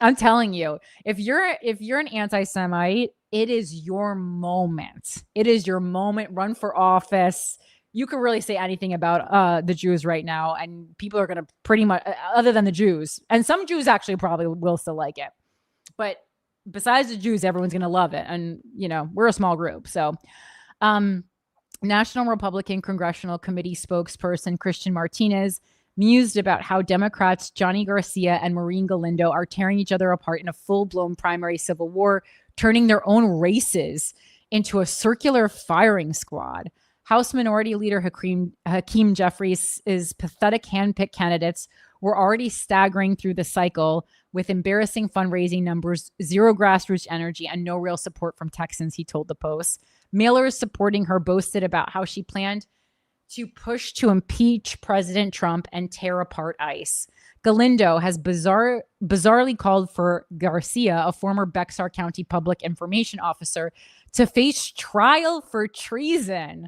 I'm telling you, if you're an anti-Semite, it is your moment. It is your moment. Run for office. You can really say anything about the Jews right now, and people are going to pretty much, other than the Jews, and some Jews actually probably will still like it. But besides the Jews, everyone's going to love it. And, you know, we're a small group. So National Republican Congressional Committee spokesperson Christian Martinez mused about how Democrats Johnny Garcia and Maureen Galindo are tearing each other apart in a full-blown primary civil war, turning their own races into a circular firing squad. House Minority Leader Hakeem Jeffries' pathetic handpicked candidates were already staggering through the cycle with embarrassing fundraising numbers, zero grassroots energy, and no real support from Texans, he told The Post. Mailers supporting her boasted about how she planned to push to impeach President Trump and tear apart ICE. Galindo has bizarrely called for Garcia, a former Bexar County public information officer, to face trial for treason.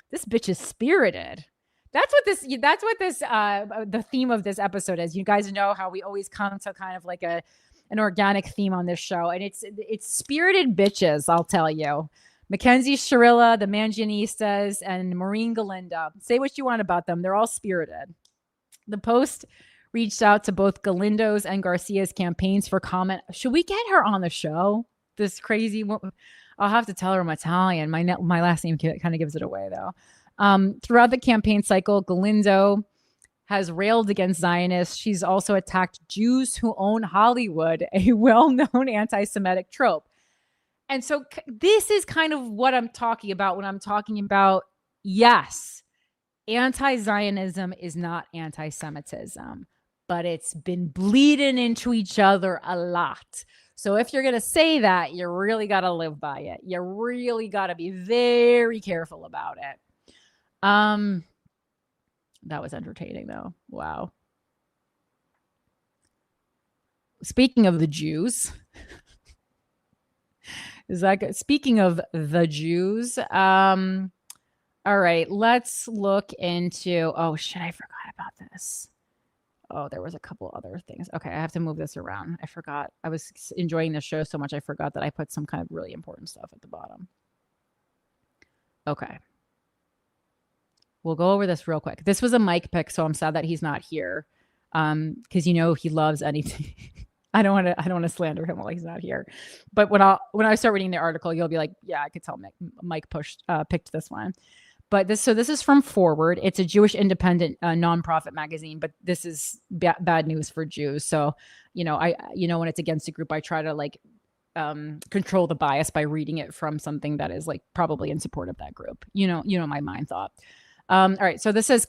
This bitch is spirited. That's what this the theme of this episode is. You guys know how we always come to kind of like an organic theme on this show, and it's spirited bitches, I'll tell you. Mackenzie Shirilla, the Mangianistas, and Maureen Galindo. Say what you want about them. They're all spirited. The Post reached out to both Galindo's and Garcia's campaigns for comment. Should we get her on the show? This crazy woman. I'll have to tell her I'm Italian. My last name kind of gives it away, though. Throughout the campaign cycle, Galindo has railed against Zionists. She's also attacked Jews who own Hollywood, a well-known anti-Semitic trope. And so this is kind of what I'm talking about when I'm talking about, yes, anti-Zionism is not anti-Semitism, but it's been bleeding into each other a lot. So if you're going to say that, you really got to live by it. You really got to be very careful about it. That was entertaining, though. Wow. Speaking of the Jews... Is that good? Speaking of the Jews, all right, let's look into, oh shit, I forgot about this. Oh, there was a couple other things. Okay, I have to move this around. I forgot. I was enjoying the show so much, I forgot that I put some kind of really important stuff at the bottom. Okay. We'll go over this real quick. This was a mic pick, so I'm sad that he's not here. Because you know he loves anything. I don't want to slander him while he's not here. But when I start reading the article, you'll be like, yeah, I could tell Mike picked this one. But this is from Forward. It's a Jewish independent nonprofit magazine, but this is bad news for Jews. So, when it's against a group, I try to control the bias by reading it from something that is probably in support of that group. You know my mind thought. All right. So this is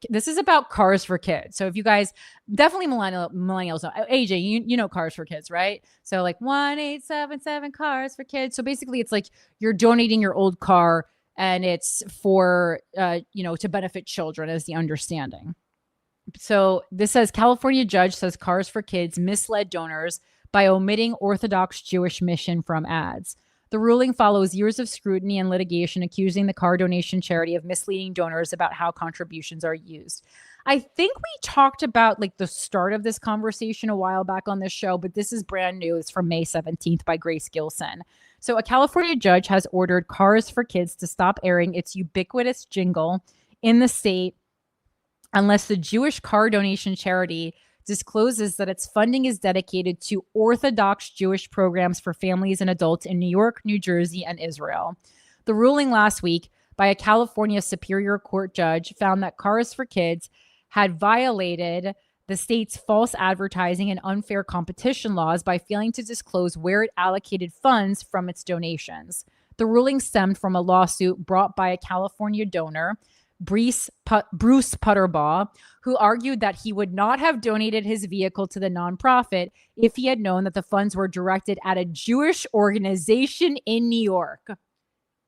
this is about Cars for Kids. So if you guys definitely millennials know, AJ, you know Cars for Kids, right? So 1877 Cars for Kids. So basically it's you're donating your old car and it's for, to benefit children is the understanding. So this says California judge says Cars for Kids misled donors by omitting Orthodox Jewish mission from ads. The ruling follows years of scrutiny and litigation accusing the car donation charity of misleading donors about how contributions are used. I think we talked about like the start of this conversation a while back on this show, but this is brand new. It's from May 17th by Grace Gilson. So a California judge has ordered Cars for Kids to stop airing its ubiquitous jingle in the state unless the Jewish car donation charity discloses that its funding is dedicated to Orthodox Jewish programs for families and adults in New York, New Jersey, and Israel. The ruling last week by a California Superior Court judge found that Cars for Kids had violated the state's false advertising and unfair competition laws by failing to disclose where it allocated funds from its donations. The ruling stemmed from a lawsuit brought by a California donor, Bruce Putterbaugh, who argued that he would not have donated his vehicle to the nonprofit if he had known that the funds were directed at a Jewish organization in New York.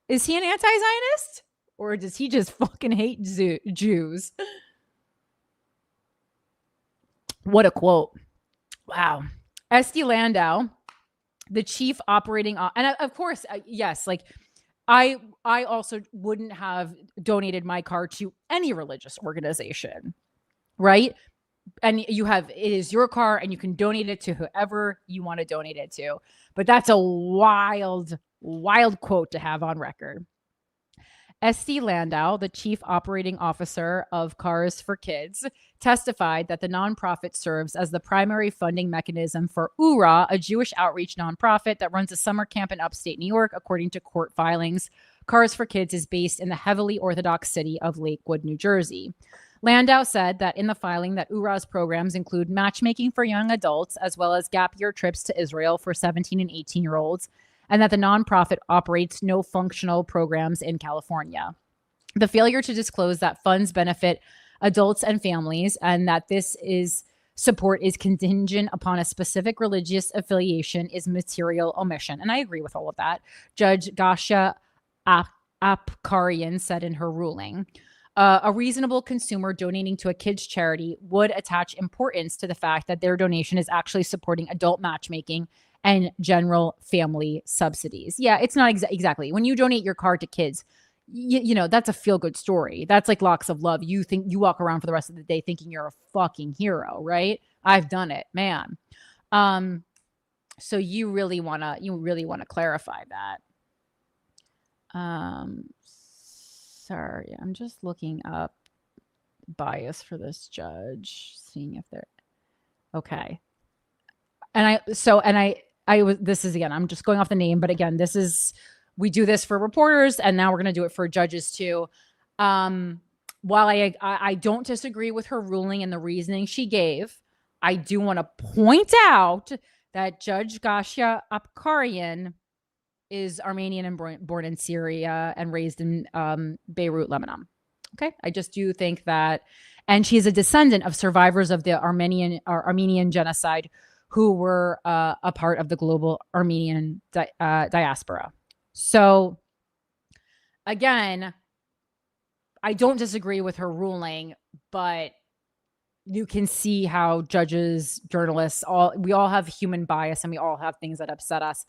Is he an anti-Zionist? Or does he just fucking hate Jews? What a quote. Wow. Esty Landau, the chief operating... and of course, yes, like... I also wouldn't have donated my car to any religious organization, right? And it is your car and you can donate it to whoever you want to donate it to. But that's a wild, wild quote to have on record. Esty Landau, the chief operating officer of Cars for Kids, testified that the nonprofit serves as the primary funding mechanism for URA, a Jewish outreach nonprofit that runs a summer camp in upstate New York, according to court filings. Cars for Kids is based in the heavily Orthodox city of Lakewood, New Jersey. Landau said that in the filing that URA's programs include matchmaking for young adults, as well as gap year trips to Israel for 17 and 18-year-olds, and that the nonprofit operates no functional programs in California. The failure to disclose that funds benefit adults and families and that this support is contingent upon a specific religious affiliation is material omission. And I agree with all of that. Judge Gasha Apkarian said in her ruling, a reasonable consumer donating to a kids charity would attach importance to the fact that their donation is actually supporting adult matchmaking and general family subsidies. Yeah, it's not exactly. When you donate your car to kids, you know, that's a feel-good story. That's like Locks of Love. You walk around for the rest of the day thinking you're a fucking hero, right? I've done it, man. So you really wanna clarify that. Sorry, I'm just looking up bias for this judge, seeing if they're okay. This is, again, I'm just going off the name, but again, we do this for reporters and now we're going to do it for judges too. While I don't disagree with her ruling and the reasoning she gave, I do want to point out that Judge Gasha Apkarian is Armenian and born in Syria and raised in Beirut, Lebanon. Okay. I just do think that, and she's a descendant of survivors of the Armenian genocide who were a part of the global Armenian diaspora. So again, I don't disagree with her ruling, but you can see how judges, journalists, we all have human bias and we all have things that upset us.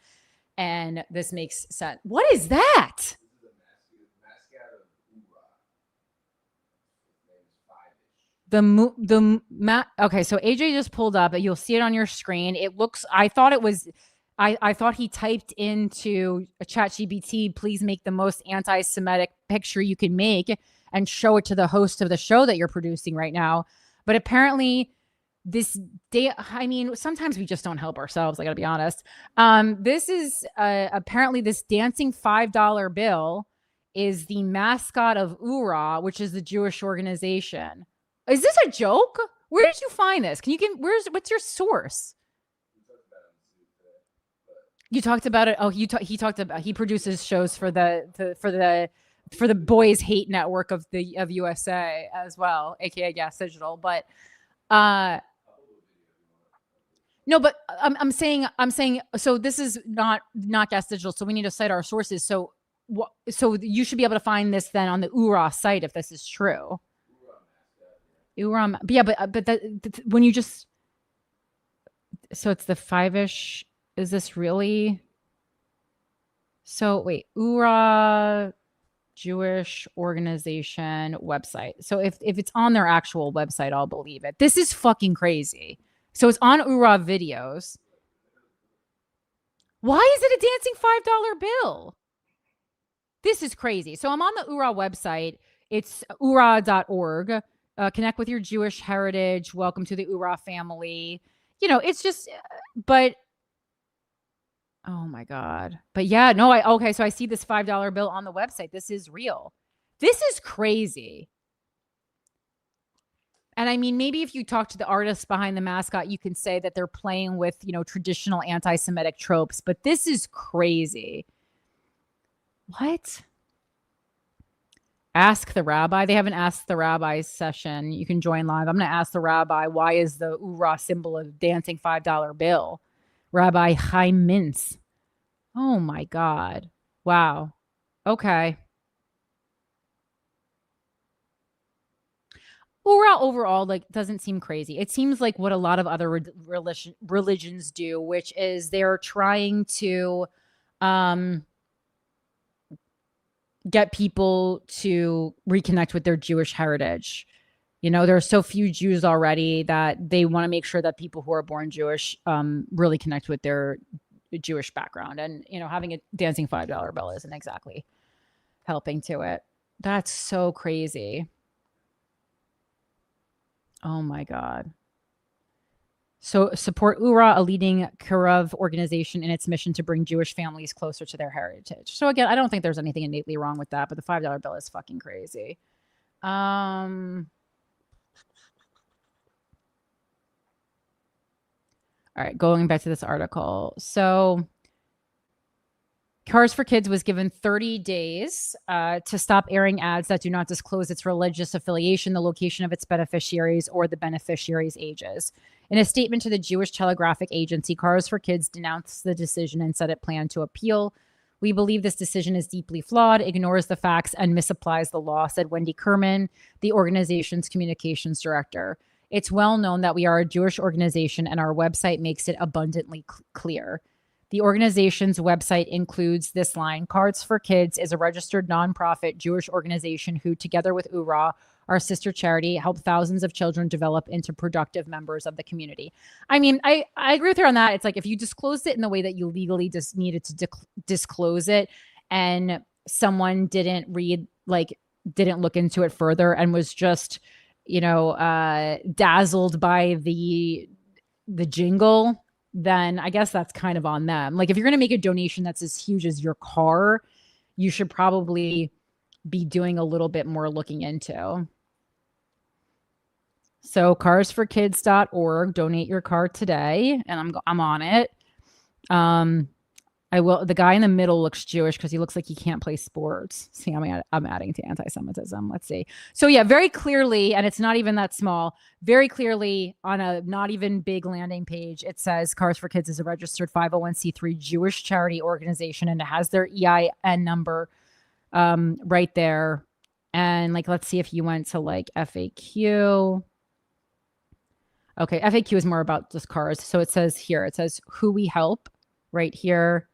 And this makes sense. What is that? This is a mascot of URA. Okay, so AJ just pulled up, you'll see it on your screen. It looks, I thought he typed into a ChatGPT, please make the most anti-Semitic picture you can make and show it to the host of the show that you're producing right now. But apparently sometimes we just don't help ourselves. I gotta be honest. This is apparently this dancing $5 bill is the mascot of URA, which is the Jewish organization. Is this a joke? Where did you find this? What's your source? You talked about it. Oh, he produces shows for the Boys Hate Network of USA as well, aka Gas Digital. But no, but I'm saying so this is not Gas Digital, so we need to cite our sources. So So you should be able to find this then on the URA site if this is true. URA, yeah, but when you just, so it's the 5-ish. Is this really? So wait, URA Jewish organization website. So if it's on their actual website, I'll believe it. This is fucking crazy. So it's on URA videos. Why is it a dancing $5 bill? This is crazy. So I'm on the URA website. It's ura.org. Connect with your Jewish heritage. Welcome to the URA family. You know, it's just, but oh my God. But yeah, no, okay. So I see this $5 bill on the website. This is real. This is crazy. And I mean, maybe if you talk to the artists behind the mascot, you can say that they're playing with, you know, traditional anti-Semitic tropes, but this is crazy. What? Ask the rabbi. They have an Ask the Rabbi session. You can join live. I'm going to ask the rabbi, why is the URA symbol a dancing $5 bill? Rabbi Chaim Mintz. Oh my God. Wow. Okay. URA overall, like, doesn't seem crazy. It seems like what a lot of other religions do, which is they're trying to get people to reconnect with their Jewish heritage. You know, there are so few Jews already that they want to make sure that people who are born Jewish really connect with their Jewish background. And, you know, having a dancing $5 bill isn't exactly helping to it. That's so crazy. Oh my God. So support URA, a leading Kiruv organization in its mission to bring Jewish families closer to their heritage. So again, I don't think there's anything innately wrong with that, but the $5 bill is fucking crazy. All right, going back to this article. So Cars for Kids was given 30 days to stop airing ads that do not disclose its religious affiliation, the location of its beneficiaries, or the beneficiaries' ages. In a statement to the Jewish Telegraphic Agency, Cars for Kids denounced the decision and said it planned to appeal. We believe this decision is deeply flawed, ignores the facts, and misapplies the law, said Wendy Kerman, the organization's communications director. It's well known that we are a Jewish organization, and our website makes it abundantly clear. The organization's website includes this line: Cards for Kids is a registered nonprofit Jewish organization who, together with URA, our sister charity, help thousands of children develop into productive members of the community. I mean, I agree with her on that. It's like if you disclosed it in the way that you legally just needed to disclose it, and someone didn't look into it further and was just, you know, dazzled by the jingle, then I guess that's kind of on them. Like if you're going to make a donation that's as huge as your car, you should probably be doing a little bit more looking into. So carsforkids.org, donate your car today. And I'm on it. I will. The guy in the middle looks Jewish because he looks like he can't play sports. See, I'm adding to anti-Semitism. Let's see. So yeah, very clearly, and it's not even that small, very clearly on a not even big landing page, it says Cars for Kids is a registered 501c3 Jewish charity organization, and it has their EIN number right there. And like, let's see if you went to like FAQ. Okay, FAQ is more about just cars. So it says here, it says who we help right here.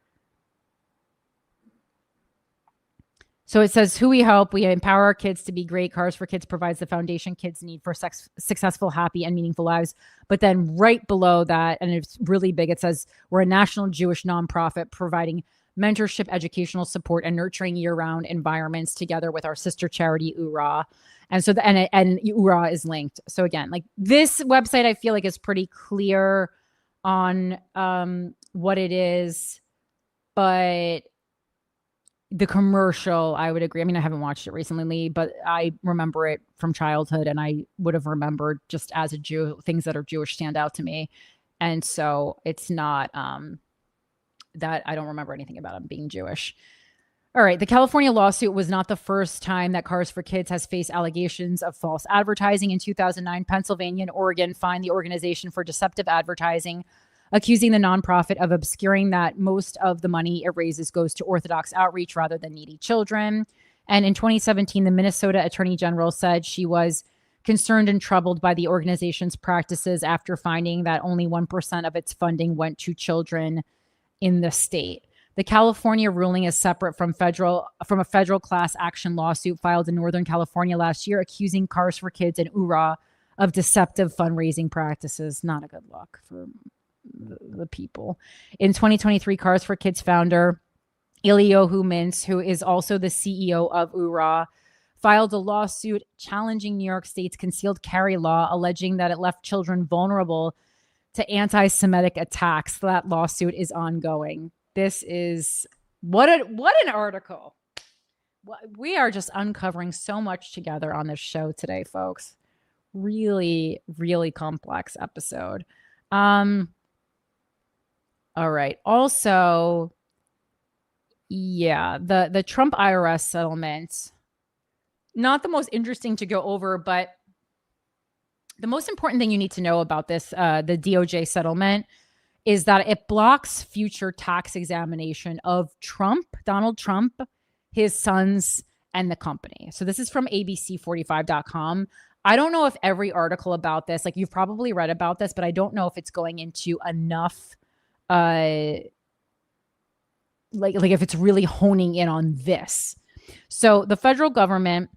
So it says who we help. We empower our kids to be great. Cars for Kids provides the foundation kids need for successful, happy, and meaningful lives. But then right below that, and it's really big, it says we're a national Jewish nonprofit providing mentorship, educational support, and nurturing year-round environments together with our sister charity, URA. And so, and URA is linked. So again, like this website, I feel like is pretty clear on what it is, but the commercial, I would agree. I mean, I haven't watched it recently, but I remember it from childhood, and I would have remembered, just as a Jew, things that are Jewish stand out to me. And so it's not that I don't remember anything about him being Jewish. All right. The California lawsuit was not the first time that Cars for Kids has faced allegations of false advertising. In 2009, Pennsylvania and Oregon fined the organization for deceptive advertising accusing the nonprofit of obscuring that most of the money it raises goes to Orthodox outreach rather than needy children. And in 2017, the Minnesota Attorney General said she was concerned and troubled by the organization's practices after finding that only 1% of its funding went to children in the state. The California ruling is separate from a federal class action lawsuit filed in Northern California last year, accusing Cars for Kids and URA of deceptive fundraising practices. Not a good look for the people. In 2023, Cars for Kids founder Eliyahu Mintz, who is also the CEO of URA, filed a lawsuit challenging New York State's concealed carry law, alleging that it left children vulnerable to anti-Semitic attacks. That lawsuit is ongoing. This is what an article. We are just uncovering so much together on this show today, folks. Really, really complex episode. All right. Also, yeah, the Trump IRS settlement, not the most interesting to go over, but the most important thing you need to know about this, the DOJ settlement, is that it blocks future tax examination of Donald Trump, his sons, and the company. So this is from abc45.com. I don't know if every article about this, like you've probably read about this, but I don't know if it's going into enough, like if it's really honing in on this. So the federal government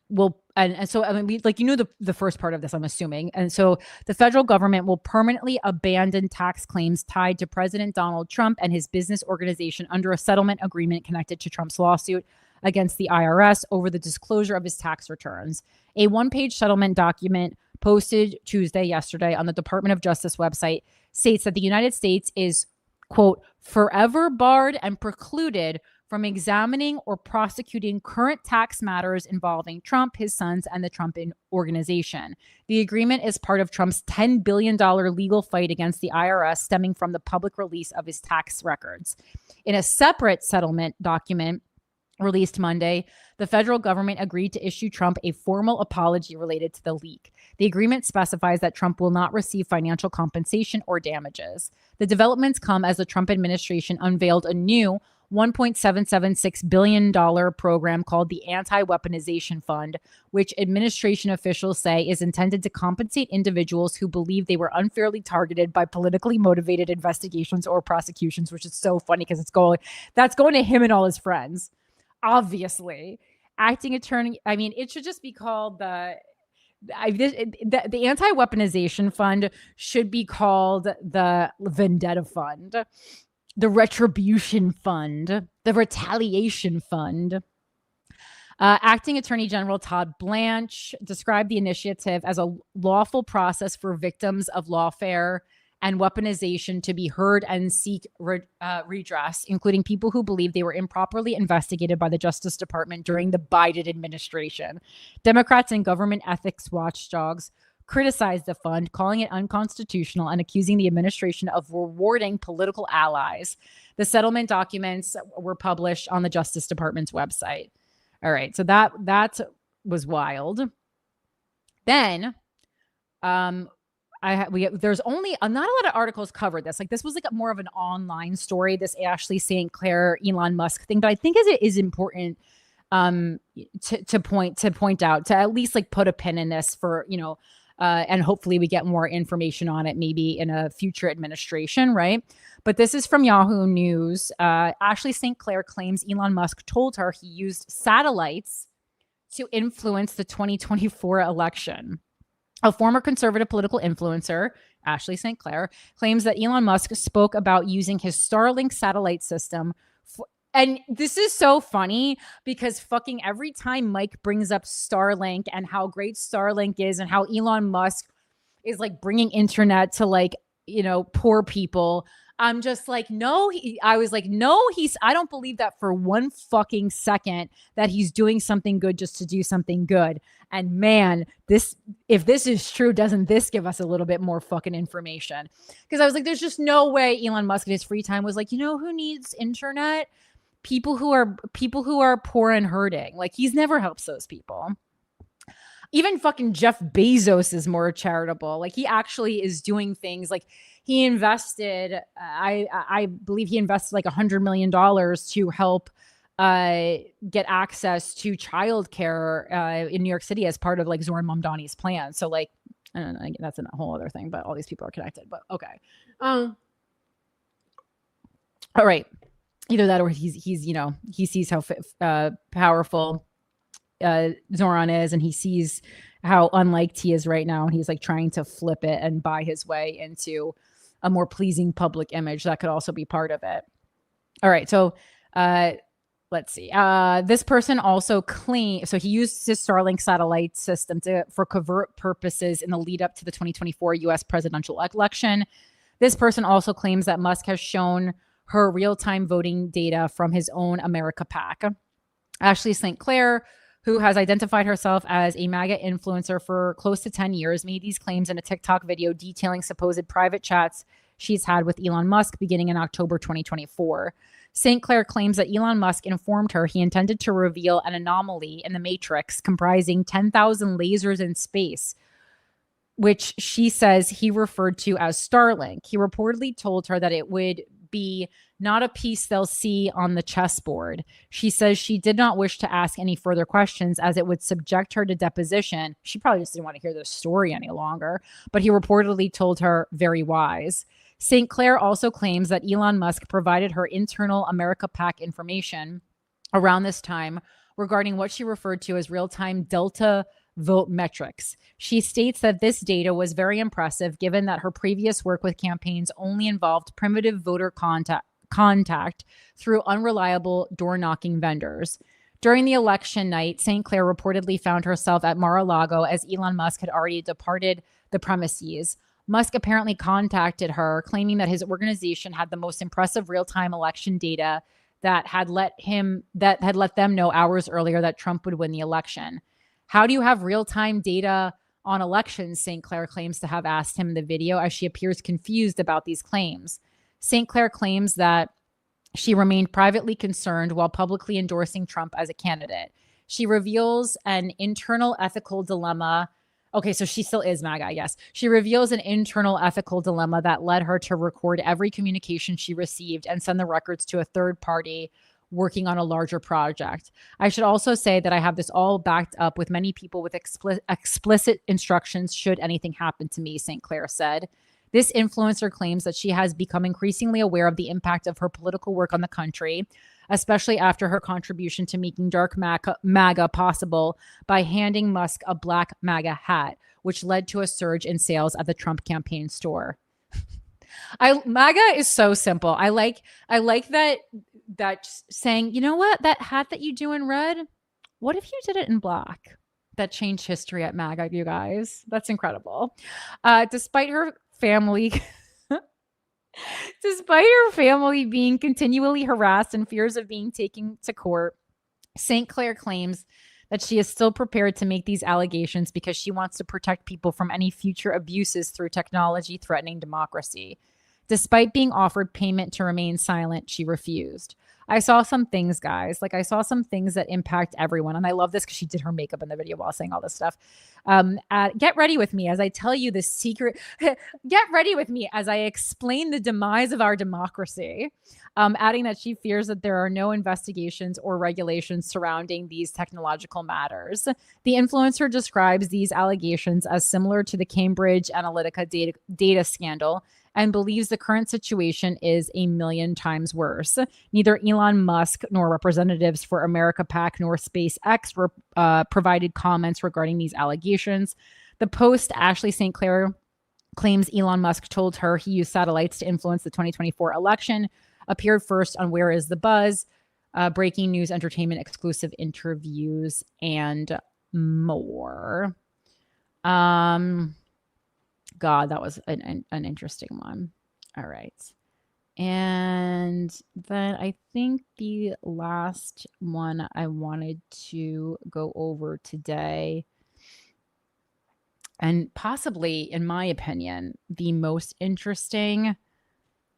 will, and so, I mean, like, you know, the first part of this, I'm assuming. And so the federal government will permanently abandon tax claims tied to President Donald Trump and his business organization under a settlement agreement connected to Trump's lawsuit against the IRS over the disclosure of his tax returns. A one-page settlement document posted yesterday on the Department of Justice website states that the United States is, quote, forever barred and precluded from examining or prosecuting current tax matters involving Trump, his sons, and the Trump organization. The agreement is part of Trump's $10 billion legal fight against the IRS, stemming from the public release of his tax records. In a separate settlement document released Monday, the federal government agreed to issue Trump a formal apology related to the leak. The agreement specifies that Trump will not receive financial compensation or damages. The developments come as the Trump administration unveiled a new $1.776 billion program called the Anti-Weaponization Fund, which administration officials say is intended to compensate individuals who believe they were unfairly targeted by politically motivated investigations or prosecutions, which is so funny because that's going to him and all his friends. Obviously, acting attorney, I mean, it should just be called the Anti-Weaponization Fund should be called the Vendetta Fund, the Retribution Fund, the Retaliation Fund. Acting Attorney General Todd Blanche described the initiative as a lawful process for victims of lawfare and weaponization to be heard and seek redress, including people who believe they were improperly investigated by the Justice Department during the Biden administration. Democrats and government ethics watchdogs criticized the fund, calling it unconstitutional and accusing the administration of rewarding political allies. The settlement documents were published on the Justice Department's website. All right, so that was wild. Then, there's only not a lot of articles covered this. Like, this was like more of an online story, this Ashley St. Clair Elon Musk thing, but I think it is important to point out, to at least like put a pin in this for, you know, and hopefully we get more information on it maybe in a future administration, right? But this is from Yahoo News. Ashley St. Clair claims Elon Musk told her he used satellites to influence the 2024 election. A former conservative political influencer, Ashley St. Clair, claims that Elon Musk spoke about using his Starlink satellite system. And this is so funny because fucking every time Mike brings up Starlink and how great Starlink is and how Elon Musk is like bringing internet to, like, you know, poor people, I'm just like, I don't believe that for one fucking second that he's doing something good just to do something good. And man, if this is true, doesn't this give us a little bit more fucking information? Because I was like, there's just no way Elon Musk in his free time was like, you know who needs internet? People who are poor and hurting. Like, he's never helps those people. Even fucking Jeff Bezos is more charitable. Like he actually is doing things like he invested, I believe he invested like $100 million to help get access to childcare in New York City as part of like Zoran Mamdani's plan. So like, I don't know, that's a whole other thing, but all these people are connected, but okay. All right. Either that or he's you know, he sees how powerful Zoran is, and he sees how unliked he is right now, and he's like trying to flip it and buy his way into a more pleasing public image. That could also be part of it. All right, so let's see. This person also claimed, so he used his Starlink satellite system for covert purposes in the lead up to the 2024 U.S. presidential election. This person also claims that Musk has shown her real-time voting data from his own America PAC. Ashley St. Clair, who has identified herself as a MAGA influencer for close to 10 years, made these claims in a TikTok video detailing supposed private chats she's had with Elon Musk beginning in October 2024. St. Clair claims that Elon Musk informed her he intended to reveal an anomaly in the matrix comprising 10,000 lasers in space, which she says he referred to as Starlink. He reportedly told her that it would be not a piece they'll see on the chessboard. She says she did not wish to ask any further questions as it would subject her to deposition. She probably just didn't want to hear the story any longer, but he reportedly told her very wise. St. Clair also claims that Elon Musk provided her internal America PAC information around this time regarding what she referred to as real-time Delta vote metrics. She states that this data was very impressive given that her previous work with campaigns only involved primitive voter contact through unreliable door-knocking vendors. During the election night, St. Clair reportedly found herself at Mar-a-Lago as Elon Musk had already departed the premises. Musk apparently contacted her, claiming that his organization had the most impressive real-time election data that had let them know hours earlier that Trump would win the election. How do you have real-time data on elections? St. Clair claims to have asked him in the video, as she appears confused about these claims. St. Clair claims that she remained privately concerned while publicly endorsing Trump as a candidate. She reveals an internal ethical dilemma. Okay, so she still is MAGA, I guess. She reveals an internal ethical dilemma that led her to record every communication she received and send the records to a third party working on a larger project. I should also say that I have this all backed up with many people with explicit instructions should anything happen to me, St. Clair said. This influencer claims that she has become increasingly aware of the impact of her political work on the country, especially after her contribution to making dark MAGA possible by handing Musk a black MAGA hat, which led to a surge in sales at the Trump campaign store. MAGA is so simple. I like that saying, you know what, that hat that you do in red, what if you did it in black? That changed history at MAGA, you guys. That's incredible. Despite her family being continually harassed and fears of being taken to court, St. Clair claims that she is still prepared to make these allegations because she wants to protect people from any future abuses through technology threatening democracy. Despite being offered payment to remain silent, she refused. I saw some things, guys. Like I saw some things that impact everyone. And I love this because she did her makeup in the video while saying all this stuff. Get ready with me as I tell you the secret. Get ready with me as I explain the demise of our democracy. Adding that she fears that there are no investigations or regulations surrounding these technological matters. The influencer describes these allegations as similar to the Cambridge Analytica data scandal and believes the current situation is a million times worse. Neither Elon Musk nor representatives for America PAC nor SpaceX provided comments regarding these allegations. The Post, Ashley St. Clair claims Elon Musk told her he used satellites to influence the 2024 election, appeared first on Where is the Buzz, breaking news, entertainment, exclusive interviews, and more. God, that was an interesting one. All right. And then I think the last one I wanted to go over today, and possibly, in my opinion, the most interesting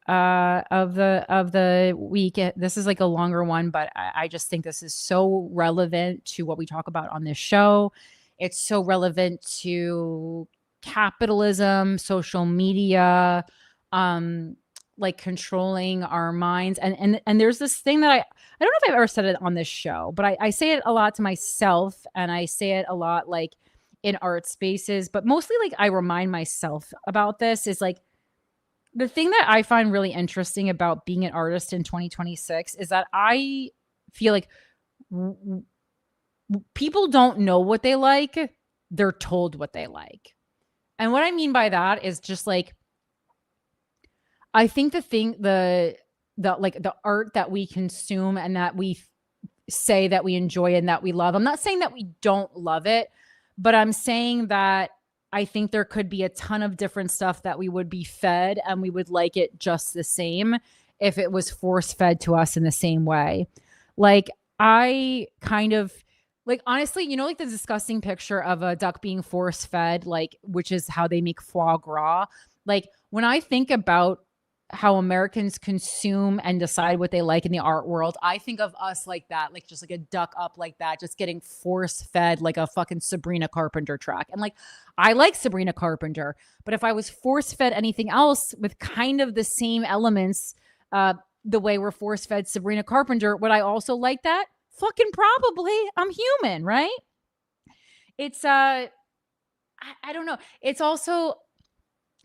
of the week. This is like a longer one, but I just think this is so relevant to what we talk about on this show, It's so relevant to capitalism, social media, like controlling our minds. And there's this thing that I don't know if I've ever said it on this show, but I say it a lot to myself, and I say it a lot like in art spaces, but mostly like I remind myself about this is like the thing that I find really interesting about being an artist in 2026 is that I feel like people don't know what they like. They're told what they like. And what I mean by that is just like, I think the art that we consume and that we say that we enjoy and that we love, I'm not saying that we don't love it, but I'm saying that I think there could be a ton of different stuff that we would be fed and we would like it just the same if it was force fed to us in the same way. Like I kind of like, honestly, you know, like the disgusting picture of a duck being force fed, like, which is how they make foie gras. Like when I think about how Americans consume and decide what they like in the art world, I think of us like that, like just like a duck up like that, just getting force fed like a fucking Sabrina Carpenter track. And like, I like Sabrina Carpenter, but if I was force fed anything else with kind of the same elements, the way we're force fed Sabrina Carpenter, would I also like that? Fucking probably. I'm human, right? It's I don't know. It's also,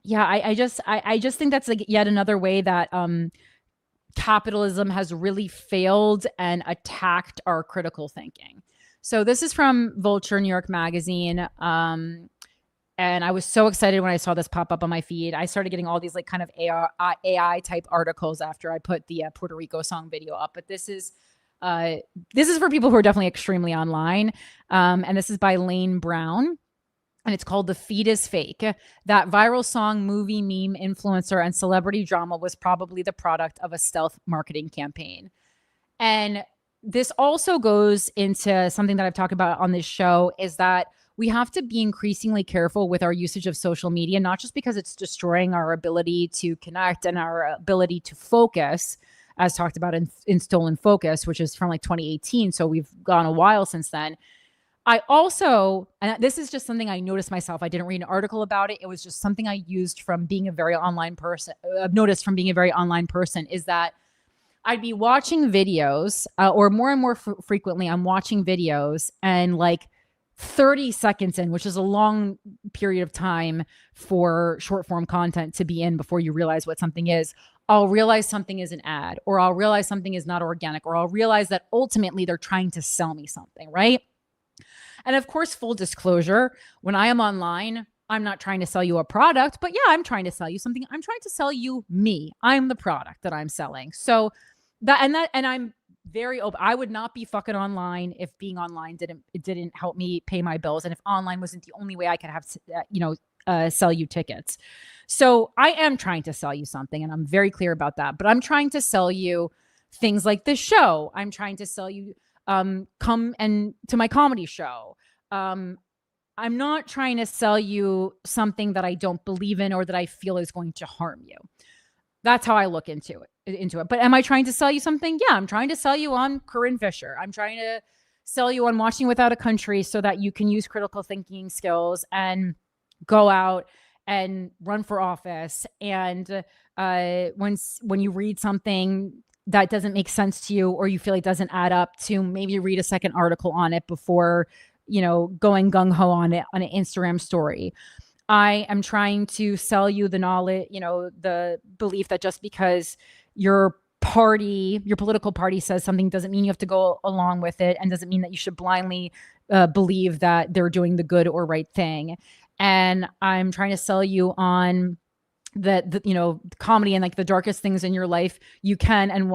yeah, I just think that's like yet another way that capitalism has really failed and attacked our critical thinking. So this is from Vulture New York Magazine. And I was so excited when I saw this pop up on my feed. I started getting all these like kind of AI type articles after I put the Puerto Rico song video up. But this is for people who are definitely extremely online. And this is by Lane Brown. And it's called The Feed is Fake. That viral song, movie, meme, influencer, and celebrity drama was probably the product of a stealth marketing campaign. And this also goes into something that I've talked about on this show, is that we have to be increasingly careful with our usage of social media, not just because it's destroying our ability to connect and our ability to focus, as talked about in Stolen Focus, which is from like 2018. So we've gone a while since then. I also, and this is just something I noticed myself, I didn't read an article about it. It was just something I used from being a very online person. I've noticed from being a very online person is that I'd be watching videos or more and more frequently I'm watching videos, and like 30 seconds in, which is a long period of time for short form content to be in before you realize what something is, I'll realize something is an ad, or I'll realize something is not organic, or I'll realize that ultimately they're trying to sell me something, right? And of course, full disclosure, when I am online, I'm not trying to sell you a product, but yeah, I'm trying to sell you something. I'm trying to sell you me. I'm the product that I'm selling. So and I'm very open. I would not be fucking online if being online didn't help me pay my bills, and if online wasn't the only way I could have sell you tickets. So I am trying to sell you something, and I'm very clear about that. But I'm trying to sell you things like this show. I'm trying to sell you come and to my comedy show. I'm not trying to sell you something that I don't believe in or that I feel is going to harm you. That's how I look into it. But am I trying to sell you something? Yeah, I'm trying to sell you on Corinne Fisher. I'm trying to sell you on Watching Without a Country so that you can use critical thinking skills and go out and run for office. And when you read something that doesn't make sense to you, or you feel like doesn't add up, to maybe read a second article on it before, going gung-ho on it on an Instagram story. I am trying to sell you the knowledge, the belief that just because your political party says something doesn't mean you have to go along with it, and doesn't mean that you should blindly believe that they're doing the good or right thing. And I'm trying to sell you on the comedy and like the darkest things in your life you can and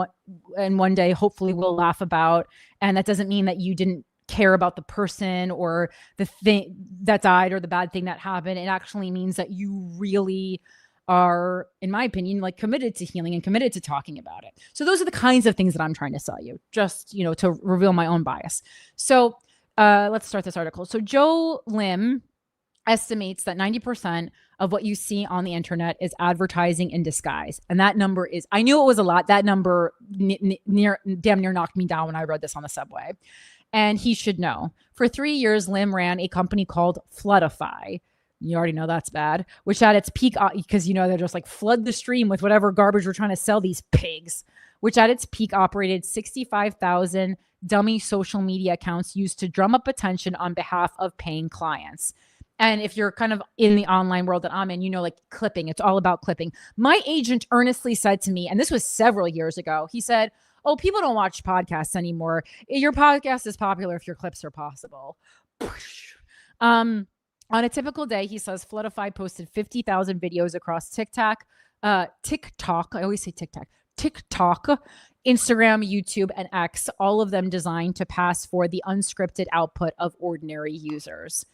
one day hopefully we'll laugh about. And that doesn't mean that you didn't care about the person or the thing that died or the bad thing that happened. It actually means that you really are, in my opinion, like committed to healing and committed to talking about it. So those are the kinds of things that I'm trying to sell you, just to reveal my own bias. So let's start this article. So Joe Lim estimates that 90% of what you see on the internet is advertising in disguise. And that number is, I knew it was a lot. That number damn near knocked me down when I read this on the subway. And he should know. For 3 years, Lim ran a company called Floodify. You already know that's bad, which at its peak, because, they're just like flood the stream with whatever garbage we're trying to sell these pigs, which at its peak operated 65,000 dummy social media accounts used to drum up attention on behalf of paying clients. And if you're kind of in the online world that I'm in, like clipping, it's all about clipping. My agent earnestly said to me, and this was several years ago, he said, "Oh, people don't watch podcasts anymore. Your podcast is popular if your clips are possible." On a typical day, he says Floodify posted 50,000 videos across TikTok. I always say TikTok, Instagram, YouTube, and X, all of them designed to pass for the unscripted output of ordinary users.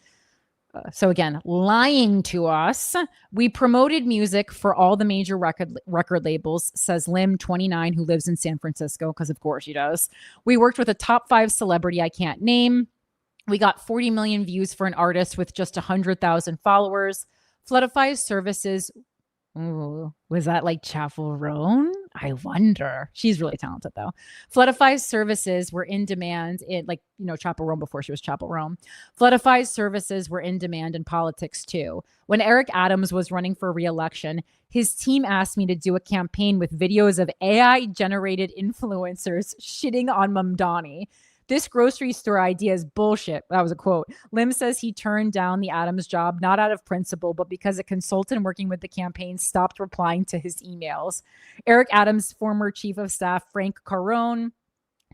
So again, lying to us. We promoted music for all the major record labels, says Lim, 29, who lives in San Francisco, because of course she does. We worked with a top 5 celebrity I can't name. We got 40 million views for an artist with just 100,000 followers. Floodify's services, was that like Chaperone? I wonder. She's really talented though. Floodify's services were in demand in Chaperone before she was Chaperone. Floodify's services were in demand in politics too. When Eric Adams was running for re-election, his team asked me to do a campaign with videos of AI generated influencers shitting on Baldoni. "This grocery store idea is bullshit." That was a quote. Lim says he turned down the Adams job, not out of principle, but because a consultant working with the campaign stopped replying to his emails. Eric Adams' former chief of staff, Frank Carone,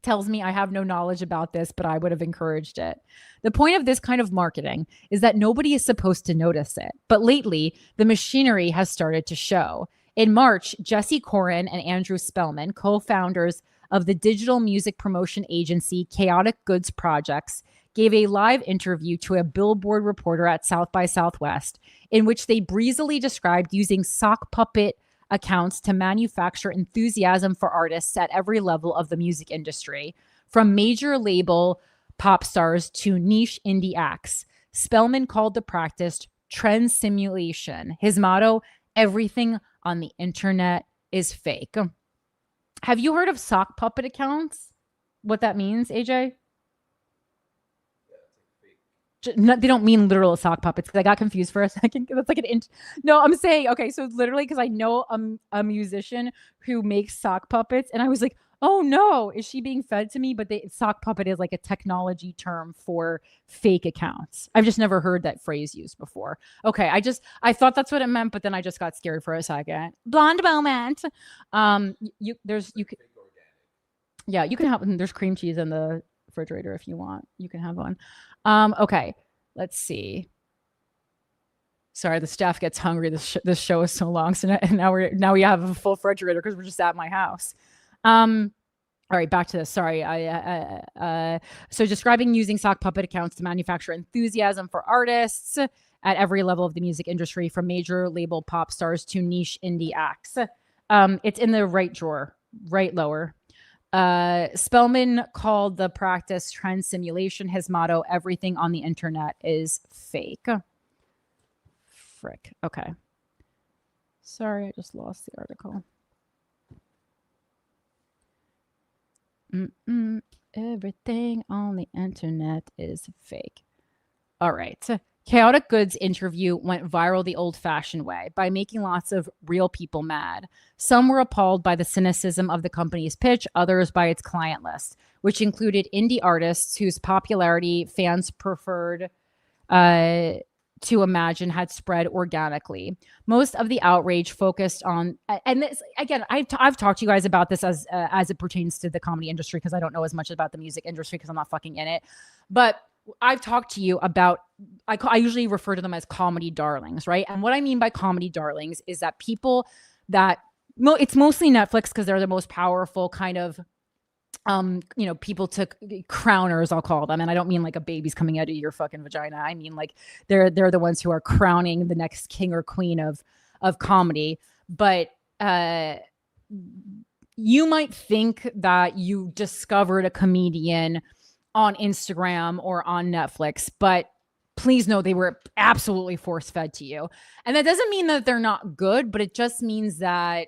tells me I have no knowledge about this, but I would have encouraged it. The point of this kind of marketing is that nobody is supposed to notice it. But lately, the machinery has started to show. In March, Jesse Corinne and Andrew Spellman, co-founders of the digital music promotion agency Chaotic Goods Projects, gave a live interview to a Billboard reporter at South by Southwest, in which they breezily described using sock puppet accounts to manufacture enthusiasm for artists at every level of the music industry, from major label pop stars to niche indie acts. Spellman called the practice trend simulation. His motto, "Everything on the internet is fake." Have you heard of sock puppet accounts? What that means, AJ? No, they don't mean literal sock puppets, because I got confused for a second. That's like an inch. No, I'm saying, okay, so literally, because I know a musician who makes sock puppets, and I was like, oh no, is she being fed to me? But sock puppet is like a technology term for fake accounts. I've just never heard that phrase used before. Okay, I thought that's what it meant, but then I just got scared for a second. Blonde moment. You can have. There's cream cheese in the refrigerator if you want. You can have one. Okay, let's see. Sorry, the staff gets hungry. This show is so long, so now we have a full refrigerator because we're just at my house. All right, back to this. Sorry. So describing using sock puppet accounts to manufacture enthusiasm for artists at every level of the music industry, from major label pop stars to niche indie acts. It's in the right drawer, right lower. Spellman called the practice trend simulation. His motto, "Everything on the internet is fake." Frick. Okay. Sorry, I just lost the article. Everything on the internet is fake. All right. Chaotic Goods interview went viral the old-fashioned way, by making lots of real people mad. Some were appalled by the cynicism of the company's pitch, others by its client list, which included indie artists whose popularity fans preferred to imagine had spread organically. Most of the outrage focused on, and this, again, I've talked to you guys about this as it pertains to the comedy industry, because I don't know as much about the music industry because I'm not fucking in it. But I've talked to you about, I usually refer to them as comedy darlings, right? And what I mean by comedy darlings is that people that, it's mostly Netflix because they're the most powerful kind of, people to crowners, I'll call them. And I don't mean like a baby's coming out of your fucking vagina. I mean like they're the ones who are crowning the next king or queen of comedy. But you might think that you discovered a comedian on Instagram or on Netflix, but please know they were absolutely force-fed to you. And that doesn't mean that they're not good, but it just means that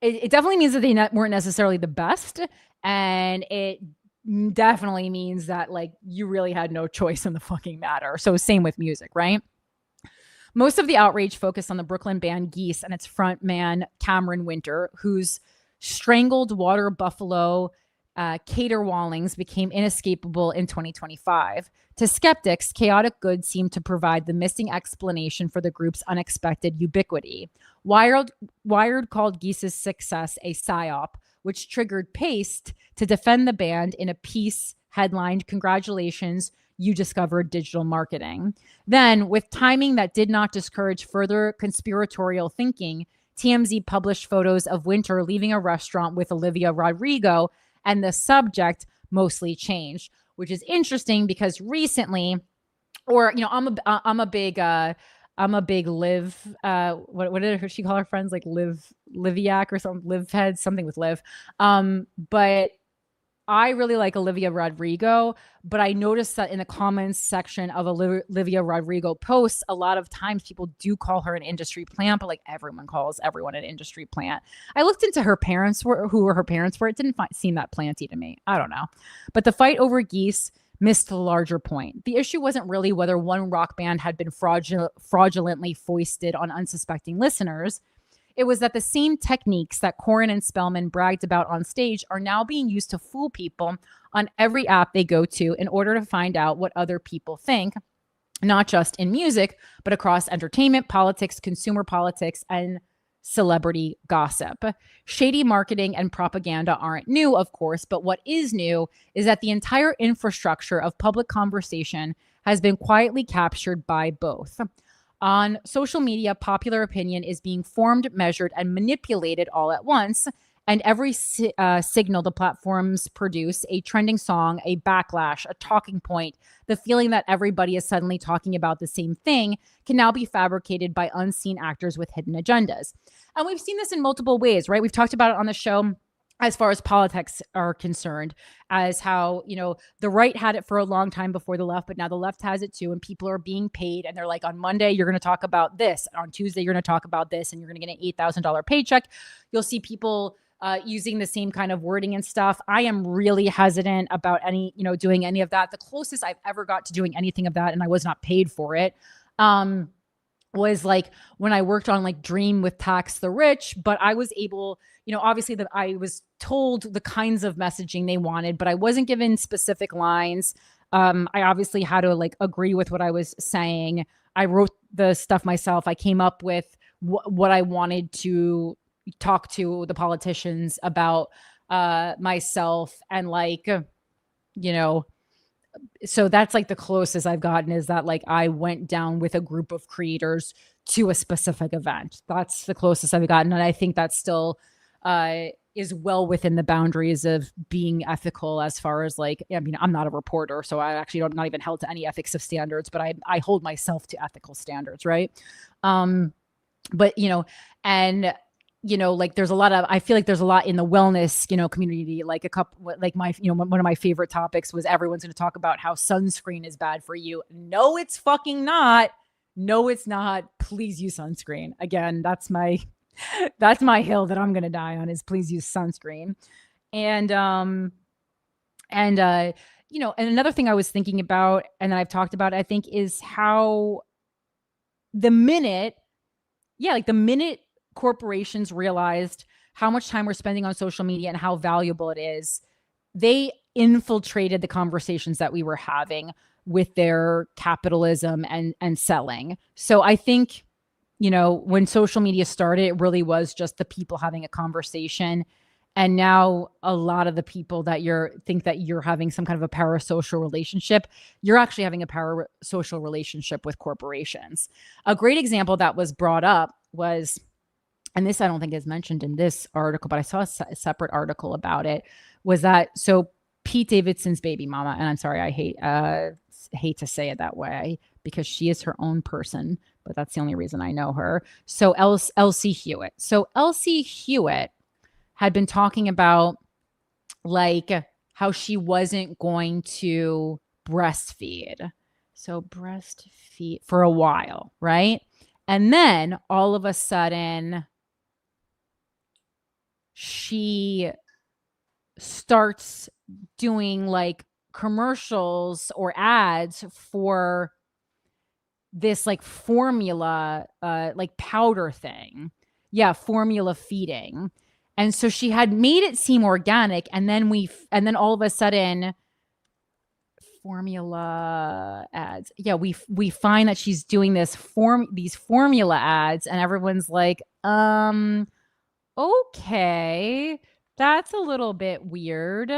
it definitely means that they weren't necessarily the best. And it definitely means that like you really had no choice in the fucking matter. So same with music, right? Most of the outrage focused on the Brooklyn band Geese and its frontman Cameron Winter, whose strangled water buffalo caterwaulings became inescapable in 2025. To skeptics, chaotic good seemed to provide the missing explanation for the group's unexpected ubiquity. Wired called Geese's success a psyop, which triggered Paste to defend the band in a piece headlined, "Congratulations, you discovered digital marketing." Then, with timing that did not discourage further conspiratorial thinking, TMZ published photos of Winter leaving a restaurant with Olivia Rodrigo, and the subject mostly changed, which is interesting because recently, or you know, I'm a big Liv. What did she call her friends, like Liviac or something? Liv head, something with Liv. But I really like Olivia Rodrigo, but I noticed that in the comments section of Olivia Rodrigo posts, a lot of times people do call her an industry plant, but like everyone calls everyone an industry plant. I looked into her parents, who her parents were. It didn't seem that planty to me. I don't know. But the fight over Geese missed the larger point. The issue wasn't really whether one rock band had been fraudulently foisted on unsuspecting listeners. It was that the same techniques that Corinne and Spellman bragged about on stage are now being used to fool people on every app they go to in order to find out what other people think, not just in music, but across entertainment, politics, consumer politics, and celebrity gossip. Shady marketing and propaganda aren't new, of course, but what is new is that the entire infrastructure of public conversation has been quietly captured by both. On social media, popular opinion is being formed, measured, and manipulated all at once. And every signal the platforms produce, a trending song, a backlash, a talking point, the feeling that everybody is suddenly talking about the same thing, can now be fabricated by unseen actors with hidden agendas. And we've seen this in multiple ways, right? We've talked about it on the show as far as politics are concerned, as how, you know, the right had it for a long time before the left, but now the left has it too. And people are being paid and they're like, on Monday, you're going to talk about this. On Tuesday, you're going to talk about this, and you're going to get an $8,000 paycheck. You'll see people using the same kind of wording and stuff. I am really hesitant about doing any of that. The closest I've ever got to doing anything of that, and I was not paid for it, was like when I worked on like Dream with Tax the Rich, but I was able, obviously that I was told the kinds of messaging they wanted, but I wasn't given specific lines. I obviously had to like agree with what I was saying. I wrote the stuff myself. I came up with what I wanted to talk to the politicians about myself, and so that's like the closest I've gotten, is that like I went down with a group of creators to a specific event. That's the closest I've gotten. And I think that still is well within the boundaries of being ethical, as far as like, I mean, I'm not a reporter, so I actually not even held to any ethics of standards, but I hold myself to ethical standards. Right. But, like there's a lot of, I feel like there's a lot in the wellness, community, like a couple, like my, one of my favorite topics was everyone's going to talk about how sunscreen is bad for you. No, it's fucking not. No, it's not. Please use sunscreen. Again, that's my hill that I'm going to die on, is please use sunscreen. And another thing I was thinking about, and that I've talked about, I think, is how the minute corporations realized how much time we're spending on social media and how valuable it is, they infiltrated the conversations that we were having with their capitalism and selling. So I think, when social media started, it really was just the people having a conversation. And now a lot of the people that think that you're having some kind of a parasocial relationship, you're actually having a parasocial relationship with corporations. A great example that was brought up was, and this I don't think is mentioned in this article, but I saw a separate article about it, was that, so Pete Davidson's baby mama, and I'm sorry, I hate to say it that way because she is her own person, but that's the only reason I know her. So Elsie Hewitt. So Elsie Hewitt had been talking about like how she wasn't going to breastfeed. So breastfeed for a while, right? And then all of a sudden, she starts doing like commercials or ads for this like formula, like powder thing. Yeah, formula feeding. And so she had made it seem organic, and then all of a sudden, formula ads. Yeah, we find that she's doing these formula ads, and everyone's like, okay, that's a little bit weird.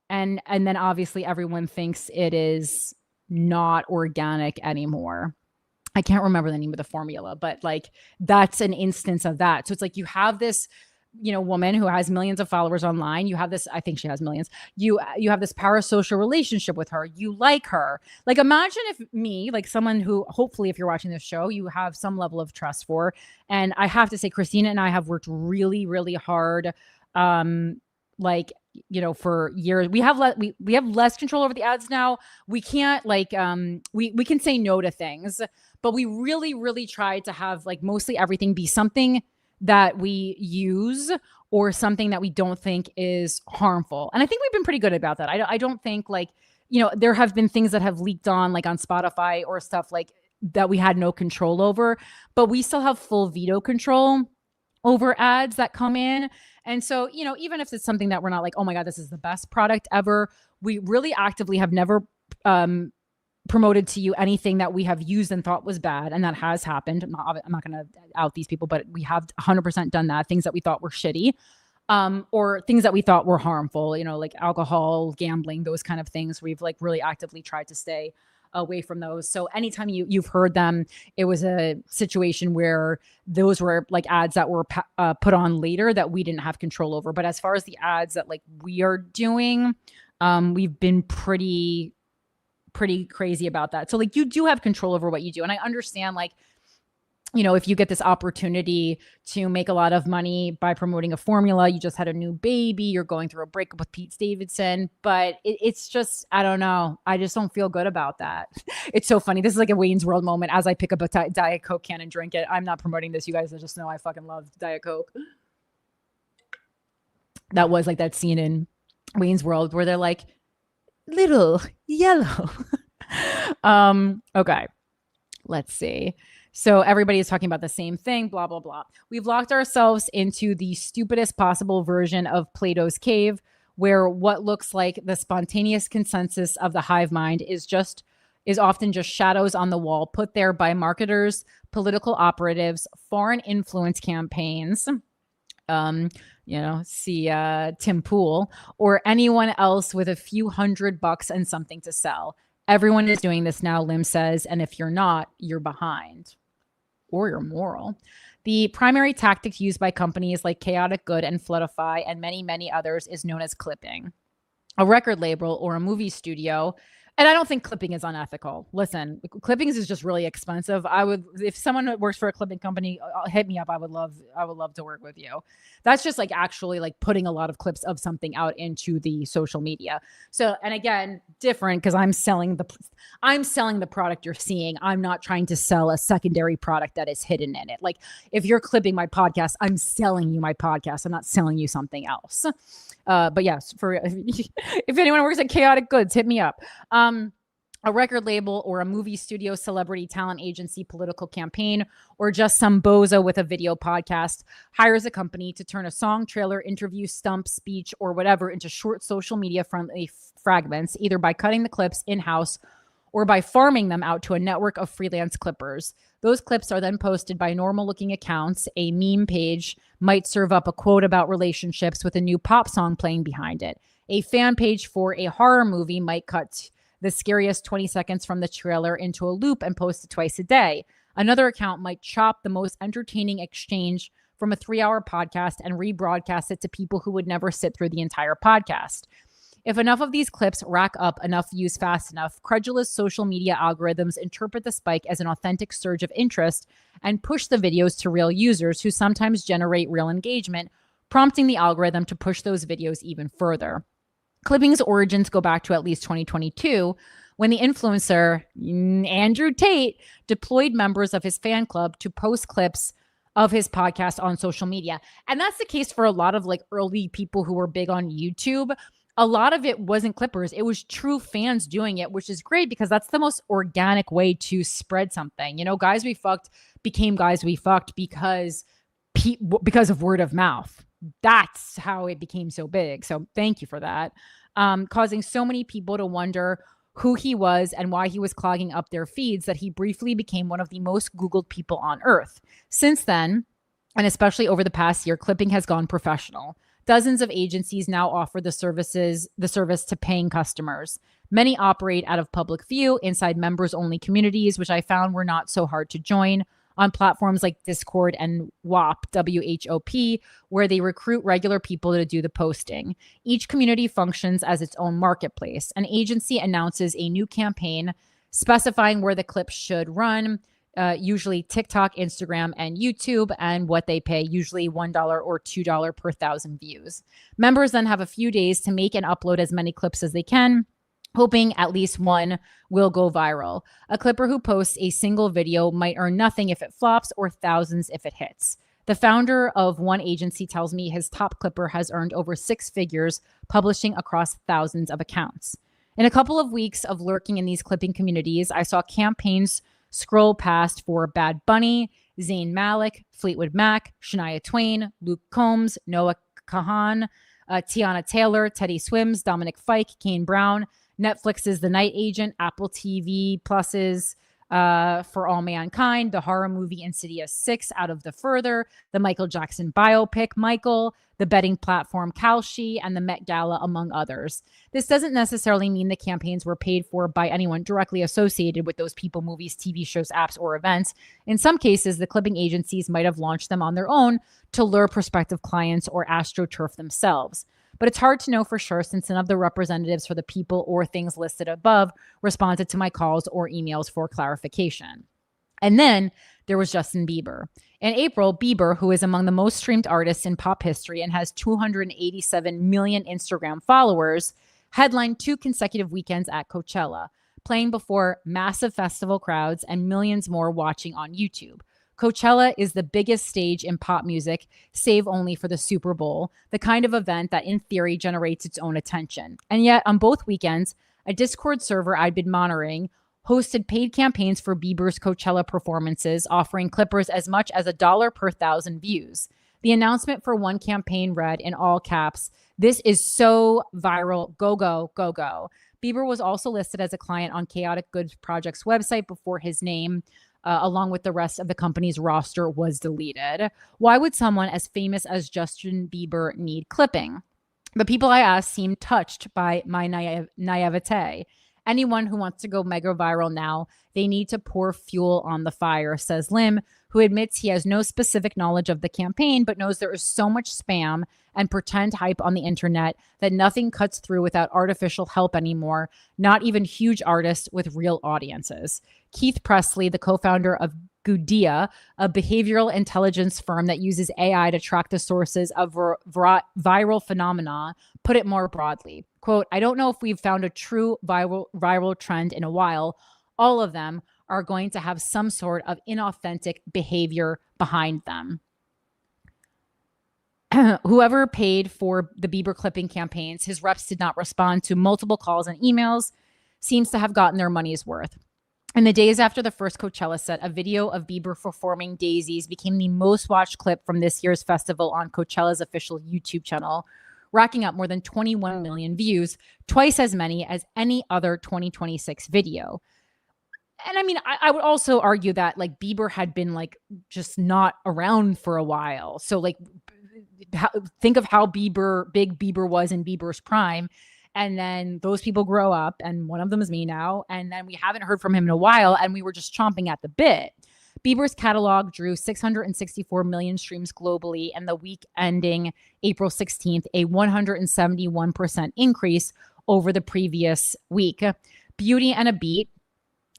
And then obviously everyone thinks it is not organic anymore. I can't remember the name of the formula, but like that's an instance of that. So it's like you have this, woman who has millions of followers online. You have this, I think she has millions. You have this parasocial relationship with her. You like her. Like imagine if me, like someone who hopefully if you're watching this show, you have some level of trust for. And I have to say, Christina and I have worked really, really hard. For years, we have less control over the ads now. We can't we can say no to things, but we really, really try to have like mostly everything be something that we use or something that we don't think is harmful. And I think we've been pretty good about that. I don't think there have been things that have leaked on like on Spotify or stuff like that we had no control over, but we still have full veto control over ads that come in. And so, even if it's something that we're not like, oh my God, this is the best product ever, we really actively have never promoted to you anything that we have used and thought was bad. And that has happened. I'm not going to out these people, but we have 100% done that. Things that we thought were shitty, or things that we thought were harmful, like alcohol, gambling, those kind of things. We've like really actively tried to stay away from those. So anytime you've heard them, it was a situation where those were like ads that were put on later that we didn't have control over. But as far as the ads that like we are doing, we've been pretty crazy about that. So like you do have control over what you do. And I understand like, if you get this opportunity to make a lot of money by promoting a formula, you just had a new baby, you're going through a breakup with Pete Davidson, but it's just, I don't know. I just don't feel good about that. It's so funny. This is like a Wayne's World moment as I pick up a Diet Coke can and drink it. I'm not promoting this. You guys just know I fucking love Diet Coke. That was like that scene in Wayne's World where they're like, little yellow. Okay, let's see. So everybody is talking about the same thing, blah, blah, blah. We've locked ourselves into the stupidest possible version of Plato's cave, where what looks like the spontaneous consensus of the hive mind is often just shadows on the wall put there by marketers, political operatives, foreign influence campaigns, see Tim Pool, or anyone else with a few $100 and something to sell. Everyone is doing this now, Lim says, and if you're not, you're behind. Or you're moral. The primary tactic used by companies like Chaotic Good and Floodify and many, many others is known as clipping. A record label or a movie studio, and I don't think clipping is unethical. Listen, clipping is just really expensive. If someone works for a clipping company, hit me up. I would love to work with you. That's just like actually like putting a lot of clips of something out into the social media. So, and again, different because I'm selling the product you're seeing. I'm not trying to sell a secondary product that is hidden in it. Like if you're clipping my podcast, I'm selling you my podcast. I'm not selling you something else. But yes, if anyone works at Chaotic Goods, hit me up. A record label or a movie studio, celebrity, talent agency, political campaign, or just some bozo with a video podcast hires a company to turn a song, trailer, interview, stump, speech, or whatever into short social media friendly fragments, either by cutting the clips in-house or by farming them out to a network of freelance clippers. Those clips are then posted by normal looking accounts. A meme page might serve up a quote about relationships with a new pop song playing behind it. A fan page for a horror movie might cut the scariest 20 seconds from the trailer into a loop and post it twice a day. Another account might chop the most entertaining exchange from a 3-hour podcast and rebroadcast it to people who would never sit through the entire podcast. If enough of these clips rack up enough views fast enough, credulous social media algorithms interpret the spike as an authentic surge of interest and push the videos to real users who sometimes generate real engagement, prompting the algorithm to push those videos even further. Clipping's origins go back to at least 2022, when the influencer Andrew Tate deployed members of his fan club to post clips of his podcast on social media. And that's the case for a lot of like early people who were big on YouTube. a lot of it wasn't clippers. It was true fans doing it, which is great because that's the most organic way to spread something. You know, Guys We Fucked became Guys We Fucked because of word of mouth. That's how it became so big. So thank you for that. Causing so many people to wonder who he was and why he was clogging up their feeds that he briefly became one of the most Googled people on earth. Since then, and especially over the past year, clipping has gone professional. Dozens of agencies now offer the service to paying customers. Many operate out of public view inside members-only communities, which I found were not so hard to join, on platforms like Discord and WOP, WHOP, where they recruit regular people to do the posting. Each community functions as its own marketplace. An agency announces a new campaign specifying where the clips should run, usually TikTok, Instagram, and YouTube, and what they pay, usually $1 or $2 per 1,000 views. Members then have a few days to make and upload as many clips as they can, hoping at least one will go viral. A clipper who posts a single video might earn nothing if it flops or thousands if it hits. The founder of one agency tells me his top clipper has earned over 6 figures, publishing across thousands of accounts. In a couple of weeks of lurking in these clipping communities, I saw campaigns scroll past for Bad Bunny, Zayn Malik, Fleetwood Mac, Shania Twain, Luke Combs, Noah Kahan, Tiana Taylor, Teddy Swims, Dominic Fike, Kane Brown, Netflix's The Night Agent, Apple TV Plus's For All Mankind, the horror movie Insidious 6, Out of the Further, the Michael Jackson biopic Michael, the betting platform Kalshi, and the Met Gala, among others. This doesn't necessarily mean the campaigns were paid for by anyone directly associated with those people, movies, TV shows, apps, or events. In some cases, the clipping agencies might have launched them on their own to lure prospective clients or AstroTurf themselves. But it's hard to know for sure since none of the representatives for the people or things listed above responded to my calls or emails for clarification. And then there was Justin Bieber. In April, Bieber, who is among the most streamed artists in pop history and has 287 million Instagram followers, headlined 2 consecutive weekends at Coachella, playing before massive festival crowds and millions more watching on YouTube. Coachella is the biggest stage in pop music, save only for the Super Bowl, the kind of event that in theory generates its own attention. And yet, on both weekends, a Discord server I'd been monitoring hosted paid campaigns for Bieber's Coachella performances, offering clippers as much as $1 per 1,000 views. The announcement for one campaign read in all caps, "This is so viral, go, go, go, go." Bieber was also listed as a client on Chaotic Goods Project's website before his name, along with the rest of the company's roster, was deleted. Why would someone as famous as Justin Bieber need clipping? The people I asked seemed touched by my naivete. Anyone who wants to go mega viral now, they need to pour fuel on the fire, says Lim, who admits he has no specific knowledge of the campaign, but knows there is so much spam and pretend hype on the internet that nothing cuts through without artificial help anymore, not even huge artists with real audiences. Keith Presley, the co-founder of Goodia, a behavioral intelligence firm that uses AI to track the sources of viral phenomena, put it more broadly. Quote, "I don't know if we've found a true viral trend in a while. All of them are going to have some sort of inauthentic behavior behind them." Whoever paid for the Bieber clipping campaigns, his reps did not respond to multiple calls and emails, seems to have gotten their money's worth. In the days after the first Coachella set, a video of Bieber performing Daisies became the most watched clip from this year's festival on Coachella's official YouTube channel, racking up more than 21 million views, twice as many as any other 2026 video. And I mean, I would also argue that like Bieber had been like just not around for a while. So like think of how big Bieber was in Bieber's prime. And then those people grow up, and one of them is me now. And then we haven't heard from him in a while, and we were just chomping at the bit. Bieber's catalog drew 664 million streams globally, and the week ending April 16th, a 171% increase over the previous week. Beauty and a Beat,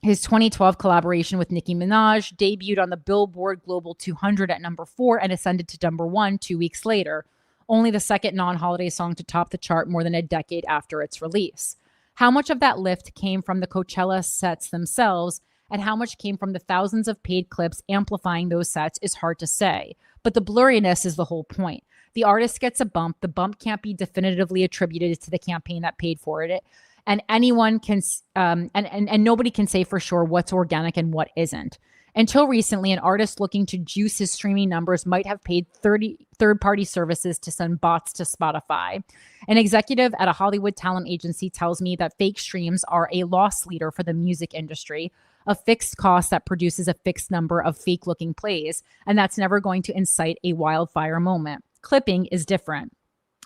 his 2012 collaboration with Nicki Minaj, debuted on the Billboard Global 200 at number 4 and ascended to number 1 2 weeks later. Only the second non-holiday song to top the chart more than a decade after its release. How much of that lift came from the Coachella sets themselves and how much came from the thousands of paid clips amplifying those sets is hard to say. But the blurriness is the whole point. The artist gets a bump. The bump can't be definitively attributed to the campaign that paid for it. And anyone can, and nobody can say for sure what's organic and what isn't. Until recently, an artist looking to juice his streaming numbers might have paid third-party services to send bots to Spotify. An executive at a Hollywood talent agency tells me that fake streams are a loss leader for the music industry, a fixed cost that produces a fixed number of fake-looking plays, and that's never going to incite a wildfire moment. Clipping is different.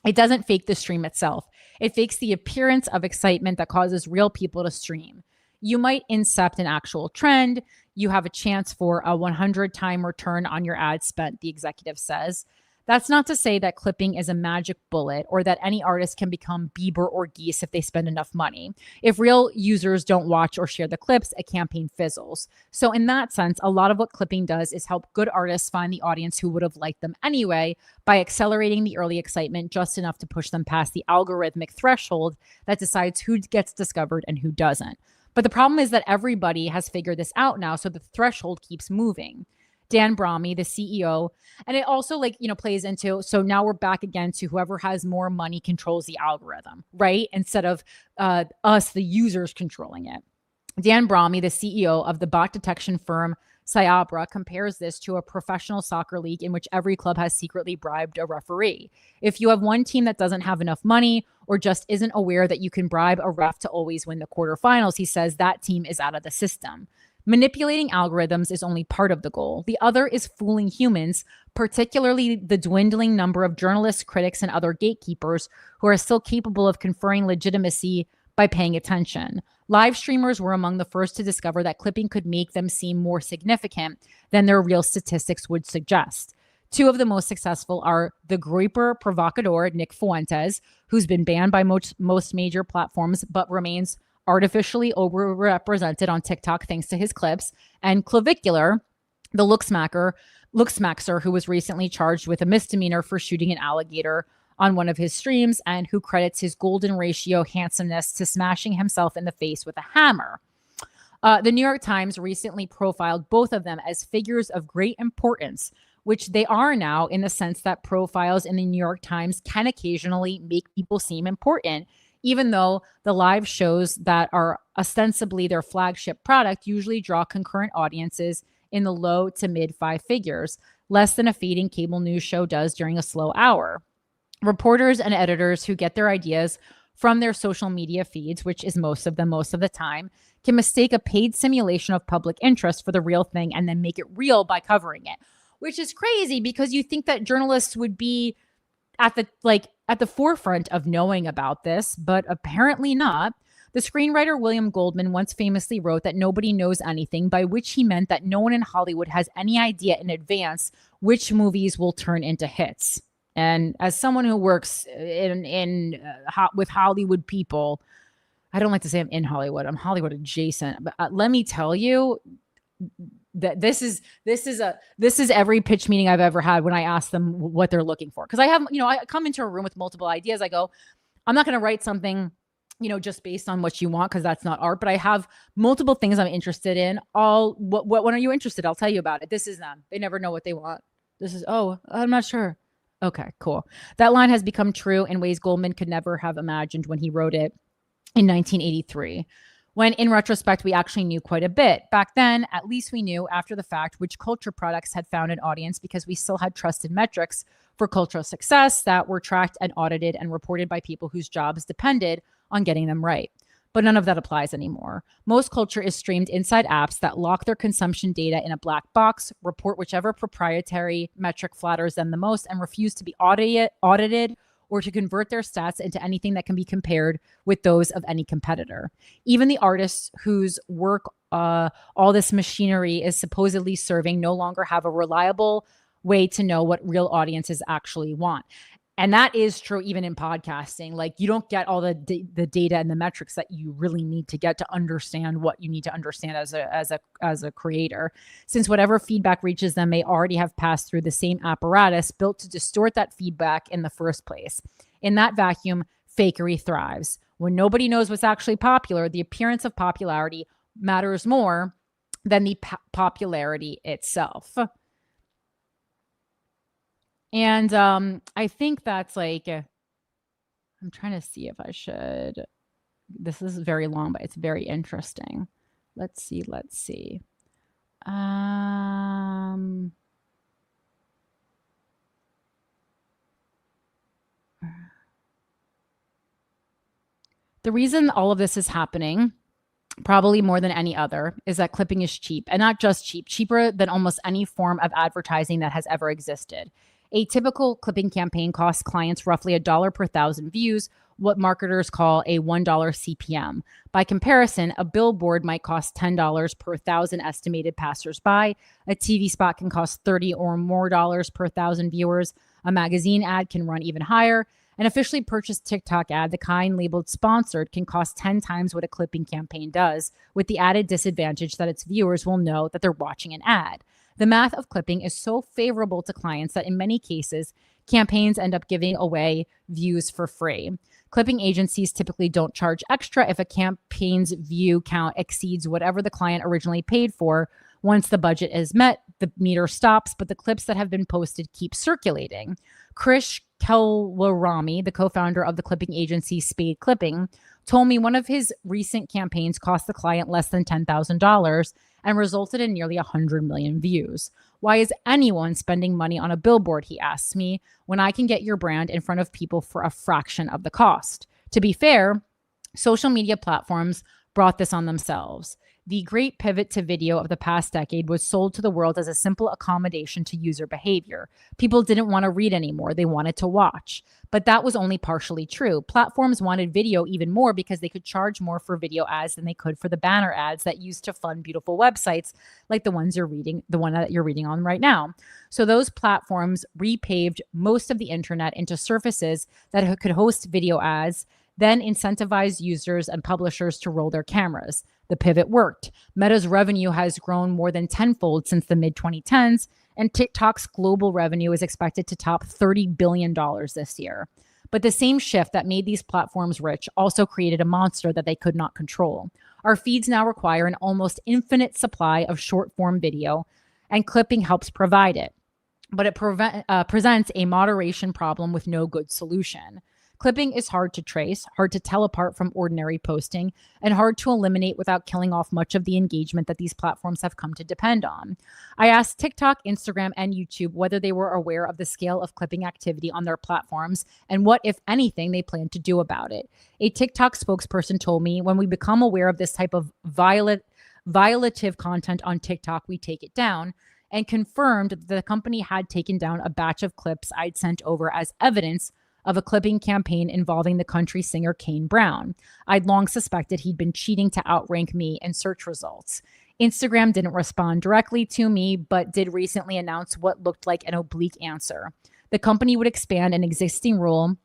It doesn't fake the stream itself. It fakes the appearance of excitement that causes real people to stream. You might incept an actual trend. You have a chance for a 100-time return on your ad spent, the executive says. That's not to say that clipping is a magic bullet or that any artist can become Bieber or Geese if they spend enough money. If real users don't watch or share the clips, a campaign fizzles. So in that sense, a lot of what clipping does is help good artists find the audience who would have liked them anyway by accelerating the early excitement just enough to push them past the algorithmic threshold that decides who gets discovered and who doesn't. But the problem is that everybody has figured this out now, so the threshold keeps moving. Dan Bromley, the CEO, and it also plays into, so now we're back again to whoever has more money controls the algorithm, right? Instead of us, the users, controlling it. Dan Bromley, the CEO of the bot detection firm Cyabra, compares this to a professional soccer league in which every club has secretly bribed a referee. If you have one team that doesn't have enough money or just isn't aware that you can bribe a ref to always win the quarterfinals, he says that team is out of the system. Manipulating algorithms is only part of the goal. The other is fooling humans, particularly the dwindling number of journalists, critics, and other gatekeepers who are still capable of conferring legitimacy by paying attention. Live streamers were among the first to discover that clipping could make them seem more significant than their real statistics would suggest. Two of the most successful are the grouper provocateur Nick Fuentes, who's been banned by most major platforms but remains artificially overrepresented on TikTok thanks to his clips, and Clavicular, the looksmaxer who was recently charged with a misdemeanor for shooting an alligator on one of his streams and who credits his golden ratio handsomeness to smashing himself in the face with a hammer. The New York Times recently profiled both of them as figures of great importance, which they are now in the sense that profiles in the New York Times can occasionally make people seem important, even though the live shows that are ostensibly their flagship product usually draw concurrent audiences in the low to mid 5 figures, less than a fading cable news show does during a slow hour. Reporters and editors who get their ideas from their social media feeds, which is most of them most of the time, can mistake a paid simulation of public interest for the real thing and then make it real by covering it, which is crazy because you think that journalists would be at the forefront of knowing about this, but apparently not. The screenwriter William Goldman once famously wrote that nobody knows anything, by which he meant that no one in Hollywood has any idea in advance which movies will turn into hits. And as someone who works with Hollywood people, I don't like to say I'm in Hollywood. I'm Hollywood adjacent, but let me tell you that this is every pitch meeting I've ever had when I ask them what they're looking for. Because I come into a room with multiple ideas. I go, I'm not going to write something, just based on what you want, because that's not art. But I have multiple things I'm interested in. When are you interested? I'll tell you about it. This is them. They never know what they want. This is, I'm not sure. Okay, cool. That line has become true in ways Goldman could never have imagined when he wrote it in 1983. When in retrospect, we actually knew quite a bit. Back then, at least we knew after the fact which culture products had found an audience because we still had trusted metrics for cultural success that were tracked and audited and reported by people whose jobs depended on getting them right. But none of that applies anymore. Most culture is streamed inside apps that lock their consumption data in a black box, report whichever proprietary metric flatters them the most, and refuse to be audited or to convert their stats into anything that can be compared with those of any competitor. Even the artists whose work all this machinery is supposedly serving no longer have a reliable way to know what real audiences actually want. And that is true even in podcasting. Like, you don't get all the data and the metrics that you really need to get to understand what you need to understand as a creator. Since whatever feedback reaches them may already have passed through the same apparatus built to distort that feedback in the first place. In that vacuum, fakery thrives. When nobody knows what's actually popular, the appearance of popularity matters more than the popularity itself. And I think that's like, I'm trying to see if I should. This is very long, but it's very interesting. Let's see. The reason all of this is happening, probably more than any other, is that clipping is cheap, and not just cheap, cheaper than almost any form of advertising that has ever existed. A typical clipping campaign costs clients roughly $1 per thousand views, what marketers call a $1 CPM. By comparison, a billboard might cost $10 per thousand estimated passersby. A TV spot can cost $30 or more per thousand viewers. A magazine ad can run even higher. An officially purchased TikTok ad, the kind labeled sponsored, can cost 10 times what a clipping campaign does, with the added disadvantage that its viewers will know that they're watching an ad. The math of clipping is so favorable to clients that in many cases, campaigns end up giving away views for free. Clipping agencies typically don't charge extra if a campaign's view count exceeds whatever the client originally paid for. Once the budget is met, the meter stops, but the clips that have been posted keep circulating. Krish Kelwarami, the co-founder of the clipping agency Spade Clipping, told me one of his recent campaigns cost the client less than $10,000 and resulted in nearly 100 million views. Why is anyone spending money on a billboard, he asks me, when I can get your brand in front of people for a fraction of the cost? To be fair, social media platforms brought this on themselves. The great pivot to video of the past decade was sold to the world as a simple accommodation to user behavior. People didn't want to read anymore. They wanted to watch. But that was only partially true. Platforms wanted video even more because they could charge more for video ads than they could for the banner ads that used to fund beautiful websites like the one that you're reading on right now. So those platforms repaved most of the internet into surfaces that could host video ads, then incentivize users and publishers to roll their cameras. The pivot worked. Meta's revenue has grown more than tenfold since the mid-2010s, and TikTok's global revenue is expected to top $30 billion this year. But the same shift that made these platforms rich also created a monster that they could not control. Our feeds now require an almost infinite supply of short-form video, and clipping helps provide it. But it presents a moderation problem with no good solution. Clipping is hard to trace, hard to tell apart from ordinary posting, and hard to eliminate without killing off much of the engagement that these platforms have come to depend on. I asked TikTok, Instagram, and YouTube whether they were aware of the scale of clipping activity on their platforms and what, if anything, they plan to do about it. A TikTok spokesperson told me, when we become aware of this type of violative content on TikTok, we take it down, and confirmed that the company had taken down a batch of clips I'd sent over as evidence of a clipping campaign involving the country singer Kane Brown. I'd long suspected he'd been cheating to outrank me in search results. Instagram didn't respond directly to me, but did recently announce what looked like an oblique answer. The company would expand an existing rule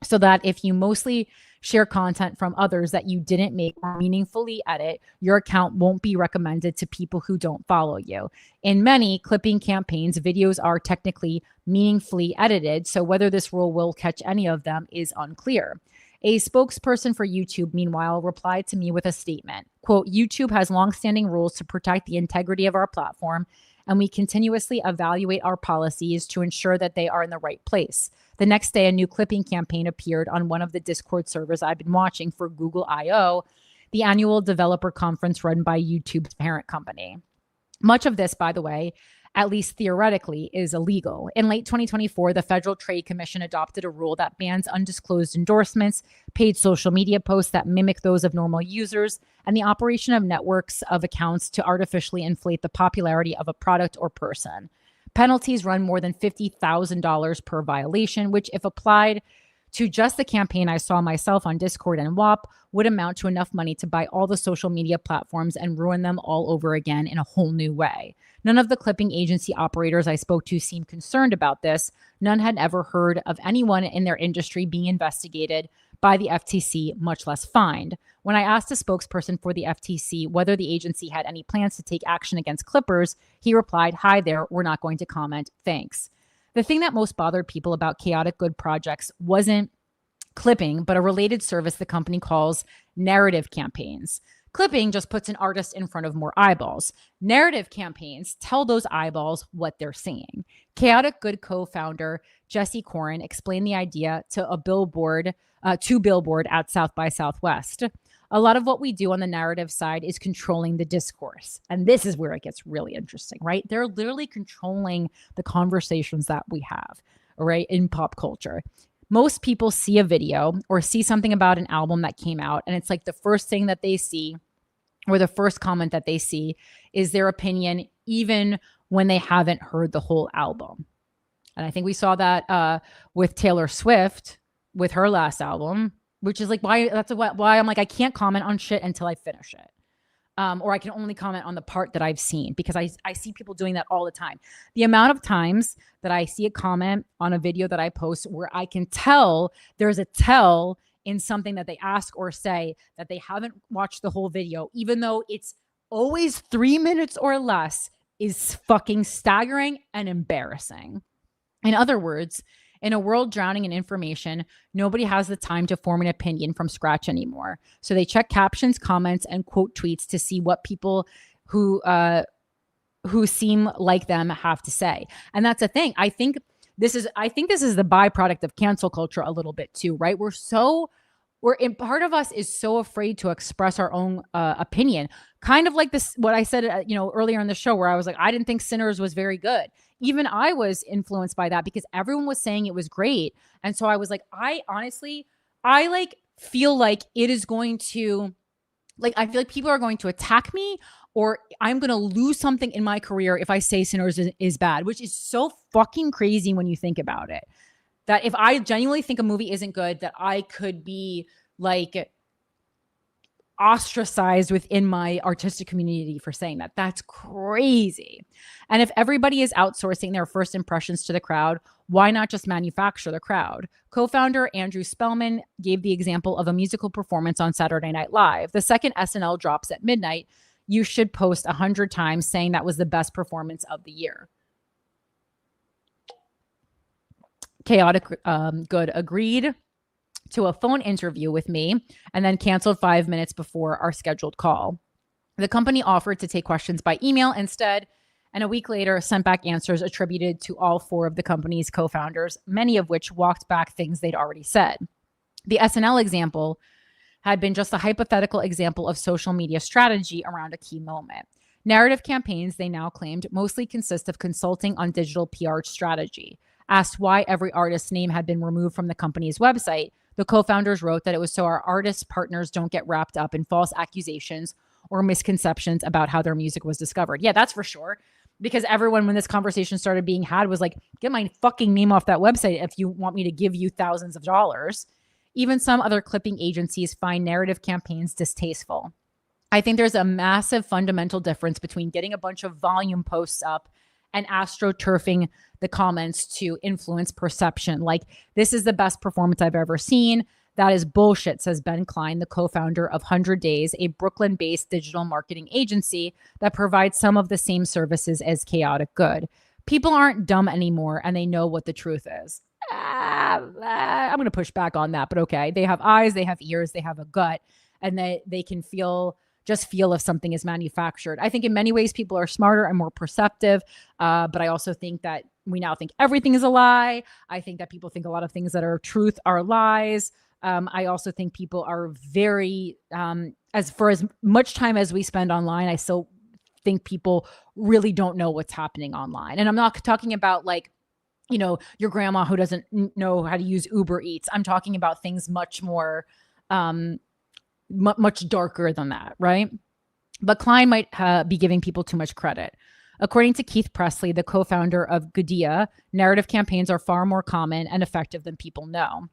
so that if you mostly share content from others that you didn't make or meaningfully edit, your account won't be recommended to people who don't follow you. In many clipping campaigns, videos are technically meaningfully edited, so whether this rule will catch any of them is unclear. A spokesperson for YouTube, meanwhile, replied to me with a statement, quote, YouTube has longstanding rules to protect the integrity of our platform, and we continuously evaluate our policies to ensure that they are in the right place. The next day, a new clipping campaign appeared on one of the Discord servers I've been watching for Google I/O, the annual developer conference run by YouTube's parent company. Much of this, by the way, at least theoretically, is illegal. In late 2024, the Federal Trade Commission adopted a rule that bans undisclosed endorsements, paid social media posts that mimic those of normal users, and the operation of networks of accounts to artificially inflate the popularity of a product or person. Penalties run more than $50,000 per violation, which, if applied to just the campaign I saw myself on Discord and WAP, would amount to enough money to buy all the social media platforms and ruin them all over again in a whole new way. None of the clipping agency operators I spoke to seemed concerned about this. None had ever heard of anyone in their industry being investigated by the FTC, much less fined. When I asked a spokesperson for the FTC whether the agency had any plans to take action against clippers, he replied, "Hi there, we're not going to comment, thanks." The thing that most bothered people about Chaotic Good projects wasn't clipping, but a related service the company calls narrative campaigns. Clipping just puts an artist in front of more eyeballs. Narrative campaigns tell those eyeballs what they're seeing. Chaotic Good co-founder Jesse Corinne explained the idea to Billboard at South by Southwest. A lot of what we do on the narrative side is controlling the discourse. And this is where it gets really interesting, right? They're literally controlling the conversations that we have, right, in pop culture. Most people see a video or see something about an album that came out, and it's like the first thing that they see or the first comment that they see is their opinion, even when they haven't heard the whole album. And I think we saw that with Taylor Swift with her last album, which is like why I'm like, I can't comment on shit until I finish it. Or I can only comment on the part that I've seen, because I see people doing that all the time. The amount of times that I see a comment on a video that I post where I can tell there's a tell in something that they ask or say that they haven't watched the whole video, even though it's always 3 minutes or less, is fucking staggering and embarrassing. In other words, in a world drowning in information, nobody has the time to form an opinion from scratch anymore. So they check captions, comments, and quote tweets to see what people who seem like them have to say. And that's the thing. I think this is the byproduct of cancel culture a little bit too, right? Part of us is so afraid to express our own opinion. Kind of like this, what I said, earlier in the show, where I was like, I didn't think Sinners was very good. Even I was influenced by that because everyone was saying it was great. And so I was like, I feel like it is going to, I feel like people are going to attack me, or I'm going to lose something in my career if I say Sinners is bad, which is so fucking crazy when you think about it. That if I genuinely think a movie isn't good, that I could be ostracized within my artistic community for saying that. That's crazy. And if everybody is outsourcing their first impressions to the crowd, why not just manufacture the crowd? Co-founder Andrew Spellman gave the example of a musical performance on Saturday Night Live. The second SNL drops at midnight, you should post 100 times saying that was the best performance of the year. Chaotic Good agreed to a phone interview with me and then canceled 5 minutes before our scheduled call. The company offered to take questions by email instead, and a week later sent back answers attributed to all 4 of the company's co-founders, many of which walked back things they'd already said. The SNL example had been just a hypothetical example of social media strategy around a key moment. Narrative campaigns, they now claimed, mostly consist of consulting on digital PR strategy. Asked why every artist's name had been removed from the company's website, the co-founders wrote that it was so our artist partners don't get wrapped up in false accusations or misconceptions about how their music was discovered. Yeah, that's for sure. Because everyone, when this conversation started being had, was like, get my fucking name off that website if you want me to give you thousands of dollars. Even some other clipping agencies find narrative campaigns distasteful. I think there's a massive fundamental difference between getting a bunch of volume posts up and astroturfing the comments to influence perception. Like, this is the best performance I've ever seen. That is bullshit, says Ben Klein, the co-founder of 100 Days, a Brooklyn-based digital marketing agency that provides some of the same services as Chaotic Good. People aren't dumb anymore, and they know what the truth is. I'm going to push back on that, but okay. They have eyes, they have ears, they have a gut, and they can feel if something is manufactured. I think in many ways people are smarter and more perceptive, but I also think that we now think everything is a lie. I think that people think a lot of things that are truth are lies. I also think people are very, as much time as we spend online, I still think people really don't know what's happening online. And I'm not talking about your grandma who doesn't know how to use Uber Eats. I'm talking about things much more, much darker than that, right? But Klein might be giving people too much credit. According to Keith Presley, the co-founder of Gudea, narrative campaigns are far more common and effective than people know.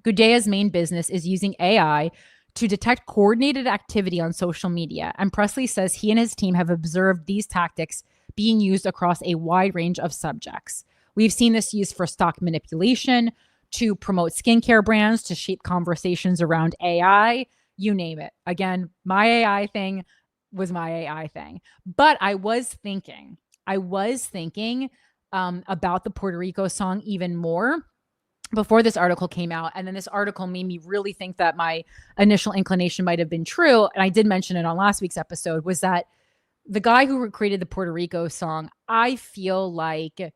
Gudea's main business is using AI to detect coordinated activity on social media, and Presley says he and his team have observed these tactics being used across a wide range of subjects. We've seen this used for stock manipulation, to promote skincare brands, to shape conversations around AI, you name it. Again, my AI thing was my AI thing. But I was thinking about the Puerto Rico song even more. before this article came out. And then this article made me really think that my initial inclination might have been true. And I did mention it on last week's episode, was that the guy who created the Puerto Rico song, I feel like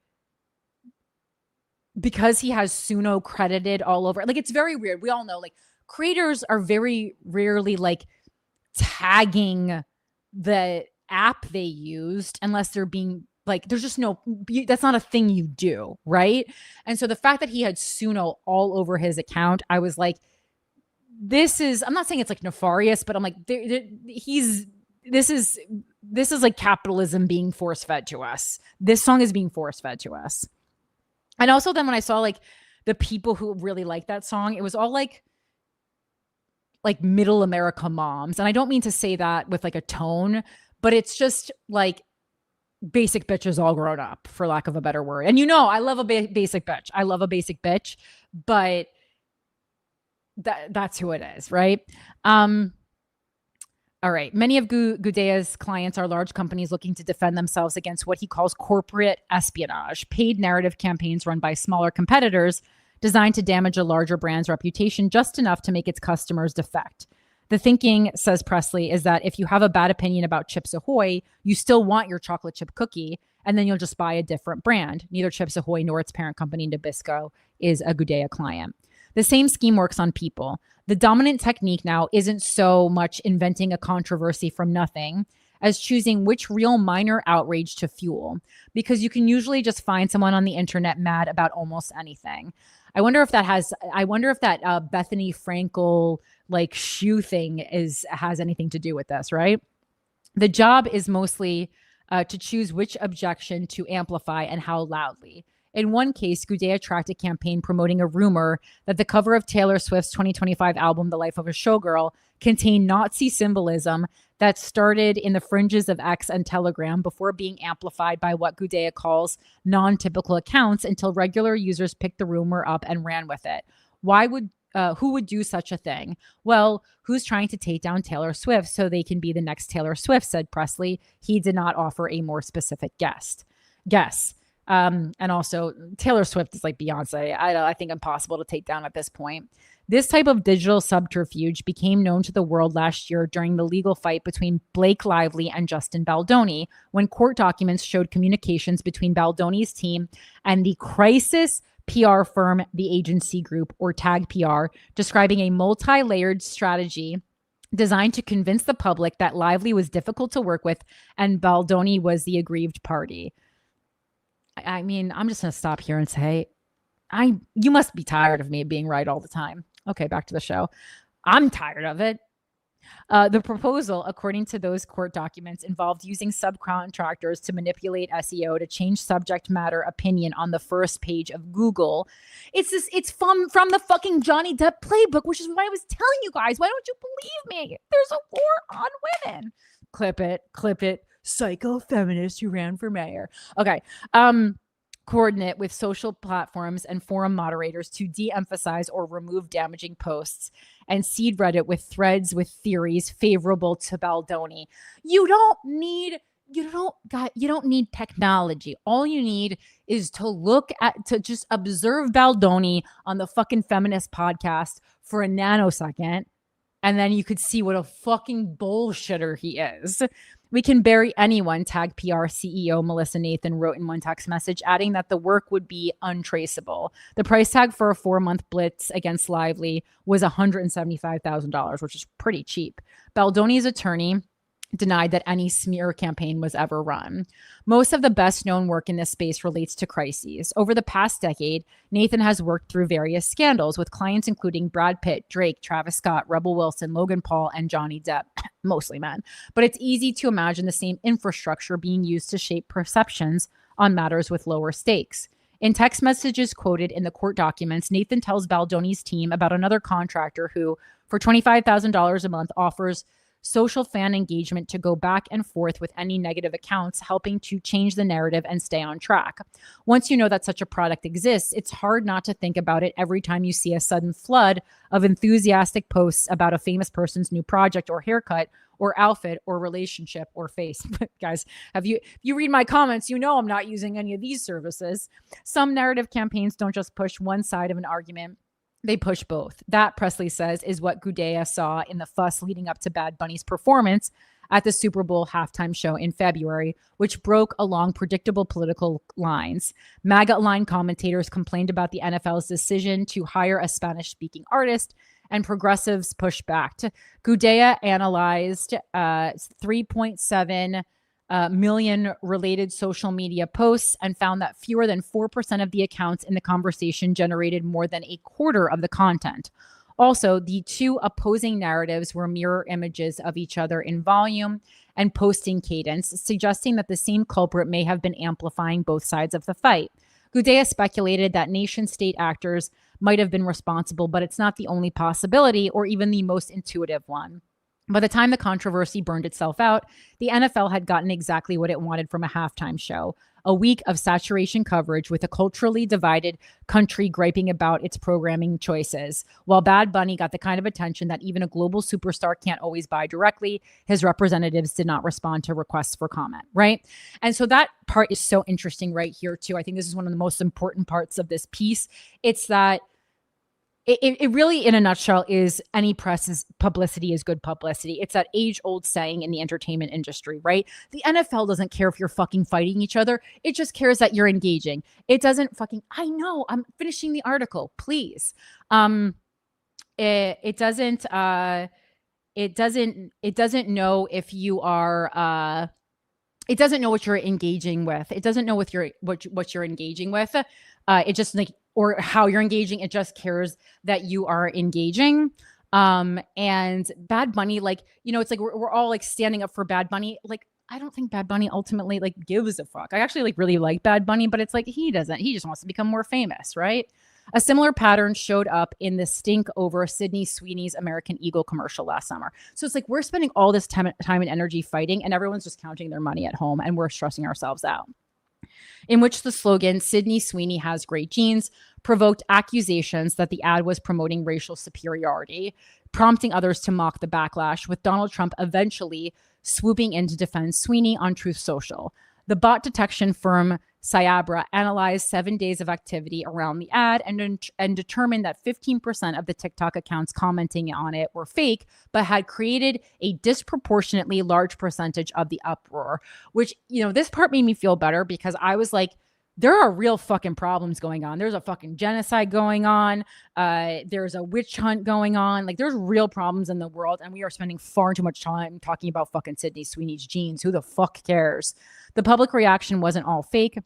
because he has Suno credited all over, like it's very weird. We all know like creators are very rarely like tagging the app they used unless they're being like, there's just no, that's not a thing you do, right? And so the fact that he had Suno all over his account, I was like, this is, I'm not saying it's like nefarious, but I'm like, this is like capitalism being force fed to us. This song is being force fed to us. And also then when I saw like the people who really like that song, it was all like middle America moms. And I don't mean to say that with like a tone, but it's just like basic bitches all grown up, for lack of a better word. And I love a basic bitch. I love a basic bitch, but that's who it is, right? All right. Many of Gudea's clients are large companies looking to defend themselves against what he calls corporate espionage, paid narrative campaigns run by smaller competitors designed to damage a larger brand's reputation just enough to make its customers defect. The thinking, says Presley, is that if you have a bad opinion about Chips Ahoy, you still want your chocolate chip cookie, and then you'll just buy a different brand. Neither Chips Ahoy nor its parent company, Nabisco, is a Gudea client. The same scheme works on people. The dominant technique now isn't so much inventing a controversy from nothing as choosing which real minor outrage to fuel, because you can usually just find someone on the internet mad about almost anything. I wonder if that Bethany Frankel like shoe thing has anything to do with this, right? The job is mostly to choose which objection to amplify and how loudly. In one case, Gudea tracked a campaign promoting a rumor that the cover of Taylor Swift's 2025 album, The Life of a Showgirl, contained Nazi symbolism that started in the fringes of X and Telegram before being amplified by what Gudea calls non-typical accounts until regular users picked the rumor up and ran with it. Who would do such a thing? Well, who's trying to take down Taylor Swift so they can be the next Taylor Swift, said Presley. He did not offer a more specific guess. And also Taylor Swift is like Beyonce. I think impossible to take down at this point. This type of digital subterfuge became known to the world last year during the legal fight between Blake Lively and Justin Baldoni, when court documents showed communications between Baldoni's team and the crisis PR firm, the Agency Group, or Tag PR, describing a multi-layered strategy designed to convince the public that Lively was difficult to work with and Baldoni was the aggrieved party. I mean, I'm just going to stop here and say, you must be tired of me being right all the time. Okay, back to the show. I'm tired of it. The proposal, according to those court documents, involved using subcontractors to manipulate SEO to change subject matter opinion on the first page of Google. It's from the fucking Johnny Depp playbook, which is why I was telling you guys. Why don't you believe me? There's a war on women. Clip it. Psycho feminist who ran for mayor. Okay. Coordinate with social platforms and forum moderators to de-emphasize or remove damaging posts, and seed Reddit with threads with theories favorable to Baldoni. You don't need technology. All you need is to just observe Baldoni on the fucking feminist podcast for a nanosecond, and then you could see what a fucking bullshitter he is. We can bury anyone, Tag PR CEO Melissa Nathan wrote in one text message, adding that the work would be untraceable. The price tag for a 4-month blitz against Lively was $175,000, which is pretty cheap. Baldoni's attorney denied that any smear campaign was ever run. Most of the best known work in this space relates to crises. Over the past decade, Nathan has worked through various scandals with clients including Brad Pitt, Drake, Travis Scott, Rebel Wilson, Logan Paul, and Johnny Depp, mostly men. But it's easy to imagine the same infrastructure being used to shape perceptions on matters with lower stakes. In text messages quoted in the court documents, Nathan tells Baldoni's team about another contractor who, for $25,000 a month, offers social fan engagement to go back and forth with any negative accounts, helping to change the narrative and stay on track. Once you know that such a product exists, it's hard not to think about it every time you see a sudden flood of enthusiastic posts about a famous person's new project or haircut, or outfit or relationship or face. Guys, if you read my comments, you know I'm not using any of these services. Some narrative campaigns don't just push one side of an argument. They push both. That, Presley says, is what Gudea saw in the fuss leading up to Bad Bunny's performance at the Super Bowl halftime show in February, which broke along predictable political lines. MAGA-aligned commentators complained about the NFL's decision to hire a Spanish-speaking artist, and progressives pushed back. Gudea analyzed 3.7 million related social media posts and found that fewer than 4% of the accounts in the conversation generated more than a quarter of the content. Also, the two opposing narratives were mirror images of each other in volume and posting cadence, suggesting that the same culprit may have been amplifying both sides of the fight. Gudea speculated that nation-state actors might have been responsible, but it's not the only possibility or even the most intuitive one. By the time the controversy burned itself out, the NFL had gotten exactly what it wanted from a halftime show, a week of saturation coverage with a culturally divided country griping about its programming choices. While Bad Bunny got the kind of attention that even a global superstar can't always buy directly, his representatives did not respond to requests for comment, right? And so that part is so interesting right here too. I think this is one of the most important parts of this piece. It's that it really, in a nutshell, is any press publicity is good publicity. It's that age-old saying in the entertainment industry, right? The NFL doesn't care if you're fucking fighting each other. It just cares that you're engaging. It doesn't fucking, I know, I'm finishing the article, please. It doesn't know if you are, it doesn't know what you're engaging with. It doesn't know what you're engaging with. It just like, or how you're engaging. It just cares that you are engaging. And Bad Bunny, like, you know, it's like we're all like standing up for Bad Bunny. Like, I don't think Bad Bunny ultimately like gives a fuck. I actually like really like Bad Bunny, but it's like he doesn't. He just wants to become more famous, right? A similar pattern showed up in the stink over Sydney Sweeney's American Eagle commercial last summer. So it's like we're spending all this time and energy fighting, and everyone's just counting their money at home, and we're stressing ourselves out. In which the slogan, Sydney Sweeney has great genes, provoked accusations that the ad was promoting racial superiority, prompting others to mock the backlash, with Donald Trump eventually swooping in to defend Sweeney on Truth Social. The bot detection firm Cyabra analyzed 7 days of activity around the ad and determined that 15% of the TikTok accounts commenting on it were fake, but had created a disproportionately large percentage of the uproar, which, you know, this part made me feel better because I was like, there are real fucking problems going on. There's a fucking genocide going on. There's a witch hunt going on. Like, there's real problems in the world, and we are spending far too much time talking about fucking Sydney Sweeney's genes. Who the fuck cares? The public reaction wasn't all fake.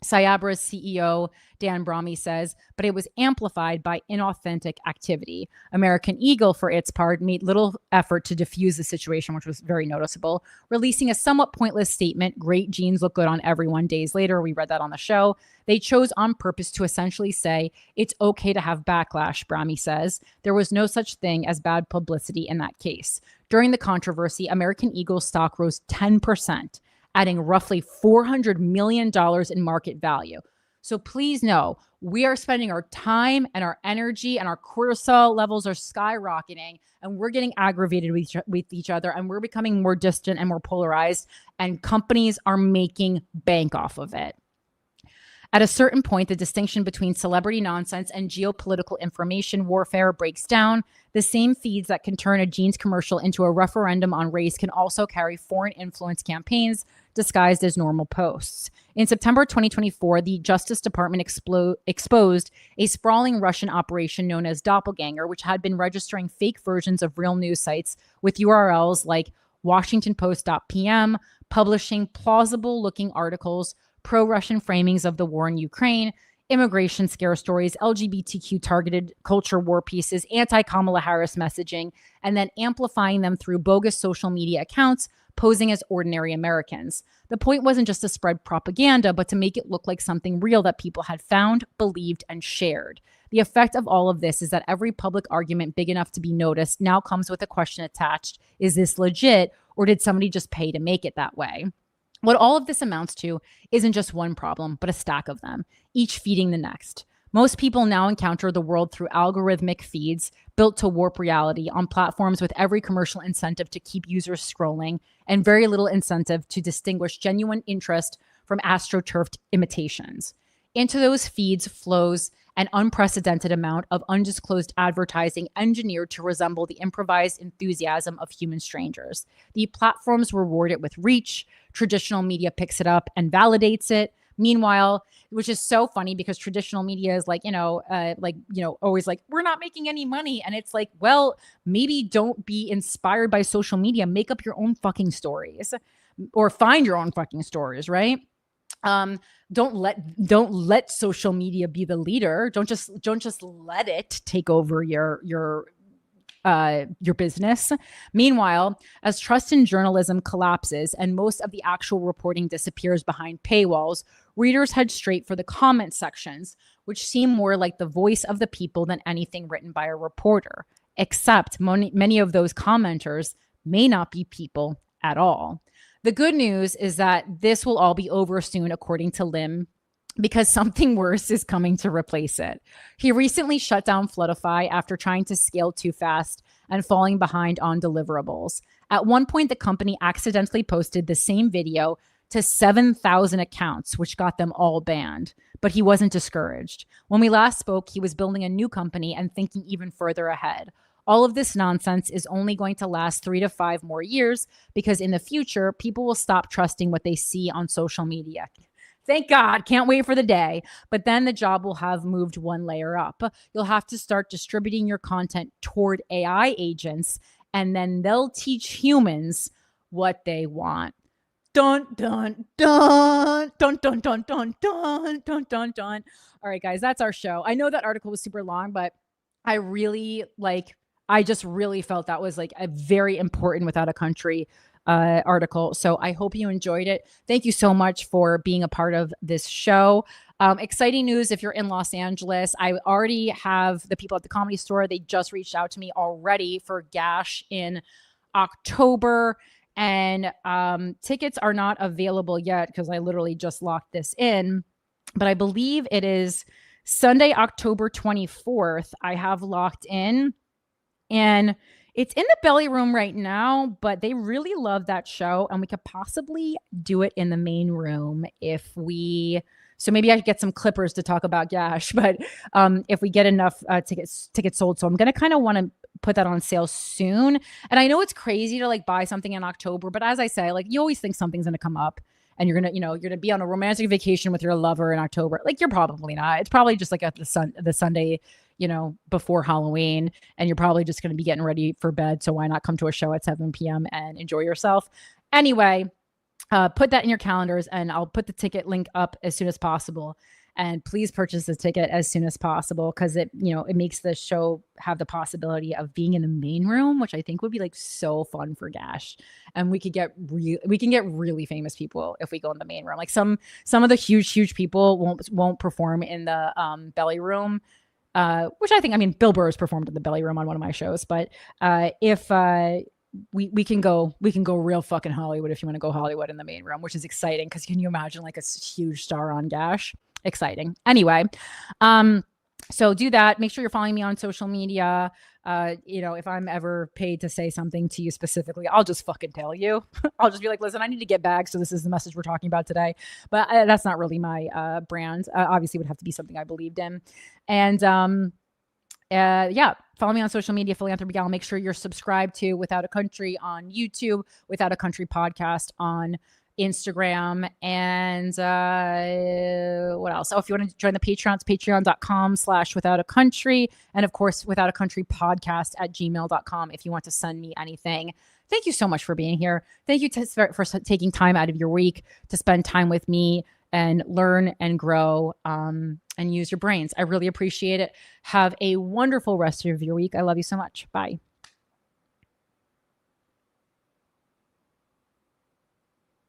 Cyabra's CEO, Dan Brahmi, says, but it was amplified by inauthentic activity. American Eagle, for its part, made little effort to diffuse the situation, which was very noticeable, releasing a somewhat pointless statement, great genes look good on everyone. Days later, we read that on the show. They chose on purpose to essentially say, it's okay to have backlash, Brahmi says. There was no such thing as bad publicity in that case. During the controversy, American Eagle stock rose 10%. Adding roughly $400 million in market value. So please know, we are spending our time and our energy, and our cortisol levels are skyrocketing, and we're getting aggravated with each other, and we're becoming more distant and more polarized, and companies are making bank off of it. At a certain point, the distinction between celebrity nonsense and geopolitical information warfare breaks down. The same feeds that can turn a jeans commercial into a referendum on race can also carry foreign influence campaigns disguised as normal posts. In September 2024, the Justice Department exposed a sprawling Russian operation known as Doppelganger, which had been registering fake versions of real news sites with URLs like WashingtonPost.pm, publishing plausible-looking articles, pro-Russian framings of the war in Ukraine, immigration scare stories, LGBTQ targeted culture war pieces, anti-Kamala Harris messaging, and then amplifying them through bogus social media accounts posing as ordinary Americans. The point wasn't just to spread propaganda, but to make it look like something real that people had found, believed, and shared. The effect of all of this is that every public argument big enough to be noticed now comes with a question attached. Is this legit, or did somebody just pay to make it that way? What all of this amounts to isn't just one problem, but a stack of them, each feeding the next. Most people now encounter the world through algorithmic feeds built to warp reality on platforms with every commercial incentive to keep users scrolling and very little incentive to distinguish genuine interest from astroturfed imitations. Into those feeds flows an unprecedented amount of undisclosed advertising engineered to resemble the improvised enthusiasm of human strangers. The platforms reward it with reach. Traditional media picks it up and validates it. Meanwhile, which is so funny because traditional media is like, always like, we're not making any money. And it's like, well, maybe don't be inspired by social media. Make up your own fucking stories or find your own fucking stories, right? Don't let social media be the leader. Don't just let it take over your business. Meanwhile, as trust in journalism collapses and most of the actual reporting disappears behind paywalls, readers head straight for the comment sections, which seem more like the voice of the people than anything written by a reporter. Except many of those commenters may not be people at all. The good news is that this will all be over soon, according to Lim, because something worse is coming to replace it. He recently shut down Floodify after trying to scale too fast and falling behind on deliverables. At one point, the company accidentally posted the same video to 7,000 accounts, which got them all banned. But he wasn't discouraged. When we last spoke, he was building a new company and thinking even further ahead. All of this nonsense is only going to last 3 to 5 more years because in the future, people will stop trusting what they see on social media. Thank God. Can't wait for the day. But then the job will have moved one layer up. You'll have to start distributing your content toward AI agents, and then they'll teach humans what they want. Dun, dun, dun, dun, dun, dun, dun, dun, dun, dun, dun. All right, guys, that's our show. I know that article was super long, but I just really felt that was like a very important Without a Country article. So I hope you enjoyed it. Thank you so much for being a part of this show. Exciting news if you're in Los Angeles. I already have the people at the Comedy Store. They just reached out to me already for Gash in October. And tickets are not available yet because I literally just locked this in. But I believe it is Sunday, October 24th. I have locked in. And it's in the belly room right now, but they really love that show. And we could possibly do it in the main room so maybe I could get some clippers to talk about Gash, but if we get enough tickets sold. So I'm going to kind of want to put that on sale soon. And I know it's crazy to like buy something in October, but as I say, like you always think something's going to come up and you're going to be on a romantic vacation with your lover in October. Like you're probably not. It's probably just like at the Sunday, before Halloween, and you're probably just going to be getting ready for bed. So why not come to a show at 7 p.m. and enjoy yourself? Anyway, put that in your calendars and I'll put the ticket link up as soon as possible. And please purchase the ticket as soon as possible because it makes the show have the possibility of being in the main room, which I think would be like so fun for Gash. And we can get really famous people if we go in the main room. Like some of the huge people won't perform in the belly room. Which I think, Bill Burr's performed in the belly room on one of my shows, but if we can go real fucking Hollywood if you want to go Hollywood in the main room, which is exciting because can you imagine like a huge star on Gash? Exciting. Anyway, so do that. Make sure you're following me on social media. If I'm ever paid to say something to you specifically, I'll just fucking tell you. I'll just be like, listen, I need to get back. So this is the message we're talking about today. But that's not really my brand. Obviously, it would have to be something I believed in. And follow me on social media, Philanthropy Gal. Make sure you're subscribed to Without a Country on YouTube, Without a Country podcast on Instagram, and what else? Oh, if you want to join the Patreon, it's patreon.com/withoutacountry, and of course withoutacountrypodcast@gmail.com if you want to send me anything. Thank you so much for being here. Thank you for taking time out of your week to spend time with me and learn and grow and use your brains. I really appreciate it. Have a wonderful rest of your week. I love you so much. Bye.